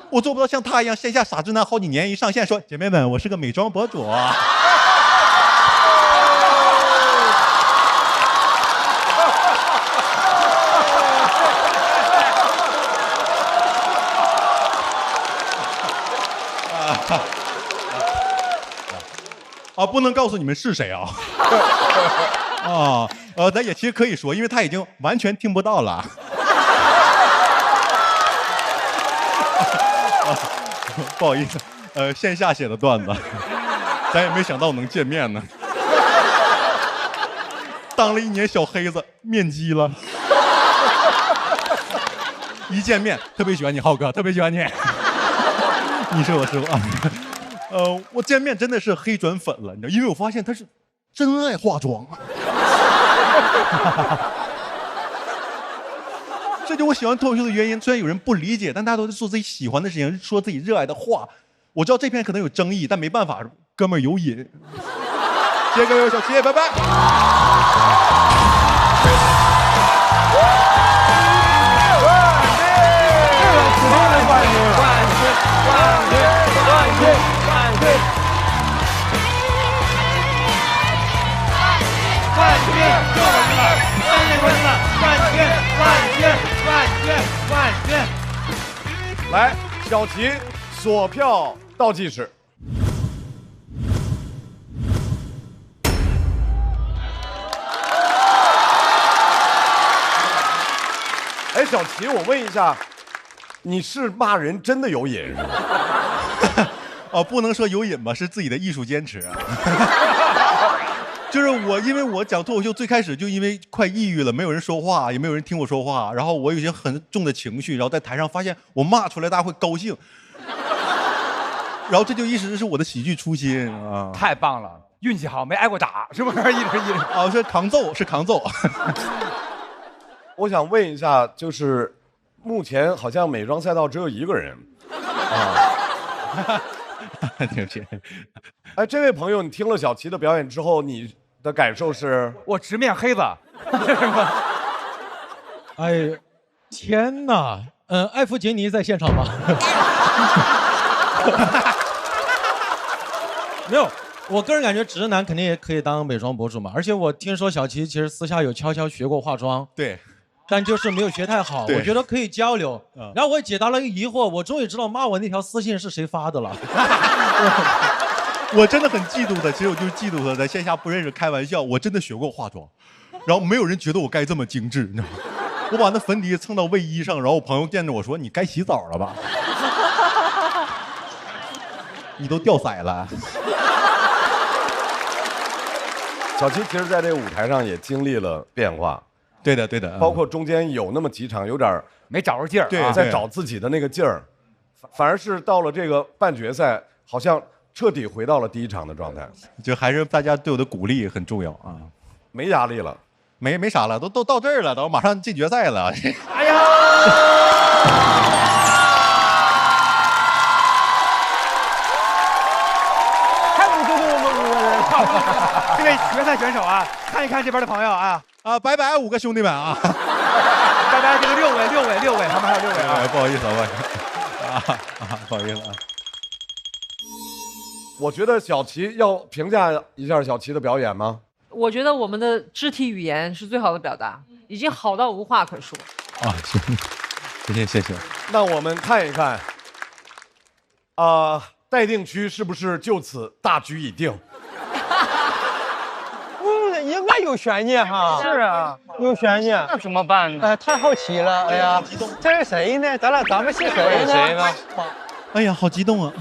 我做不到像他一样线下傻直男好几年一上线说姐妹们，我是个美妆博主啊。不能告诉你们是谁啊。咱也其实可以说，因为他已经完全听不到了。不好意思，线下写的段子，咱也没想到能见面呢。当了1年小黑子，面基了。一见面特别喜欢你，浩哥，特别喜欢你。你是我师傅啊。我见面真的是黑转粉了，你知道，因为我发现他是真爱化妆。这就我喜欢脱口秀的原因。虽然有人不理解，但大家都在做自己喜欢的事情，说自己热爱的话。我知道这篇可能有争议，但没办法，哥们儿有瘾。谢谢各位小齐，拜拜。来，小齐锁票倒计时。哎，小齐，我问一下，你是骂人真的有瘾是吗？不能说有瘾吧，是自己的艺术坚持。就是我，因为我讲脱口秀最开始就因为快抑郁了，没有人说话，也没有人听我说话，然后我有些很重的情绪，然后在台上发现我骂出来大家会高兴，然后这就一直是我的喜剧初心啊！太棒了，运气好，没挨过打，是不是？一直是扛揍，是扛揍。我想问一下，就是目前好像美妆赛道只有1个人啊。对不起。哎，这位朋友，你听了小齐的表演之后，你的感受是？我直面黑子。哎，天哪！艾弗杰尼在现场吗？没有，我个人感觉直男肯定也可以当美妆博主嘛。而且我听说小齐其实私下有悄悄学过化妆。对。但就是没有学太好，我觉得可以交流。然后我也解答了一个疑惑，我终于知道骂我那条私信是谁发的了。我真的很嫉妒他，其实我就是嫉妒他，在线下不认识开玩笑。我真的学过化妆，然后没有人觉得我该这么精致，你知道吗？我把那粉底蹭到卫衣上，然后我朋友见着我说：“你该洗澡了吧？你都掉色了。”小齐其实在这个舞台上也经历了变化。对的，对的，包括中间有那么几场有点没找着劲儿，对，在找自己的那个劲儿，反而是到了这个半决赛，好像彻底回到了第1场的状态。就还是大家对我的鼓励很重要啊，没压力了，没啥了，都到这儿了，都马上进决赛了。哎呀！太不尊重我们5个人。这位决赛选手啊，看一看这边的朋友啊。拜拜5个兄弟们啊！拜拜这个6位，他们还有6位啊！不好意思，不好意思啊！我觉得小齐要评价一下小齐的表演吗？我觉得我们的肢体语言是最好的表达，已经好到无话可说。谢谢。那我们看一看，待定区是不是就此大局已定？应该有悬念哈。是啊，有悬念。那怎么办呢？太好奇了。哎呀，这是谁呢？咱们是谁呢？谁呢？哎呀，好激动啊！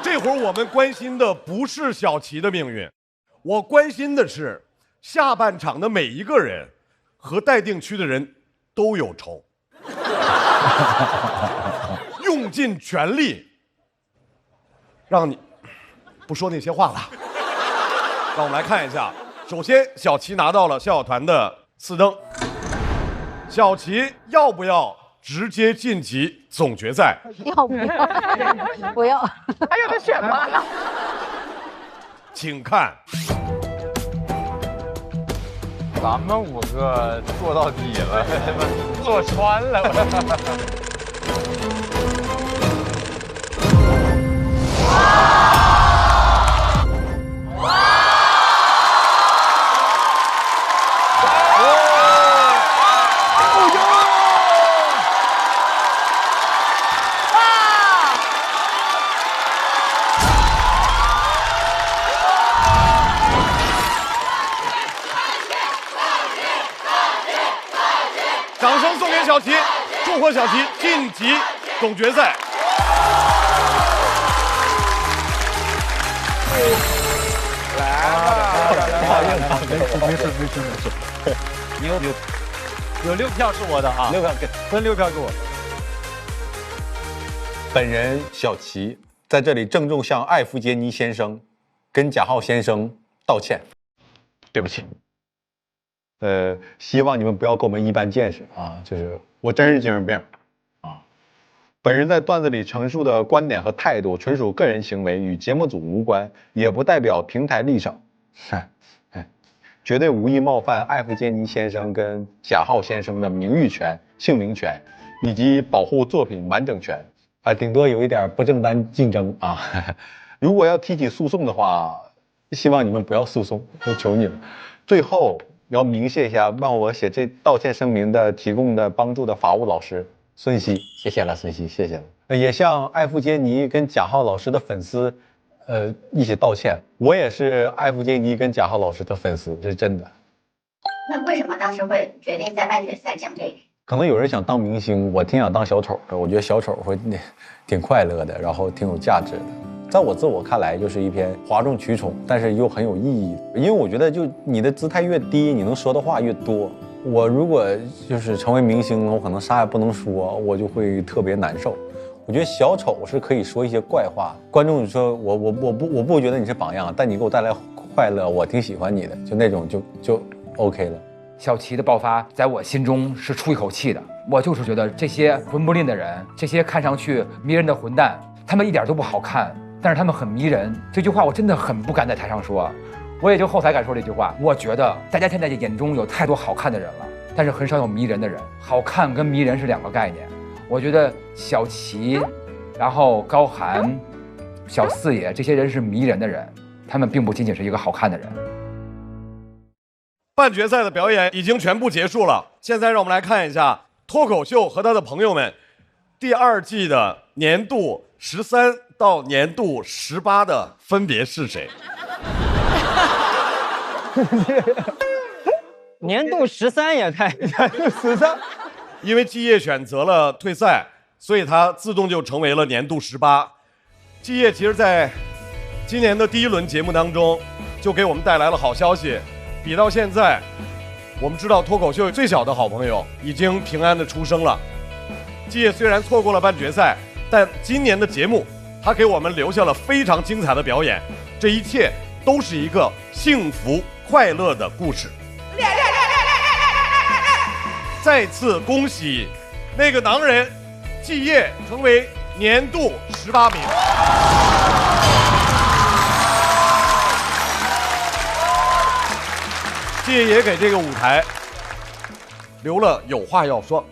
这会儿我们关心的不是小齐的命运，我关心的是下半场的每一个人和待定区的人都有仇，用尽全力让你不说那些话了。让我们来看一下，首先小齐拿到了笑笑团的4灯，小齐要不要直接晋级总决赛？要不要？不要，还有得选吗？请看咱们5个做到底了，坐穿了。掌声送给小齐，祝贺小齐晋级总决赛。没事。你有6票是我的啊，6票分6票给我。本人小齐在这里郑重向艾弗杰尼先生跟贾浩先生道歉，对不起。希望你们不要跟我们一般见识啊，就是我真是精神病啊。本人在段子里陈述的观点和态度纯属个人行为，与节目组无关，也不代表平台立场。绝对无意冒犯艾弗杰尼先生跟贾浩先生的名誉权、姓名权以及保护作品完整权啊，顶多有一点不正当竞争啊。如果要提起诉讼的话，希望你们不要诉讼，我求你了。最后要鸣谢一下帮我写这道歉声明的提供的帮助的法务老师孙熙，谢谢了，孙熙，谢谢了。也向艾弗杰尼跟贾浩老师的粉丝一起道歉，我也是艾弗杰尼跟贾浩老师的粉丝，这是真的。那为什么当时会决定在半决赛讲这个？可能有人想当明星，我挺想当小丑的。我觉得小丑会挺快乐的，然后挺有价值的。在我自我看来，就是一篇哗众取宠，但是又很有意义。因为我觉得，就你的姿态越低，你能说的话越多。我如果就是成为明星，我可能啥也不能说，我就会特别难受。我觉得小丑是可以说一些怪话，观众说我不觉得你是榜样，但你给我带来快乐，我挺喜欢你的，就那种就 OK 了。小齐的爆发在我心中是出一口气的，我就是觉得这些混不吝的人，这些看上去迷人的混蛋，他们一点都不好看，但是他们很迷人。这句话我真的很不敢在台上说，我也就后台敢说这句话。我觉得大家现在眼中有太多好看的人了，但是很少有迷人的人。好看跟迷人是2个概念。我觉得小齐，然后高寒、小四野这些人是迷人的人，他们并不仅仅是一个好看的人。半决赛的表演已经全部结束了，现在让我们来看一下脱口秀和他的朋友们第2季的年度13到年度18的分别是谁？年度13也太13，因为季业选择了退赛，所以他自动就成为了年度18。季业其实在今年的第1轮节目当中就给我们带来了好消息。比到现在，我们知道脱口秀最小的好朋友已经平安的出生了。季业虽然错过了半决赛，但今年的节目他给我们留下了非常精彩的表演，这一切都是一个幸福快乐的故事。再次恭喜那个男人季业成为年度18名。季业也给这个舞台留了有话要说。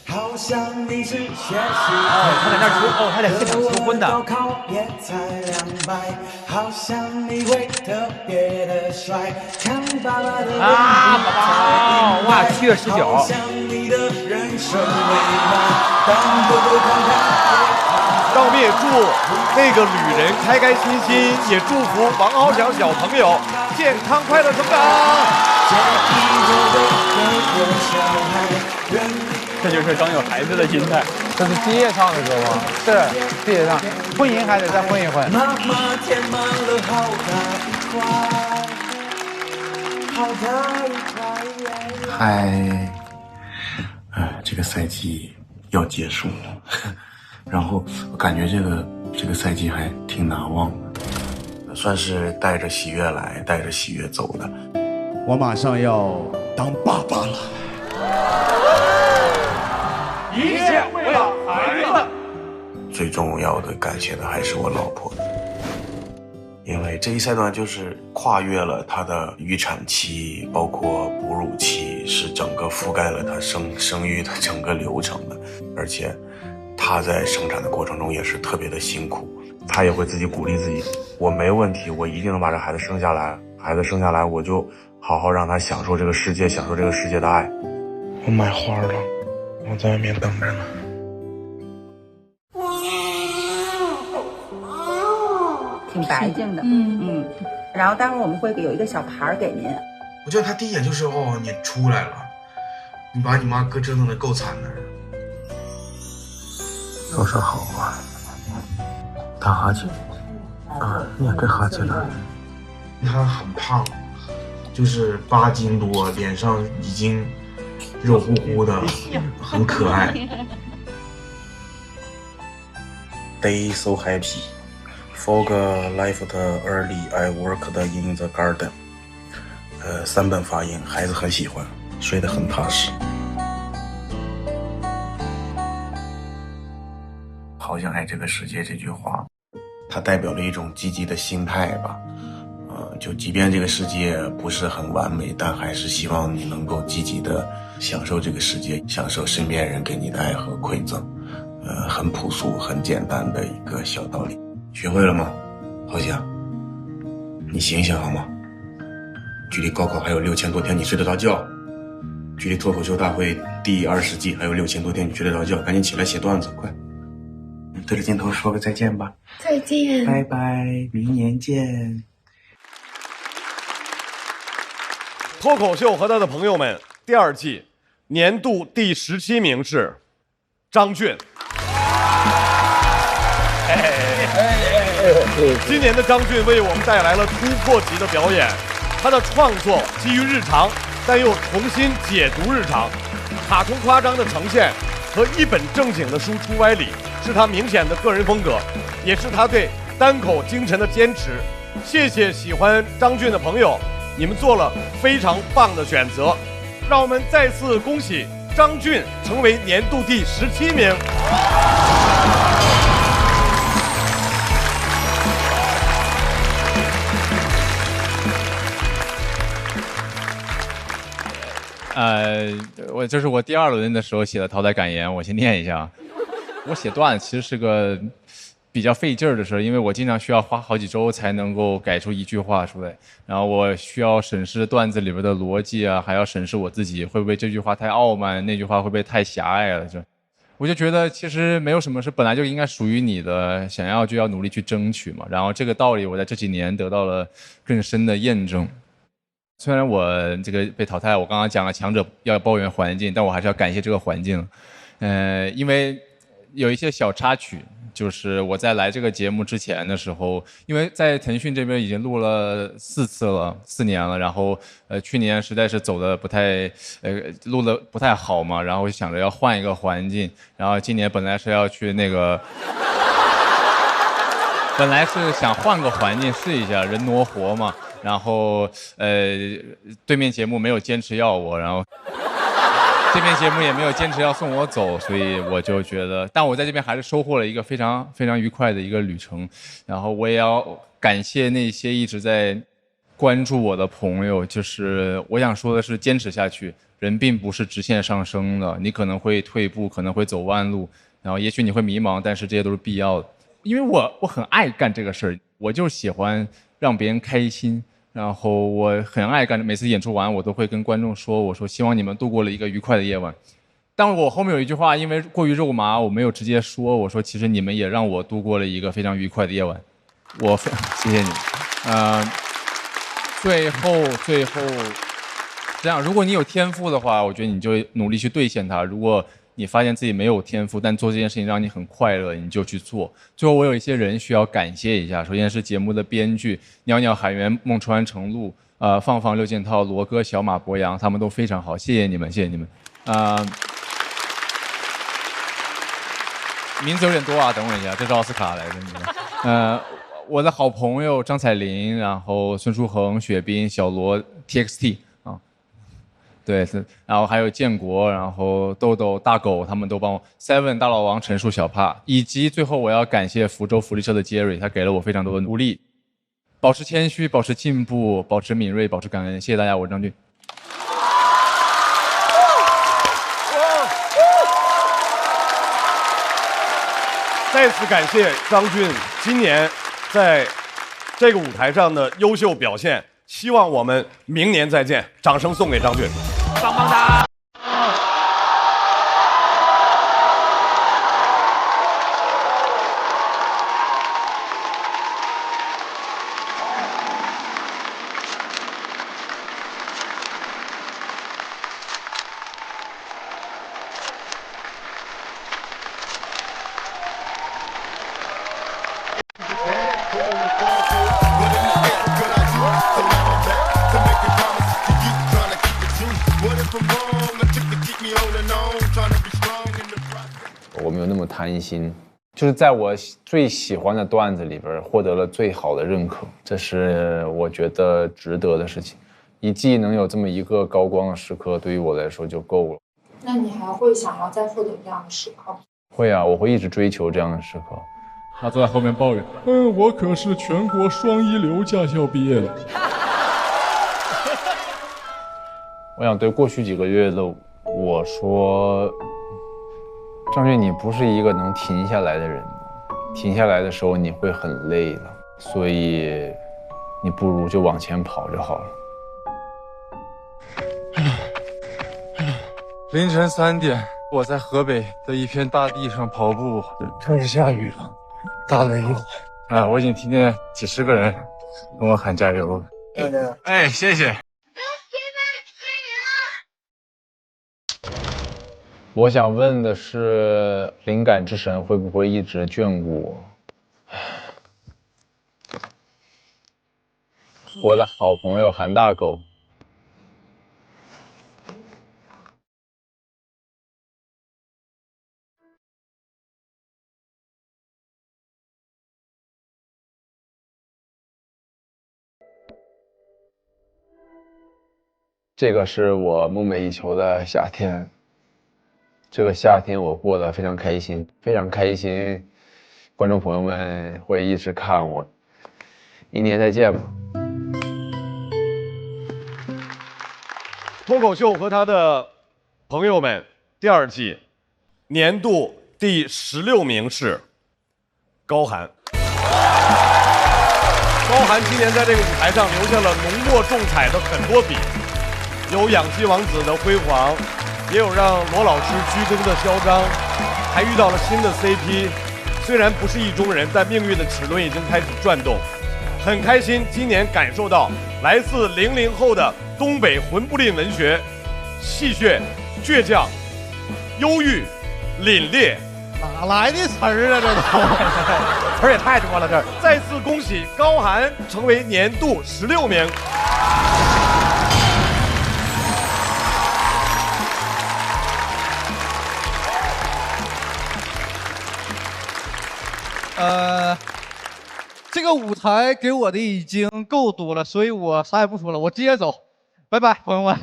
好像你是学习，他在那儿他在现场求婚的。也才200，好像你会特别的帅，看爸爸的啊，宝宝，哇，7月19。好像你的人生未满，但不够看看。让我们也祝那个旅人开开心心，也祝福王翱翔小朋友健康快乐成长。这就是刚有孩子的心态。这是季业唱的歌吗？是季业唱，混音还得再混一混。妈妈填满了好大一块。嗨，这个赛季要结束了，然后我感觉这个赛季还挺难忘的，算是带着喜悦来，带着喜悦走的。我马上要当爸爸了。一切为了孩子。最重要的感谢的还是我老婆，因为这一赛段就是跨越了她的预产期，包括哺乳期，是整个覆盖了她生育的整个流程的，而且她在生产的过程中也是特别的辛苦，她也会自己鼓励自己，我没问题，我一定能把这孩子生下来，孩子生下来我就好好让他享受这个世界，享受这个世界的爱。我买花了，我在外面等着呢。挺白净的，然后待会儿我们会有一个小牌给您。我觉得他第一眼就是你出来了，你把你妈哥折腾的够惨的。都说好啊，打哈欠啊，你也该哈欠了。他很胖，就是8斤多，脸上已经肉乎乎的，很可爱。They so happy. Fog left early. I worked in the garden. 3本发音，孩子很喜欢，睡得很踏实。好想爱这个世界这句话，它代表了一种积极的心态吧。就即便这个世界不是很完美，但还是希望你能够积极的享受这个世界，享受身边人给你的爱和馈赠。很朴素很简单的一个小道理，学会了吗？好想你醒醒好吗？距离高考还有6000多天，你睡得着觉？距离脱口秀大会第20季还有6000多天，你睡得着觉？赶紧起来写段子，快！对着镜头说个再见吧。再见，拜拜，明年见。脱口秀和他的朋友们第2季年度第17名是张俊。今年的张俊为我们带来了突破级的表演，他的创作基于日常，但又重新解读日常，卡通夸张的呈现和一本正经的输出歪理，是他明显的个人风格，也是他对单口精神的坚持。谢谢喜欢张俊的朋友，你们做了非常棒的选择，让我们再次恭喜张俊成为年度第17名。这是我第2轮的时候写的淘汰感言，我先念一下。我写段子其实是个比较费劲儿的事，因为我经常需要花好几周才能够改出一句话出来，然后我需要审视段子里边的逻辑啊，还要审视我自己会不会这句话太傲慢，那句话会不会太狭隘了。我就觉得其实没有什么是本来就应该属于你的，想要就要努力去争取嘛。然后这个道理我在这几年得到了更深的验证。虽然我这个被淘汰，我刚刚讲了强者要抱怨环境，但我还是要感谢这个环境。因为有一些小插曲，就是我在来这个节目之前的时候，因为在腾讯这边已经录了4年了，然后去年实在是走的不太录的不太好嘛，然后我想着要换一个环境，然后今年本来是要去那个。本来是想换个环境试一下人挪活嘛，然后对面节目没有坚持要我，然后这边节目也没有坚持要送我走，所以我就觉得，但我在这边还是收获了一个非常非常愉快的一个旅程。然后我也要感谢那些一直在关注我的朋友，就是我想说的是，坚持下去，人并不是直线上升的，你可能会退步，可能会走弯路，然后也许你会迷茫，但是这些都是必要的。因为我很爱干这个事儿，我就喜欢让别人开心，然后我很爱干，每次演出完我都会跟观众说，我说希望你们度过了一个愉快的夜晚。但我后面有一句话，因为过于肉麻，我没有直接说，我说其实你们也让我度过了一个非常愉快的夜晚，我谢谢你们。最后这样，如果你有天赋的话，我觉得你就努力去兑现它。如果你发现自己没有天赋，但做这件事情让你很快乐，你就去做。最后我有一些人需要感谢一下，首先是节目的编剧袅袅海源、孟川程璐、放放六件套、罗哥、小马博洋，他们都非常好，谢谢你们，谢谢你们。名字有点多啊，等我一下，这是奥斯卡来的。我的好朋友张彩玲，然后孙书恒、雪冰、小罗、TXT 啊，对，然后还有建国，然后豆豆、大狗，他们都帮我 ，Seven 大老王、陈述、小帕，以及最后我要感谢福州福利社的 Jerry， 他给了我非常多的鼓励。保持谦虚，保持进步，保持敏锐，保持感恩。谢谢大家，我是张俊。再次感谢张俊今年在这个舞台上的优秀表现，希望我们明年再见。掌声送给张俊，棒棒哒！我没有那么贪心，就是在我最喜欢的段子里边获得了最好的认可，这是我觉得值得的事情。一季能有这么一个高光的时刻，对于我来说就够了。那你还会想要再获得这样的时刻吗？会啊，我会一直追求这样的时刻。他坐在后面抱怨：“我可是全国双一流驾校毕业的。”我想对过去几个月的我说，张俊，你不是一个能停下来的人，停下来的时候你会很累的，所以你不如就往前跑就好了。凌晨3点，我在河北的一片大地上跑步，开始下雨了，大雷了。我已经听见几十个人跟我喊加油了。哎，谢谢。我想问的是，灵感之神会不会一直眷顾我的好朋友韩大狗？这个是我梦寐以求的夏天。这个夏天我过得非常开心，非常开心。观众朋友们会一直看我，明年再见吧。脱口秀和他的朋友们第2季年度第16名是高寒。高寒今年在这个舞台上留下了浓墨重彩的很多笔，有养鸡王子的辉煌，也有让罗老师居功的嚣张，还遇到了新的 CP。虽然不是意中人，但命运的齿轮已经开始转动。很开心今年感受到来自00后的东北魂不吝文学，戏谑、倔强、忧郁、凛冽。哪来的词儿啊？这都词儿也太多了。这儿再次恭喜高寒成为年度16名。这个舞台给我的已经够多了，所以我啥也不说了，我接着走，拜拜，朋友们。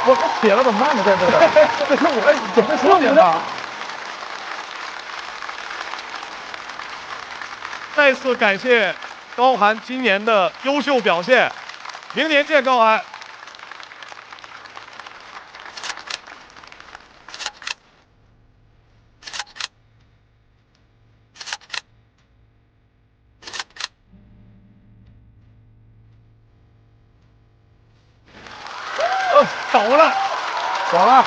我写了怎么办呢？在这个，这是我怎么说明的？再次感谢高寒今年的优秀表现，明年见，高寒。走了，走了。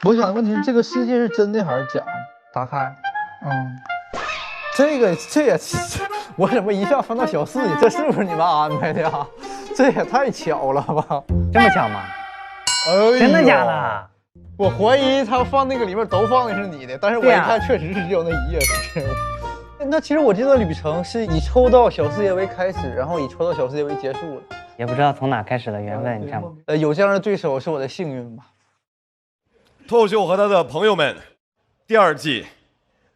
我想问题，这个世界是真的还是假的？打开，这也，我怎么一下翻到小4里？这是不是你们安排的呀？这也太巧了吧！这么巧吗？真的假的？我怀疑他放那个里面都放的是你的，但是我一看确实是只有那一页是。那其实我这段旅程是以抽到小世界为开始，然后以抽到小世界为结束的。也不知道从哪开始的缘分，你看吗？有这样的对手是我的幸运吧。脱口秀和他的朋友们第2季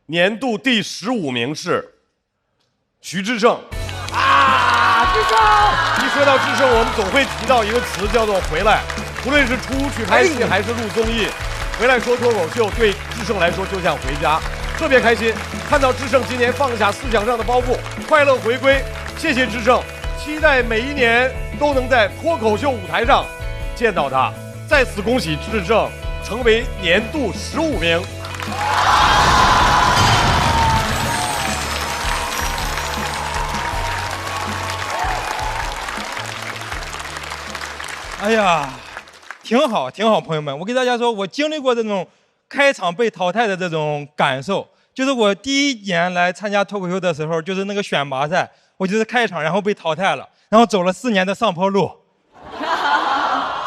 年度第15名是徐志胜。啊！一说到智胜，我们总会提到一个词，叫做回来。无论是出去拍戏还是录综艺，回来说脱口秀，对智胜来说就像回家，特别开心。看到智胜今年放下思想上的包袱，快乐回归，谢谢智胜，期待每一年都能在脱口秀舞台上见到他。再次恭喜智胜成为年度15名。哎呀，挺好，挺好，朋友们，我给大家说，我经历过这种开场被淘汰的这种感受，就是我第1年来参加脱口秀的时候，就是那个选拔赛，我就是开场然后被淘汰了，然后走了4年的上坡路，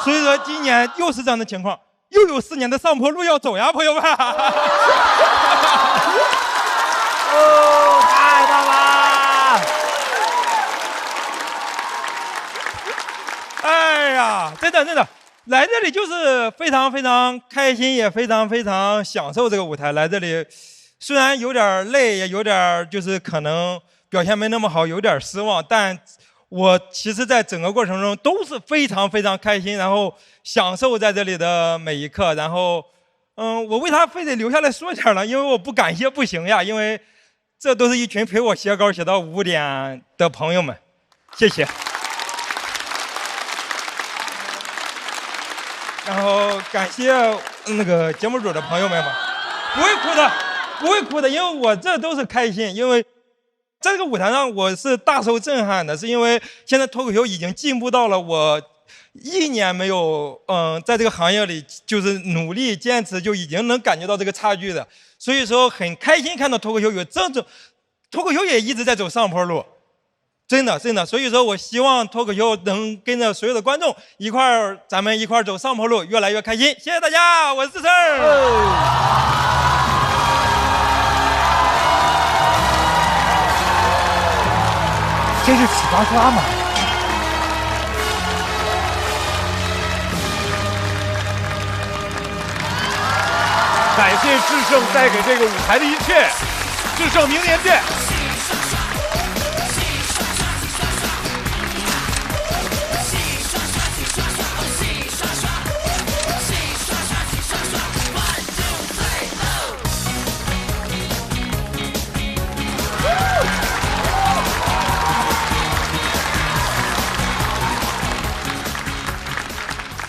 所以说今年又是这样的情况，又有4年的上坡路要走呀，朋友们。哦，太棒了！哎呀，真的，来这里就是非常非常开心，也非常非常享受这个舞台。来这里虽然有点累，也有点就是可能表现没那么好，有点失望，但我其实在整个过程中都是非常非常开心，然后享受在这里的每一刻。然后，我为啥非得留下来说点呢？因为我不感谢不行呀，因为这都是一群陪我写稿写到5点的朋友们，谢谢。然后感谢那个节目组的朋友们吧，不会哭的，因为我这都是开心，因为在这个舞台上我是大受震撼的，是因为现在脱口秀已经进步到了我1年没有在这个行业里就是努力坚持就已经能感觉到这个差距的，所以说很开心看到脱口秀有这种，脱口秀也一直在走上坡路。真的，所以说我希望脱口秀能跟着所有的观众咱们一块走上坡路，越来越开心。谢谢大家，我是智胜。这是洗刷刷吗？感谢智胜带给这个舞台的一切，智胜明年见。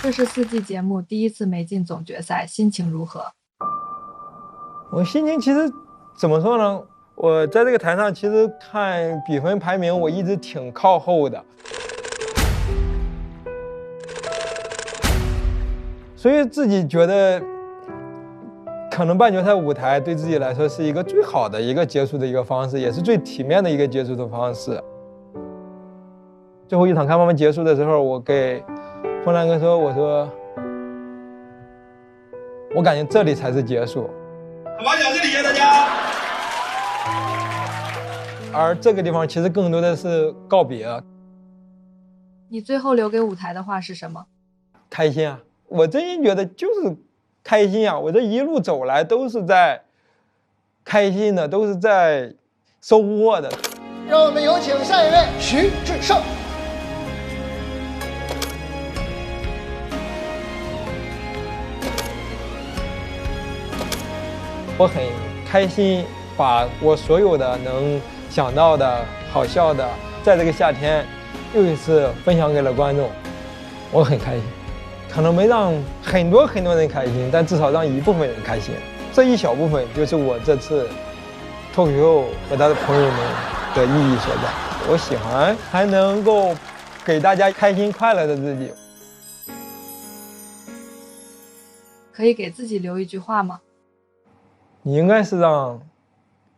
这是4季节目第1次没进总决赛，心情如何？我心情其实怎么说呢？我在这个台上其实看比分排名，我一直挺靠后的，所以自己觉得可能半决赛舞台对自己来说是一个最好的一个结束的一个方式，也是最体面的一个结束的方式。最后一场开放麦结束的时候，我给风兰哥说：“我说，我感觉这里才是结束。”把奖这里谢大家。而这个地方其实更多的是告别。你最后留给舞台的话是什么？开心啊！我真心觉得就是开心啊！我这一路走来都是在开心的，都是在收获的。让我们有请下一位徐志胜。我很开心，把我所有的能想到的好笑的，在这个夏天又一次分享给了观众，我很开心。可能没让很多人开心，但至少让一部分人开心。这一小部分就是我这次脱口秀和他的朋友们的意义所在。我喜欢还能够给大家开心快乐的自己。可以给自己留一句话吗？你应该是让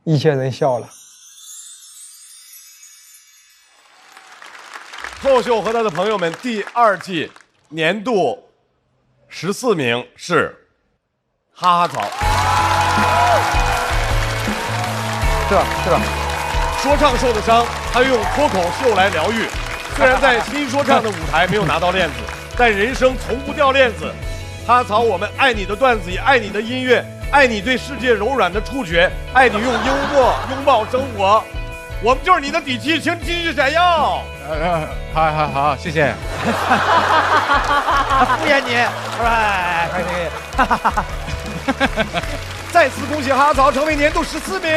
一些人笑了。脱口秀和他的朋友们第2季年度14名是哈哈草，是吧？说唱受的伤，他用脱口秀来疗愈。虽然在新说唱的舞台没有拿到链子，但人生从不掉链子。哈哈草，我们爱你的段子，也爱你的音乐，爱你对世界柔软的触觉，爱你用幽默拥抱生活。我们就是你的底气，请继续闪耀。好，谢谢。敷衍你，哎，开心。再次恭喜哈曹成为年度14名。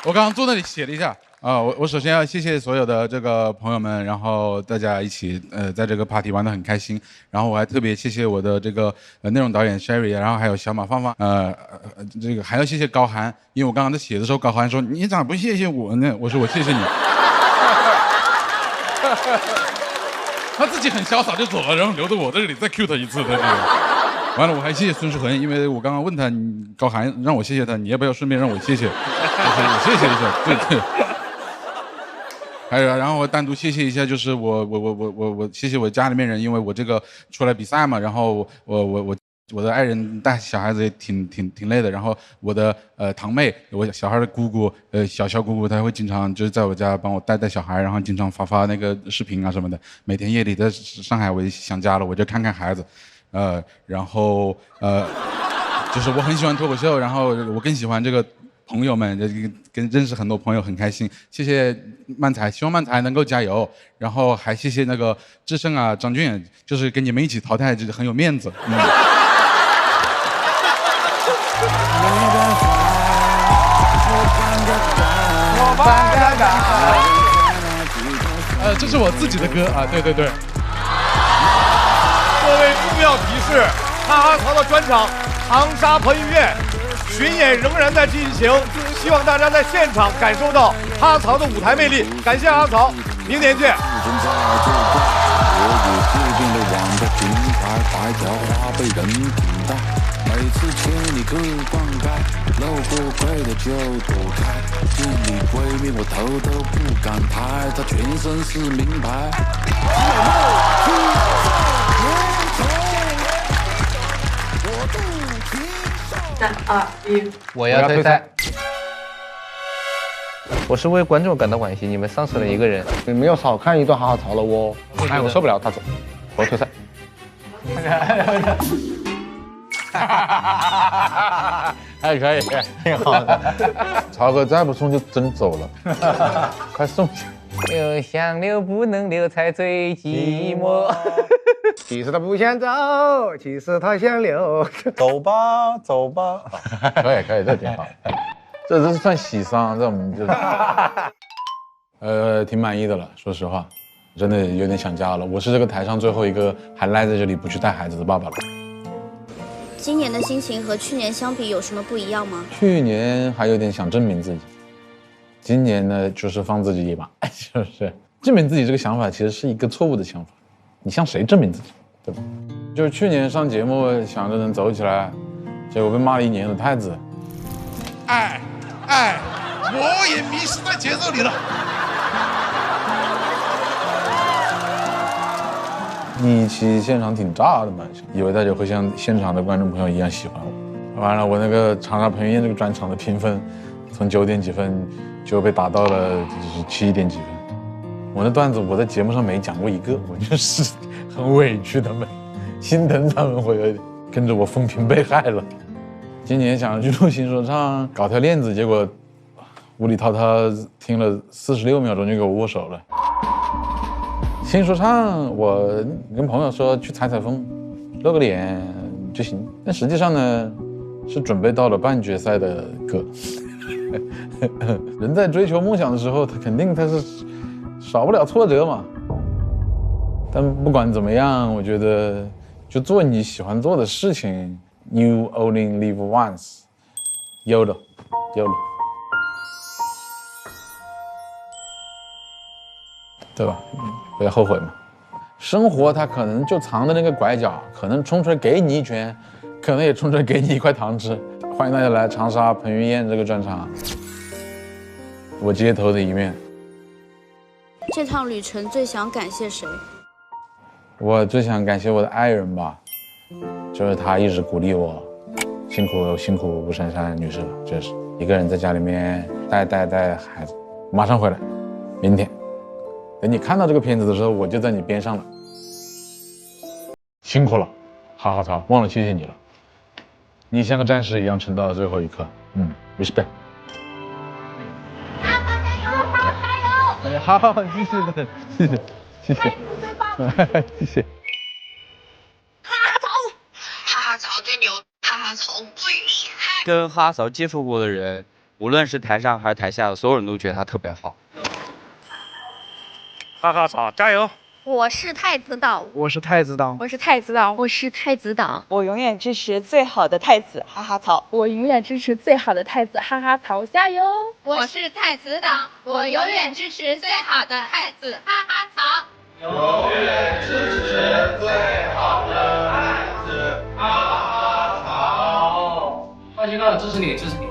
我刚刚坐那里写了一下我首先要谢谢所有的这个朋友们，然后大家一起在这个 party 玩得很开心，然后我还特别谢谢我的这个内容导演 Sherry， 然后还有小马芳芳，这个还要谢谢高寒，因为我刚刚在写的时候，高寒说你咋不谢谢我呢？我说我谢谢你。他自己很潇洒就走了，然后留着我在这里再 cue 他一次的这个。完了，我还谢谢孙世恒，因为我刚刚问他，高寒让我谢谢他，你要不要顺便让我谢谢？我谢谢一下，对。还有，然后我单独谢谢一下，就是我谢谢我家里面人，因为我这个出来比赛嘛，然后我的爱人带小孩子也挺累的，然后我的堂妹，我小孩的姑姑，小姑姑，她会经常就是在我家帮我带小孩，然后经常发那个视频啊什么的。每天夜里在上海，我也想家了，我就看看孩子，然后就是我很喜欢脱口秀，然后我更喜欢这个朋友们，跟认识很多朋友很开心。谢谢漫才，希望漫才能够加油，然后还谢谢那个志胜啊、张俊，就是跟你们一起淘汰，就是很有面子。这是我自己的歌啊，对。各位重要提示，哈曹的专场长沙彭于晏巡演仍然在进行，希望大家在现场感受到哈曹的舞台魅力。感谢哈曹，明年见。每次牵你个灌溉，路过贵的就躲开，镜里闺蜜我头都不敢抬，她全身是名牌。3、2、1，我要退赛。我是为观众感到惋惜，你们丧失了一个人，你们要少看一段哈曹了哦。哎，我受不了，他走，我退赛。还可以，挺好的。曹哥再不送就真走了，快送下。又想留不能留，才最寂寞。其实他不想走，其实他想留。走吧，走吧。可以，这挺好。这是算喜丧，这我们就挺满意的了。说实话，真的有点想家了。我是这个台上最后一个还赖在这里不去带孩子的爸爸了。今年的心情和去年相比有什么不一样吗？去年还有点想证明自己，今年呢就是放自己一马，是不是？证明自己这个想法其实是一个错误的想法，你向谁证明自己，对吧？就是去年上节目想着能走起来，结果被骂了1年的太子。我也迷失在节奏里了。一期现场挺炸的嘛，以为大家会像现场的观众朋友一样喜欢我。完了，我那个长沙彭于晏这个专场的评分，从9点几分就被打到了就是7点几分。我那段子我在节目上没讲过一个，我就是很委屈他们，心疼他们，我有点跟着我风评被害了。今年想去录新说唱，搞条链子，结果无理滔滔听了46秒钟就给我握手了。新说唱，我跟朋友说去采风，露个脸就行。但实际上呢，是准备到了半决赛的歌。人在追求梦想的时候，他是少不了挫折嘛。但不管怎么样，我觉得就做你喜欢做的事情。You only live once， YOLO， 对吧？不要后悔嘛。生活它可能就藏在那个拐角，可能冲出来给你一拳，可能也冲出来给你一块糖吃。欢迎大家来长沙彭于晏这个专场，我街头的一面。这趟旅程最想感谢谁？我最想感谢我的爱人吧，就是她一直鼓励我，辛苦吴珊珊女士了，真是一个人在家里面带孩子，马上回来，明天。等你看到这个片子的时候，我就在你边上了。辛苦了，哈哈曹，忘了谢谢你了。你像个战士一样撑到了最后一刻，respect。好，谢谢，谢谢，谢谢，谢谢。哈哈曹最牛，哈哈曹最帅。跟哈哈曹接触过的人，无论是台上还是台下，所有人都觉得他特别好。哈哈曹加油！我是太子党，我是太子党，我是太子党，我是太子党，我永远支持最好的太子哈哈曹，我永远支持最好的太子哈哈曹，加油！我是太子党，我永远支持最好的太子哈哈曹，永远支持最好的太子哈哈曹。放心了，支持你，支持你。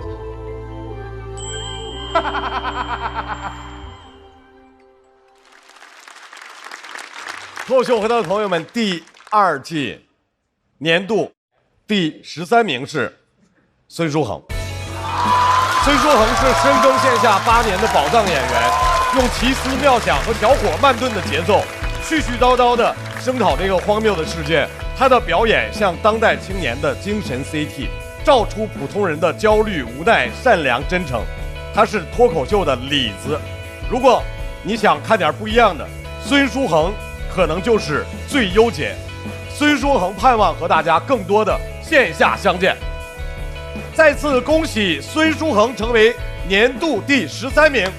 脱口秀回答的朋友们，第2季年度第13名是孙书恒。孙书恒是深耕线下8年的宝藏演员，用奇思妙想和调火慢炖的节奏，絮絮叨叨的声讨这个荒谬的世界。他的表演像当代青年的精神 CT， 照出普通人的焦虑、无奈、善良、真诚。他是脱口秀的里子。如果你想看点不一样的，孙书恒可能就是最优解。孙书恒盼望和大家更多的线下相见。再次恭喜孙书恒成为年度第13名。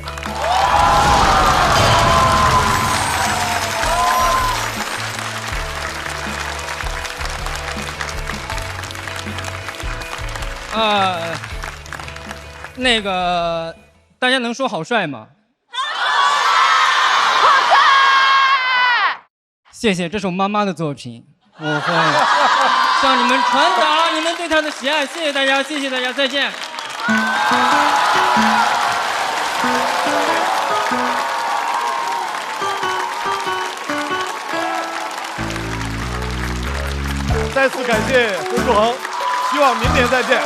那个，大家能说好帅吗？谢谢，这是我妈妈的作品，我会向你们传达你们对她的喜爱。谢谢大家，谢谢大家，再见。再次感谢孙书恒，希望明年再见。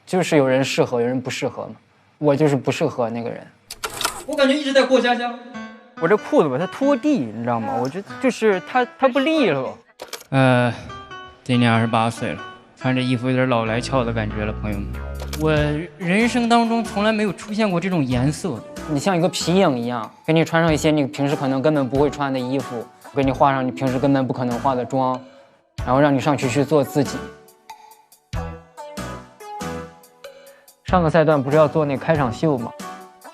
就是有人适合，有人不适合嘛。我就是不适合那个人。我感觉一直在过家家。我这裤子吧，它拖地，你知道吗？我这就是它不利落。今年28岁了，穿这衣服有点老来俏的感觉了，朋友们。我人生当中从来没有出现过这种颜色。你像一个皮影一样，给你穿上一些你平时可能根本不会穿的衣服，给你化上你平时根本不可能化的妆，然后让你上去做自己。上个赛段不是要做那开场秀吗？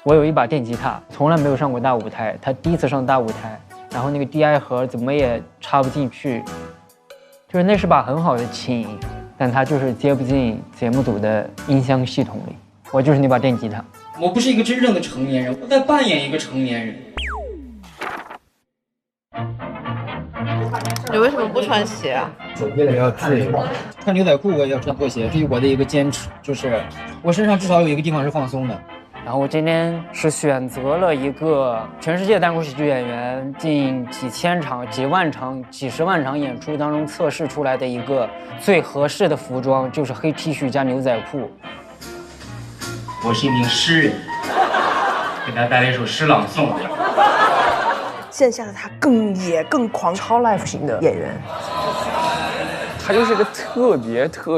我有一把电吉他，从来没有上过大舞台，他第一次上大舞台，然后那个 DI 盒怎么也插不进去，就是那是把很好的琴，但它就是接不进节目组的音箱系统里。我就是那把电吉他。我不是一个真正的成年人，我在扮演一个成年人。你为什么不穿鞋啊？为了要自由，穿牛仔裤我也要穿拖鞋，这是我的一个坚持，就是我身上至少有一个地方是放松的。然后我今天是选择了一个全世界单口喜剧演员近几千场、几万场、几十万场演出当中测试出来的一个最合适的服装，就是黑 T 恤加牛仔裤。我是一名诗人，给大家带来一首诗朗诵。线下的他更野、更狂，超 life 型的演员。他就是个特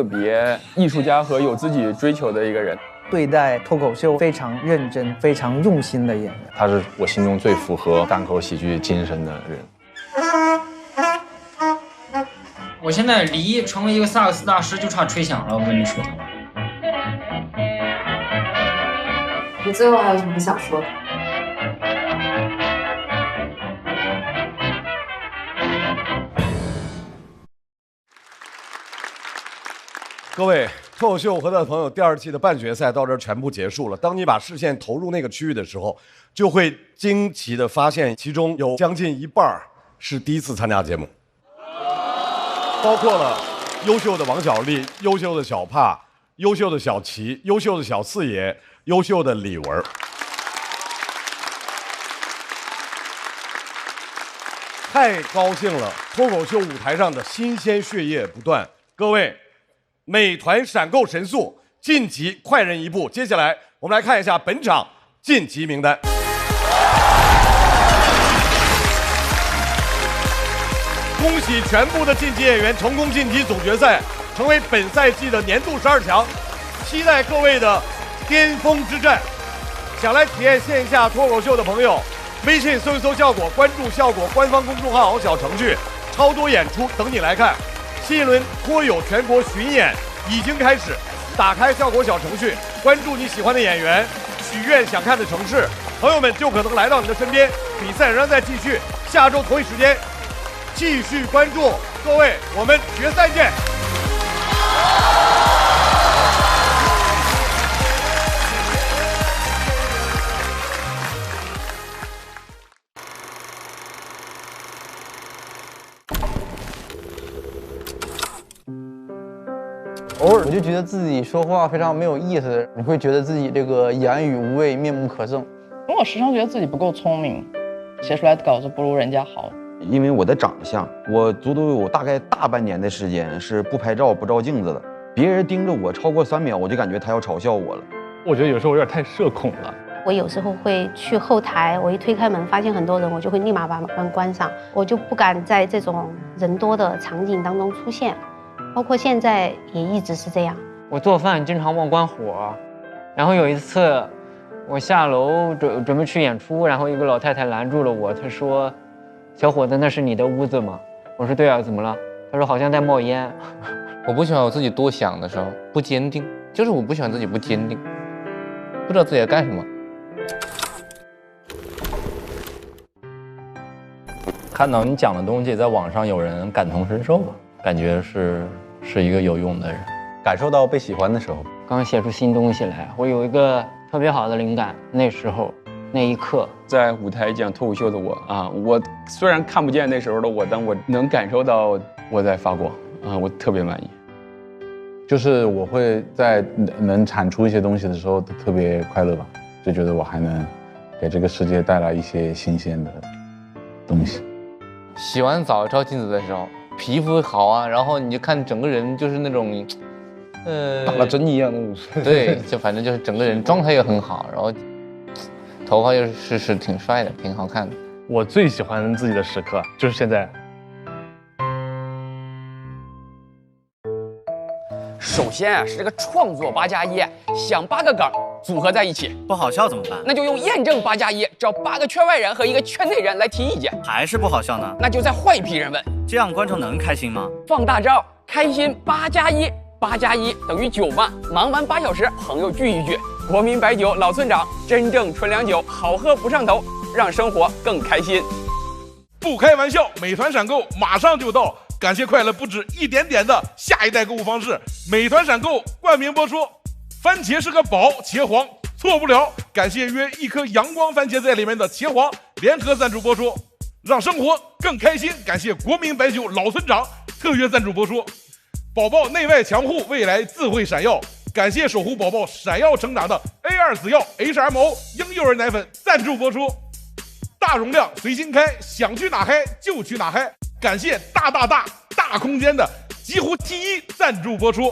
别艺术家和有自己追求的一个人，对待脱口秀非常认真、非常用心的演员。他是我心中最符合单口喜剧精神的人。我现在离成为一个萨克斯大师就差吹响了，我跟你说。你最后还有什么想说的？各位脱口秀和他的朋友第2季的半决赛到这儿全部结束了。当你把视线投入那个区域的时候，就会惊奇地发现，其中有将近一半是第一次参加节目，包括了优秀的王小利、优秀的小帕、优秀的小齐、优秀的小四爷，优秀的李文。太高兴了，脱口秀舞台上的新鲜血液不断。各位，美团闪购神速晋级快人一步。接下来我们来看一下本场晋级名单。恭喜全部的晋级演员成功晋级总决赛，成为本赛季的年度12强。期待各位的巅峰之战。想来体验线下脱口秀的朋友，微信搜一搜效果，关注效果官方公众号小程序，超多演出等你来看。新一轮脱友全国巡演已经开始，打开效果小程序，关注你喜欢的演员，许愿想看的城市，朋友们就可能来到你的身边。比赛仍然在继续，下周同一时间继续关注。各位，我们决赛见。偶尔我就觉得自己说话非常没有意思，你会觉得自己这个言语无味，面目可憎。我时常觉得自己不够聪明，写出来的稿子不如人家好。因为我的长相，我足足有大概大半年的时间是不拍照、不照镜子的。别人盯着我超过3秒，我就感觉他要嘲笑我了。我觉得有时候我有点太社恐了。我有时候会去后台，我一推开门发现很多人，我就会立马把门关上，我就不敢在这种人多的场景当中出现。包括现在也一直是这样。我做饭经常忘关火，然后有一次我下楼准备去演出，然后一个老太太拦住了我，她说：“小伙子，那是你的屋子吗？”我说：“对啊，怎么了？”她说：“好像在冒烟。”我不喜欢我自己多想的时候不坚定，就是我不喜欢自己不坚定，不知道自己在干什么。看到你讲的东西在网上有人感同身受吧，感觉是一个有用的人，感受到被喜欢的时候。刚写出新东西来，我有一个特别好的灵感，那时候那一刻，在舞台讲脱口秀的我啊，我虽然看不见那时候的我，但我能感受到我在发光啊，我特别满意。就是我会在能产出一些东西的时候特别快乐吧，就觉得我还能给这个世界带来一些新鲜的东西。洗完澡照镜子的时候，皮肤好啊，然后你就看整个人就是那种，打了针一样那种。对，就反正就是整个人状态也很好，然后头发又是挺帅的，挺好看的。我最喜欢自己的时刻就是现在。首先啊，是这个创作8+1，想8个梗组合在一起，不好笑怎么办？那就用验证8+1，找8个圈外人和1个圈内人来提意见，还是不好笑呢？那就再换一批人问，这样观众能开心吗？放大招，开心8+1，8+1等于9嘛，忙完8小时，朋友聚一聚，国民白酒老村长，真正纯粮酒，好喝不上头，让生活更开心。不开玩笑，美团闪购马上就到。感谢快乐不止一点点的下一代购物方式，美团闪购冠名播出。番茄是个宝，茄皇错不了。感谢约1颗阳光番茄在里面的茄皇联合赞助播出，让生活更开心。感谢国民白酒老村长特约赞助播出。宝宝内外强护，未来自会闪耀。感谢守护宝宝闪耀成长的 A2 紫药 HMO 婴幼儿奶粉赞助播出。大容量随心开，想去哪嗨就去哪嗨。感谢大空间的极狐 T1 赞助播出。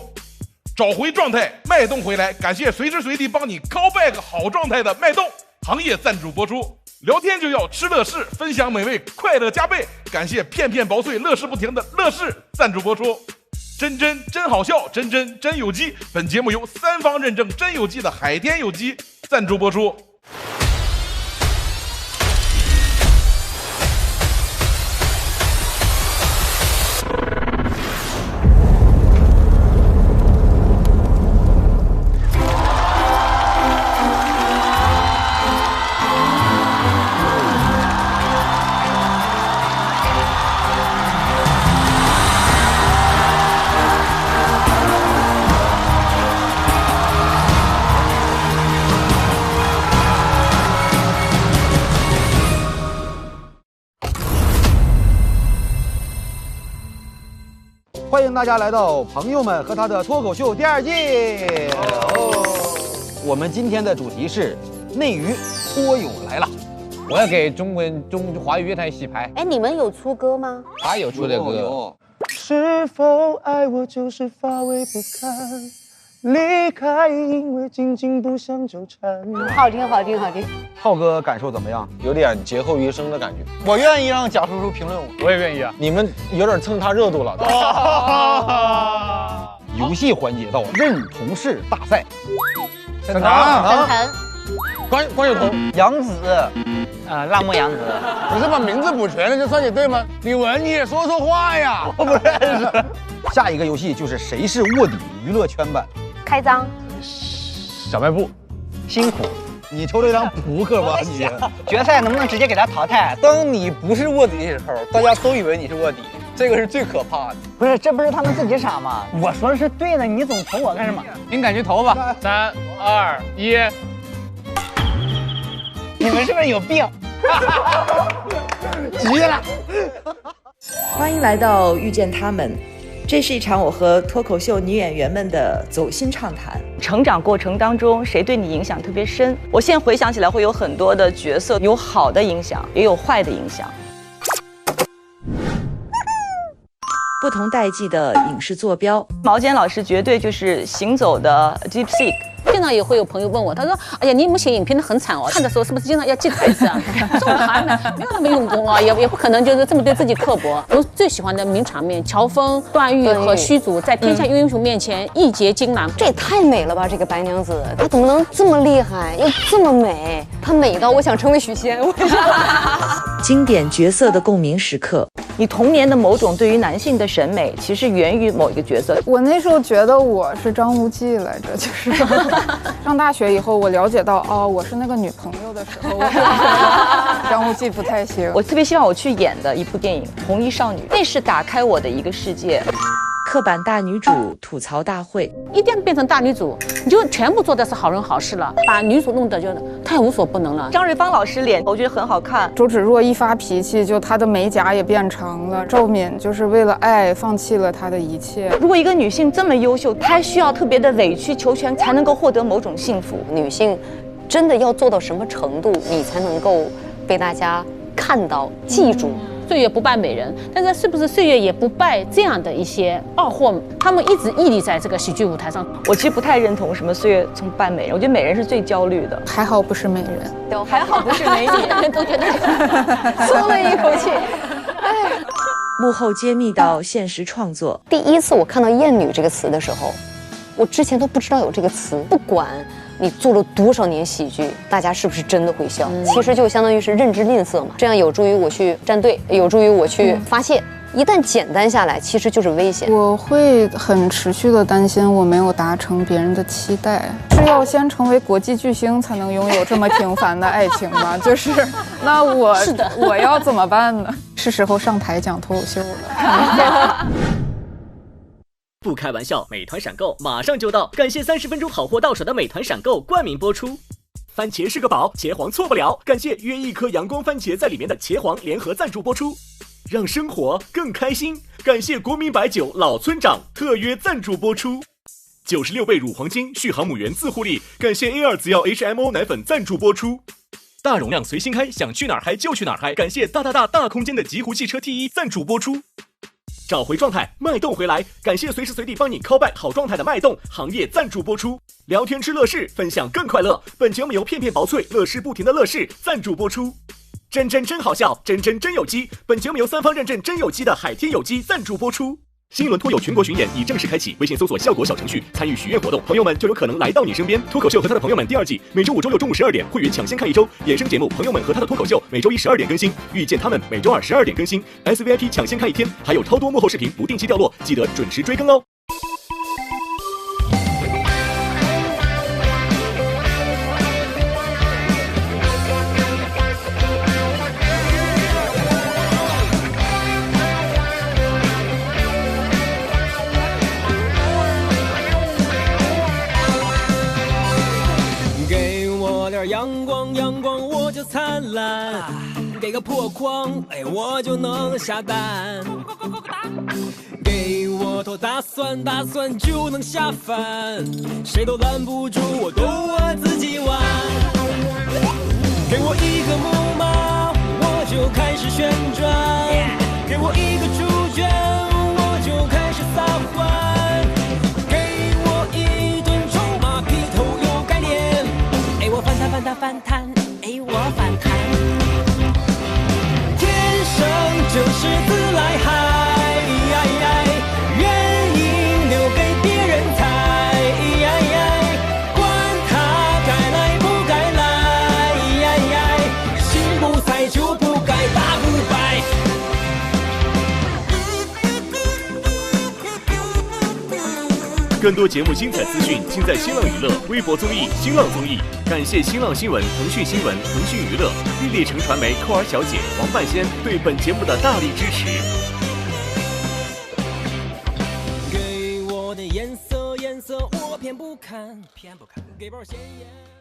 找回状态，脉动回来。感谢随时随地帮你 call back 好状态的脉动行业赞助播出。聊天就要吃乐事，分享美味，快乐加倍。感谢片片薄碎，乐事不停的乐事赞助播出。真好笑，真有机。本节目由3方认证真有机的海天有机赞助播出。欢迎大家来到朋友们和他的脱口秀第2季。我们今天的主题是内娱脱友来了。我要给中华语乐坛洗牌。哎，你们有出歌吗？他有出的歌。是否爱我就是乏味不堪，离开因为紧紧不想纠缠。好听，好听，好听。浩哥感受怎么样？有点劫后余生的感觉。我愿意让贾叔叔评论我，我也愿意啊。你们有点蹭他热度了。游戏环节到认同式大赛。沈腾，关晓彤，杨紫，辣目洋子。不是把名字补全了就算你对吗？李玟你也说说话呀！我不认识。下一个游戏就是谁是卧底娱乐圈版。开张。小卖部，辛苦。你抽了一张扑克吧你。决赛能不能直接给他淘汰？当你不是卧底的时候，大家都以为你是卧底，这个是最可怕的。不是，这不是他们自己傻吗？我说的是对的，你总投我干什么？您敢去投吧？3、2、1。你们是不是有病？急了。欢迎来到遇见他们，这是一场我和脱口秀女演员们的走心畅谈。成长过程当中，谁对你影响特别深？我现在回想起来，会有很多的角色，有好的影响，也有坏的影响。不同代际的影视坐标，毛尖老师绝对就是行走的 Deep Seek。经常也会有朋友问我，他说：“哎呀，你们写影评的很惨哦，看的时候是不是经常要记台词啊？”这种孩子没有那么用功啊，也不可能就是这么对自己刻薄。我最喜欢的名场面，乔峰、段誉和虚竹在天下英雄面前义结金兰，这也太美了吧！这个白娘子，她怎么能这么厉害，又这么美？她美到我想成为许仙。经典角色的共鸣时刻。你童年的某种对于男性的审美，其实源于某一个角色。我那时候觉得我是张无忌来着，就是上大学以后，我了解到哦，我是那个女朋友的时候，我张无忌不太行。我特别希望我去演的一部电影《红衣少女》，那是打开我的一个世界。刻板大女主吐槽大会，一旦变成大女主，你就全部做的是好人好事了，把女主弄得就太无所不能了。张瑞芳老师脸，我觉得很好看。周芷若一发脾气，就她的美甲也变长了。赵敏就是为了爱放弃了她的一切。如果一个女性这么优秀，她需要特别的委曲求全，才能够获得某种幸福。女性真的要做到什么程度，你才能够被大家看到、记住？岁月不败美人，但是是不是岁月也不败这样的一些二货？他们一直屹立在这个喜剧舞台上。我其实不太认同什么岁月从败美人，我觉得美人是最焦虑的。还好不是美人，还好不是美女，都觉得松了一口气。幕后揭秘到现实创作。第一次我看到艳女这个词的时候，我之前都不知道有这个词。不管你做了多少年喜剧，大家是不是真的会笑？其实就相当于是认知吝啬嘛，这样有助于我去站队，有助于我去发泄。一旦简单下来，其实就是危险。我会很持续的担心我没有达成别人的期待，是要先成为国际巨星才能拥有这么平凡的爱情吗？就是那我要怎么办呢？是时候上台讲脱口秀了。不开玩笑，美团闪购马上就到，感谢30分钟好货到手的美团闪购冠名播出。番茄是个宝，茄皇错不了，感谢约一颗阳光番茄在里面的茄皇联合赞助播出。让生活更开心，感谢国民白酒老村长特约赞助播出。96倍乳黄金续航母源自护力，感谢 A2 紫药 HMO 奶粉赞助播出。大容量随心开，想去哪儿嗨就去哪儿嗨，感谢大空间的极狐汽车 T1 赞助播出。找回状态，脉动回来，感谢随时随地帮你 call back 好状态的脉动行业赞助播出。聊天吃乐事，分享更快乐，本节目由片片薄脆乐事不停的乐事赞助播出。真好笑，真有机，本节目由3方认证真有机的海天有机赞助播出。新一轮脱友全国巡演已正式开启，微信搜索效果小程序参与许愿活动，朋友们就有可能来到你身边。脱口秀和他的朋友们第2季每周5、周6中午12点，会员抢先看1周；衍生节目朋友们和他的脱口秀每周1 12点更新，遇见他们每周2 12点更新 ，SVIP 抢先看1天，还有超多幕后视频不定期掉落，记得准时追更哦。阳光我就灿烂，给个破框，我就能下蛋。给我头大蒜，大蒜就能下饭，谁都拦不住我，逗我自己玩。给我一个木马，我就开始旋转，给我一个猪圈，我就开始撒欢。给我一顿臭马，劈头有概念，哎我反弹反弹反弹，哎我反弹。天生就是自来嗨，原因留给别人猜，管他该来不该来，心不菜就不该打不败。更多节目精彩资讯，尽在新浪娱乐微博综艺、新浪综艺。感谢新浪新闻、腾讯新闻、腾讯娱乐、玉立城传媒、寇儿小姐、王半仙对本节目的大力支持。给我的颜色，我偏不看，给包鲜艳。